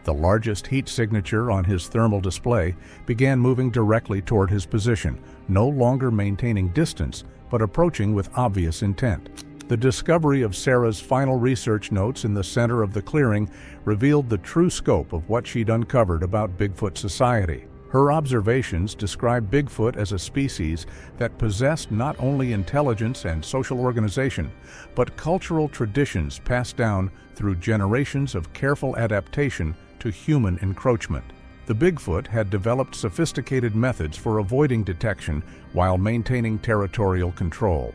The largest heat signature on his thermal display began moving directly toward his position, no longer maintaining distance, but approaching with obvious intent. The discovery of Sarah's final research notes in the center of the clearing revealed the true scope of what she'd uncovered about Bigfoot society. Her observations describe Bigfoot as a species that possessed not only intelligence and social organization, but cultural traditions passed down through generations of careful adaptation to human encroachment. The Bigfoot had developed sophisticated methods for avoiding detection while maintaining territorial control,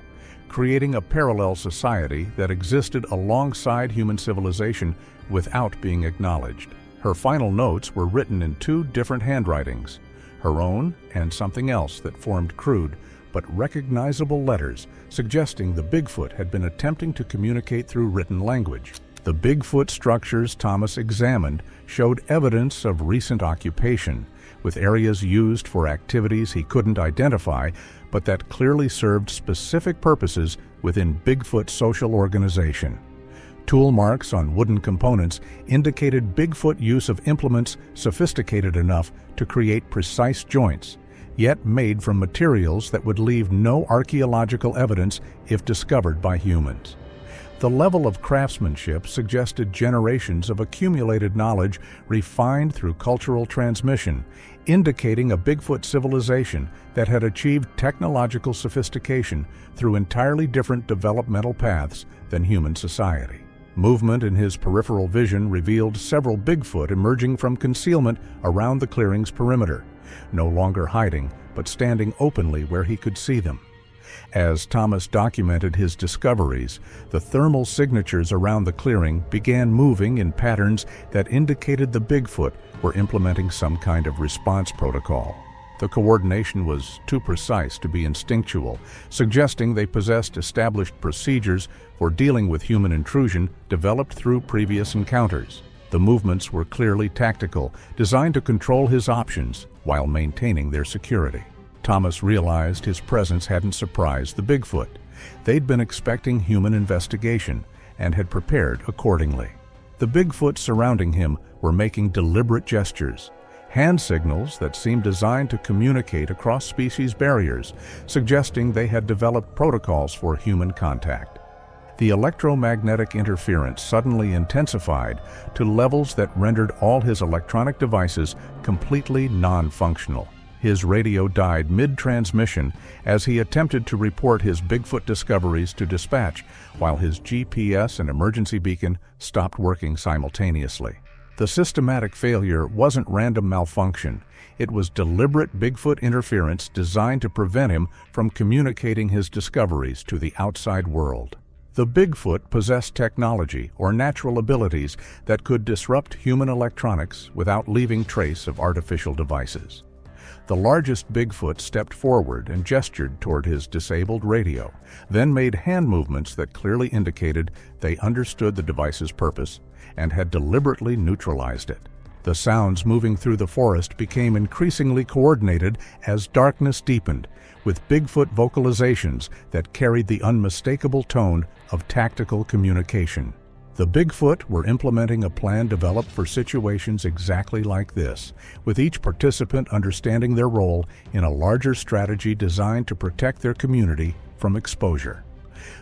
creating a parallel society that existed alongside human civilization without being acknowledged. Her final notes were written in two different handwritings, her own and something else that formed crude but recognizable letters, suggesting the Bigfoot had been attempting to communicate through written language. The Bigfoot structures Thomas examined showed evidence of recent occupation, with areas used for activities he couldn't identify, but that clearly served specific purposes within Bigfoot social organization. Tool marks on wooden components indicated Bigfoot use of implements sophisticated enough to create precise joints, yet made from materials that would leave no archaeological evidence if discovered by humans. The level of craftsmanship suggested generations of accumulated knowledge refined through cultural transmission, indicating a Bigfoot civilization that had achieved technological sophistication through entirely different developmental paths than human society. Movement in his peripheral vision revealed several Bigfoot emerging from concealment around the clearing's perimeter, no longer hiding, but standing openly where he could see them. As Thomas documented his discoveries, the thermal signatures around the clearing began moving in patterns that indicated the Bigfoot were implementing some kind of response protocol. The coordination was too precise to be instinctual, suggesting they possessed established procedures for dealing with human intrusion developed through previous encounters. The movements were clearly tactical, designed to control his options while maintaining their security. Thomas realized his presence hadn't surprised the Bigfoot. They'd been expecting human investigation and had prepared accordingly. The Bigfoot surrounding him were making deliberate gestures, hand signals that seemed designed to communicate across species barriers, suggesting they had developed protocols for human contact. The electromagnetic interference suddenly intensified to levels that rendered all his electronic devices completely non-functional. His radio died mid-transmission as he attempted to report his Bigfoot discoveries to dispatch, while his GPS and emergency beacon stopped working simultaneously. The systematic failure wasn't random malfunction. It was deliberate Bigfoot interference designed to prevent him from communicating his discoveries to the outside world. The Bigfoot possessed technology or natural abilities that could disrupt human electronics without leaving trace of artificial devices. The largest Bigfoot stepped forward and gestured toward his disabled radio, then made hand movements that clearly indicated they understood the device's purpose and had deliberately neutralized it. The sounds moving through the forest became increasingly coordinated as darkness deepened, with Bigfoot vocalizations that carried the unmistakable tone of tactical communication. The Bigfoot were implementing a plan developed for situations exactly like this, with each participant understanding their role in a larger strategy designed to protect their community from exposure.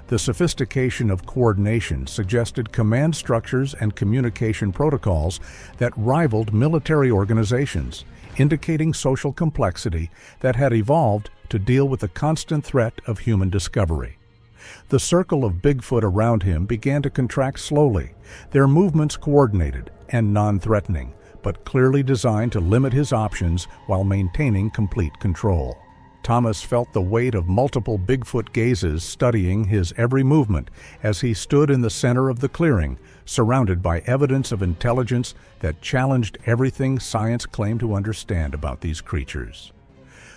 The sophistication of coordination suggested command structures and communication protocols that rivaled military organizations, indicating social complexity that had evolved to deal with the constant threat of human discovery. The circle of Bigfoot around him began to contract slowly, their movements coordinated and non-threatening, but clearly designed to limit his options while maintaining complete control. Thomas felt the weight of multiple Bigfoot gazes studying his every movement as he stood in the center of the clearing, surrounded by evidence of intelligence that challenged everything science claimed to understand about these creatures.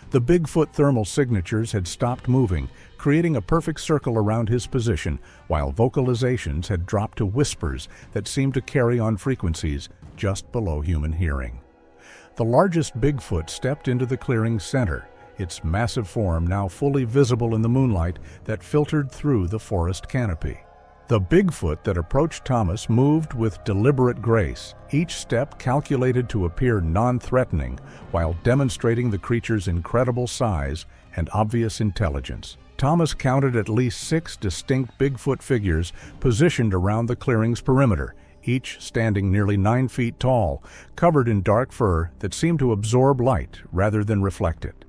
The Bigfoot thermal signatures had stopped moving, creating a perfect circle around his position, while vocalizations had dropped to whispers that seemed to carry on frequencies just below human hearing. The largest Bigfoot stepped into the clearing's center, its massive form now fully visible in the moonlight that filtered through the forest canopy. The Bigfoot that approached Thomas moved with deliberate grace, each step calculated to appear non-threatening while demonstrating the creature's incredible size and obvious intelligence. Thomas counted at least 6 distinct Bigfoot figures positioned around the clearing's perimeter, each standing nearly 9 feet tall, covered in dark fur that seemed to absorb light rather than reflect it.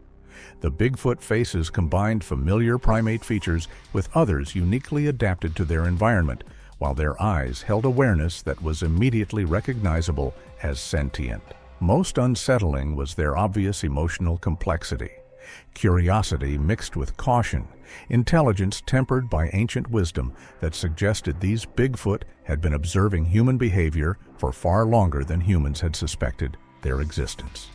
The Bigfoot faces combined familiar primate features with others uniquely adapted to their environment, while their eyes held awareness that was immediately recognizable as sentient. Most unsettling was their obvious emotional complexity. Curiosity mixed with caution, intelligence tempered by ancient wisdom that suggested these Bigfoot had been observing human behavior for far longer than humans had suspected their existence.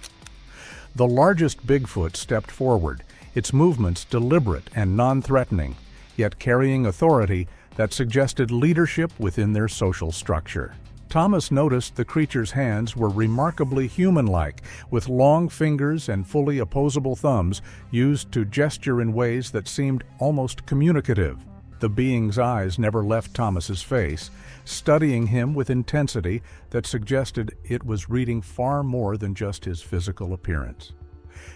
The largest Bigfoot stepped forward, its movements deliberate and non-threatening, yet carrying authority that suggested leadership within their social structure. Thomas noticed the creature's hands were remarkably human-like, with long fingers and fully opposable thumbs used to gesture in ways that seemed almost communicative. The being's eyes never left Thomas's face, studying him with intensity that suggested it was reading far more than just his physical appearance.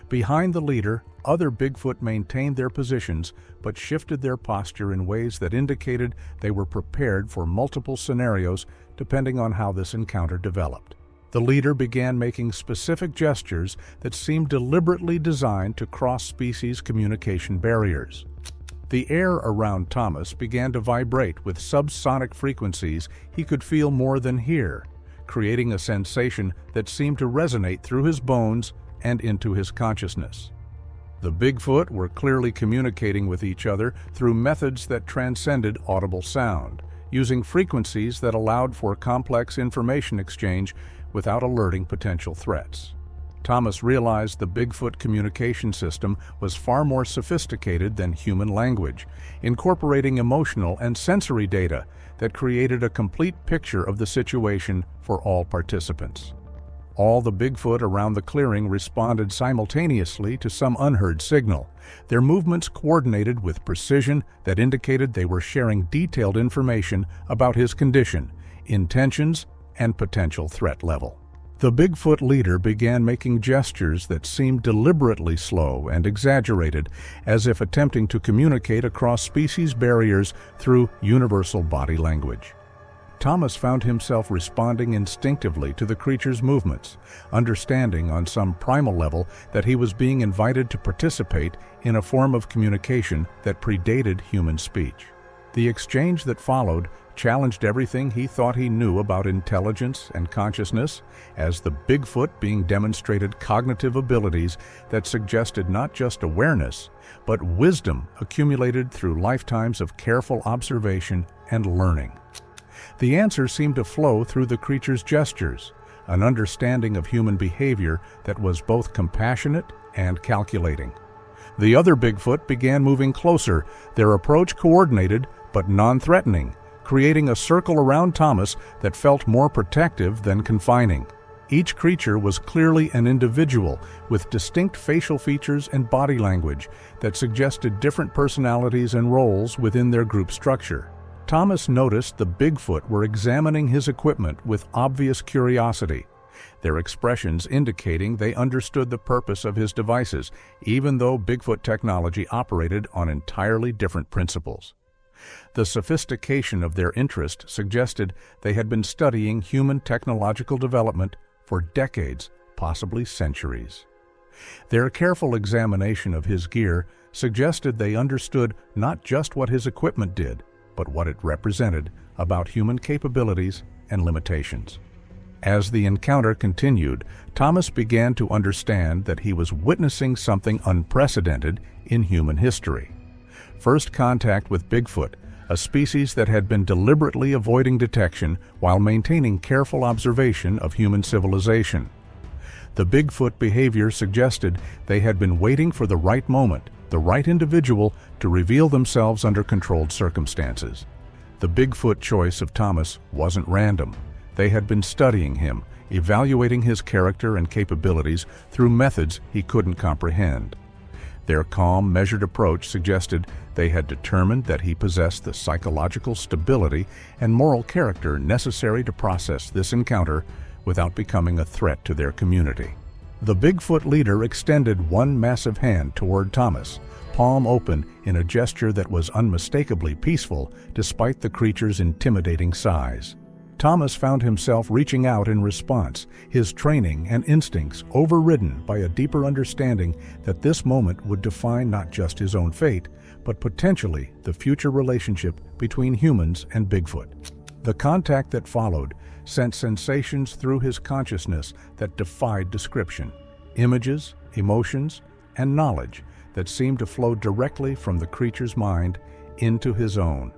Behind the leader, other Bigfoot maintained their positions but shifted their posture in ways that indicated they were prepared for multiple scenarios depending on how this encounter developed. The leader began making specific gestures that seemed deliberately designed to cross species communication barriers. The air around Thomas began to vibrate with subsonic frequencies he could feel more than hear, creating a sensation that seemed to resonate through his bones and into his consciousness. The Bigfoot were clearly communicating with each other through methods that transcended audible sound, using frequencies that allowed for complex information exchange without alerting potential threats. Thomas realized the Bigfoot communication system was far more sophisticated than human language, incorporating emotional and sensory data that created a complete picture of the situation for all participants. All the Bigfoot around the clearing responded simultaneously to some unheard signal, their movements coordinated with precision that indicated they were sharing detailed information about his condition, intentions, and potential threat level. The Bigfoot leader began making gestures that seemed deliberately slow and exaggerated, as if attempting to communicate across species barriers through universal body language. Thomas found himself responding instinctively to the creature's movements, understanding on some primal level that he was being invited to participate in a form of communication that predated human speech. The exchange that followed challenged everything he thought he knew about intelligence and consciousness, as the Bigfoot being demonstrated cognitive abilities that suggested not just awareness, but wisdom accumulated through lifetimes of careful observation and learning. The answers seemed to flow through the creature's gestures, an understanding of human behavior that was both compassionate and calculating. The other Bigfoot began moving closer, their approach coordinated but non-threatening, creating a circle around Thomas that felt more protective than confining. Each creature was clearly an individual with distinct facial features and body language that suggested different personalities and roles within their group structure. Thomas noticed the Bigfoot were examining his equipment with obvious curiosity, their expressions indicating they understood the purpose of his devices, even though Bigfoot technology operated on entirely different principles. The sophistication of their interest suggested they had been studying human technological development for decades, possibly centuries. Their careful examination of his gear suggested they understood not just what his equipment did, but what it represented about human capabilities and limitations. As the encounter continued, Thomas began to understand that he was witnessing something unprecedented in human history. First contact with Bigfoot, a species that had been deliberately avoiding detection while maintaining careful observation of human civilization. The Bigfoot behavior suggested they had been waiting for the right moment, the right individual to reveal themselves under controlled circumstances. The Bigfoot choice of Thomas wasn't random. They had been studying him, evaluating his character and capabilities through methods he couldn't comprehend. Their calm, measured approach suggested they had determined that he possessed the psychological stability and moral character necessary to process this encounter without becoming a threat to their community. The Bigfoot leader extended one massive hand toward Thomas, palm open in a gesture that was unmistakably peaceful despite the creature's intimidating size. Thomas found himself reaching out in response, his training and instincts overridden by a deeper understanding that this moment would define not just his own fate, but potentially the future relationship between humans and Bigfoot. The contact that followed sent sensations through his consciousness that defied description, images, emotions, and knowledge that seemed to flow directly from the creature's mind into his own.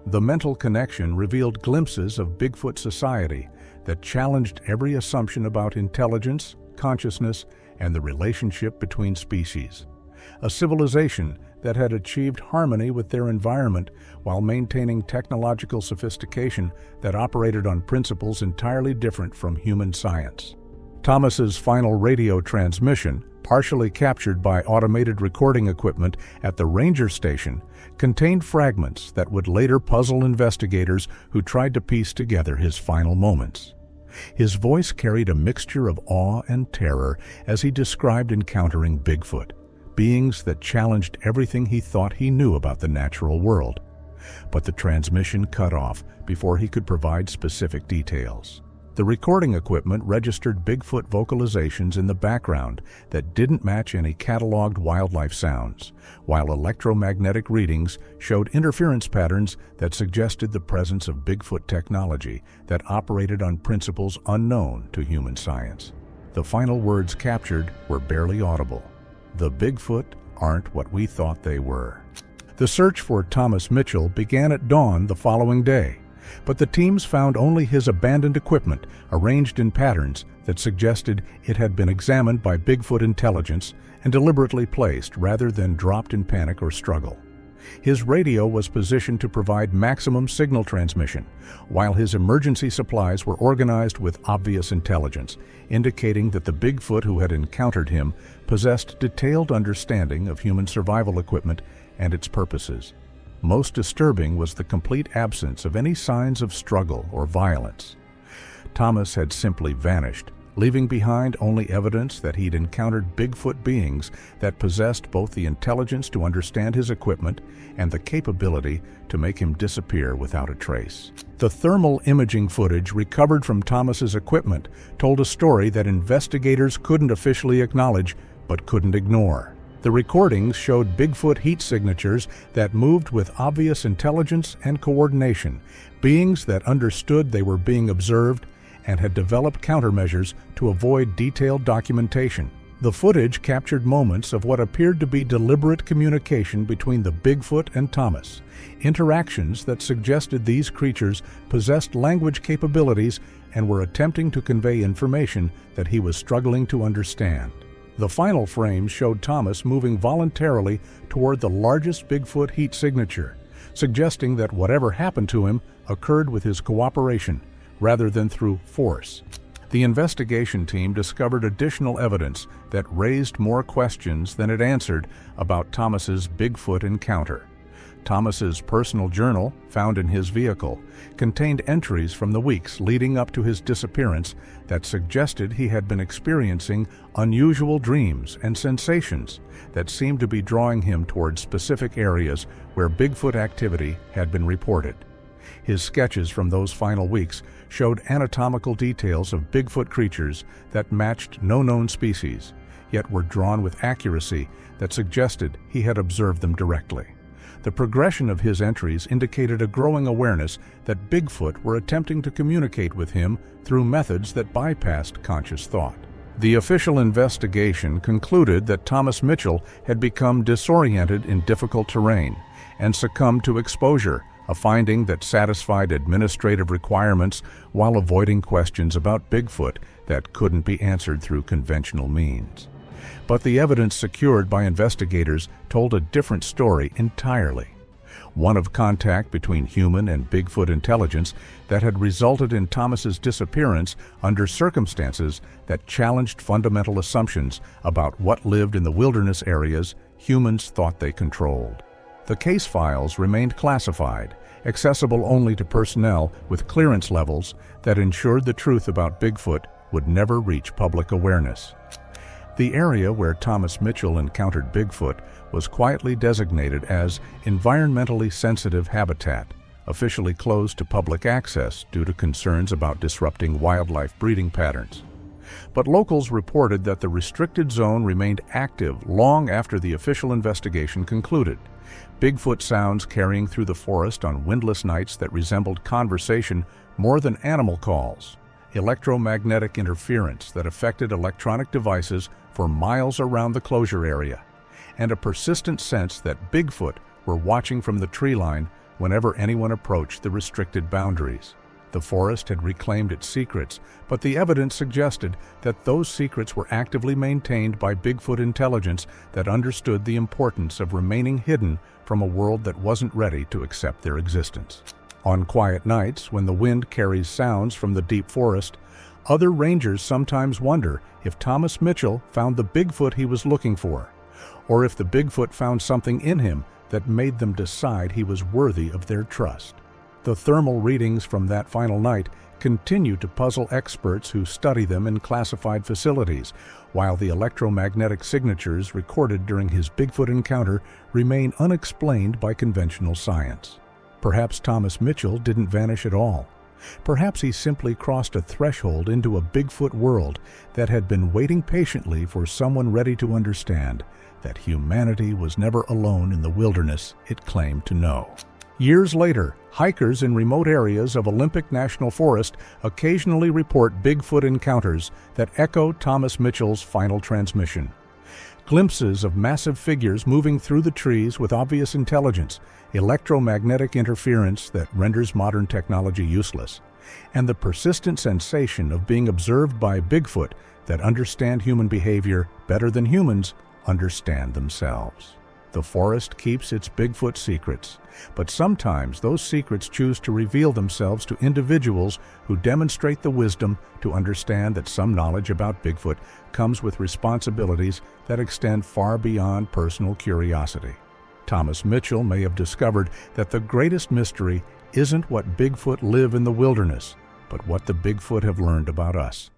The mental connection revealed glimpses of Bigfoot society that challenged every assumption about intelligence, consciousness, and the relationship between species. A civilization that had achieved harmony with their environment while maintaining technological sophistication that operated on principles entirely different from human science. Thomas's final radio transmission, partially captured by automated recording equipment at the ranger station, contained fragments that would later puzzle investigators who tried to piece together his final moments. His voice carried a mixture of awe and terror as he described encountering Bigfoot, beings that challenged everything he thought he knew about the natural world. But the transmission cut off before he could provide specific details. The recording equipment registered Bigfoot vocalizations in the background that didn't match any cataloged wildlife sounds, while electromagnetic readings showed interference patterns that suggested the presence of Bigfoot technology that operated on principles unknown to human science. The final words captured were barely audible. The Bigfoot aren't what we thought they were. The search for Thomas Mitchell began at dawn the following day, but the teams found only his abandoned equipment arranged in patterns that suggested it had been examined by Bigfoot intelligence and deliberately placed rather than dropped in panic or struggle. His radio was positioned to provide maximum signal transmission, while his emergency supplies were organized with obvious intelligence, indicating that the Bigfoot who had encountered him possessed detailed understanding of human survival equipment and its purposes. Most disturbing was the complete absence of any signs of struggle or violence. Thomas had simply vanished, leaving behind only evidence that he'd encountered Bigfoot beings that possessed both the intelligence to understand his equipment and the capability to make him disappear without a trace. The thermal imaging footage recovered from Thomas's equipment told a story that investigators couldn't officially acknowledge but couldn't ignore. The recordings showed Bigfoot heat signatures that moved with obvious intelligence and coordination, beings that understood they were being observed and had developed countermeasures to avoid detailed documentation. The footage captured moments of what appeared to be deliberate communication between the Bigfoot and Thomas, interactions that suggested these creatures possessed language capabilities and were attempting to convey information that he was struggling to understand. The final frame showed Thomas moving voluntarily toward the largest Bigfoot heat signature, suggesting that whatever happened to him occurred with his cooperation rather than through force. The investigation team discovered additional evidence that raised more questions than it answered about Thomas's Bigfoot encounter. Thomas's personal journal, found in his vehicle, contained entries from the weeks leading up to his disappearance that suggested he had been experiencing unusual dreams and sensations that seemed to be drawing him toward specific areas where Bigfoot activity had been reported. His sketches from those final weeks showed anatomical details of Bigfoot creatures that matched no known species, yet were drawn with accuracy that suggested he had observed them directly. The progression of his entries indicated a growing awareness that Bigfoot were attempting to communicate with him through methods that bypassed conscious thought. The official investigation concluded that Thomas Mitchell had become disoriented in difficult terrain and succumbed to exposure, a finding that satisfied administrative requirements while avoiding questions about Bigfoot that couldn't be answered through conventional means. But the evidence secured by investigators told a different story entirely. One of contact between human and Bigfoot intelligence that had resulted in Thomas's disappearance under circumstances that challenged fundamental assumptions about what lived in the wilderness areas humans thought they controlled. The case files remained classified, accessible only to personnel with clearance levels that ensured the truth about Bigfoot would never reach public awareness. The area where Thomas Mitchell encountered Bigfoot was quietly designated as environmentally sensitive habitat, officially closed to public access due to concerns about disrupting wildlife breeding patterns. But locals reported that the restricted zone remained active long after the official investigation concluded. Bigfoot sounds carrying through the forest on windless nights that resembled conversation more than animal calls. Electromagnetic interference that affected electronic devices for miles around the closure area, and a persistent sense that Bigfoot were watching from the tree line whenever anyone approached the restricted boundaries. The forest had reclaimed its secrets, but the evidence suggested that those secrets were actively maintained by Bigfoot intelligence that understood the importance of remaining hidden from a world that wasn't ready to accept their existence. On quiet nights, when the wind carries sounds from the deep forest, other rangers sometimes wonder if Thomas Mitchell found the Bigfoot he was looking for, or if the Bigfoot found something in him that made them decide he was worthy of their trust. The thermal readings from that final night continue to puzzle experts who study them in classified facilities, while the electromagnetic signatures recorded during his Bigfoot encounter remain unexplained by conventional science. Perhaps Thomas Mitchell didn't vanish at all. Perhaps he simply crossed a threshold into a Bigfoot world that had been waiting patiently for someone ready to understand that humanity was never alone in the wilderness it claimed to know. Years later, hikers in remote areas of Olympic National Forest occasionally report Bigfoot encounters that echo Thomas Mitchell's final transmission. Glimpses of massive figures moving through the trees with obvious intelligence, electromagnetic interference that renders modern technology useless, and the persistent sensation of being observed by Bigfoot that understand human behavior better than humans understand themselves. The forest keeps its Bigfoot secrets, but sometimes those secrets choose to reveal themselves to individuals who demonstrate the wisdom to understand that some knowledge about Bigfoot comes with responsibilities that extend far beyond personal curiosity. Thomas Mitchell may have discovered that the greatest mystery isn't what Bigfoot live in the wilderness, but what the Bigfoot have learned about us.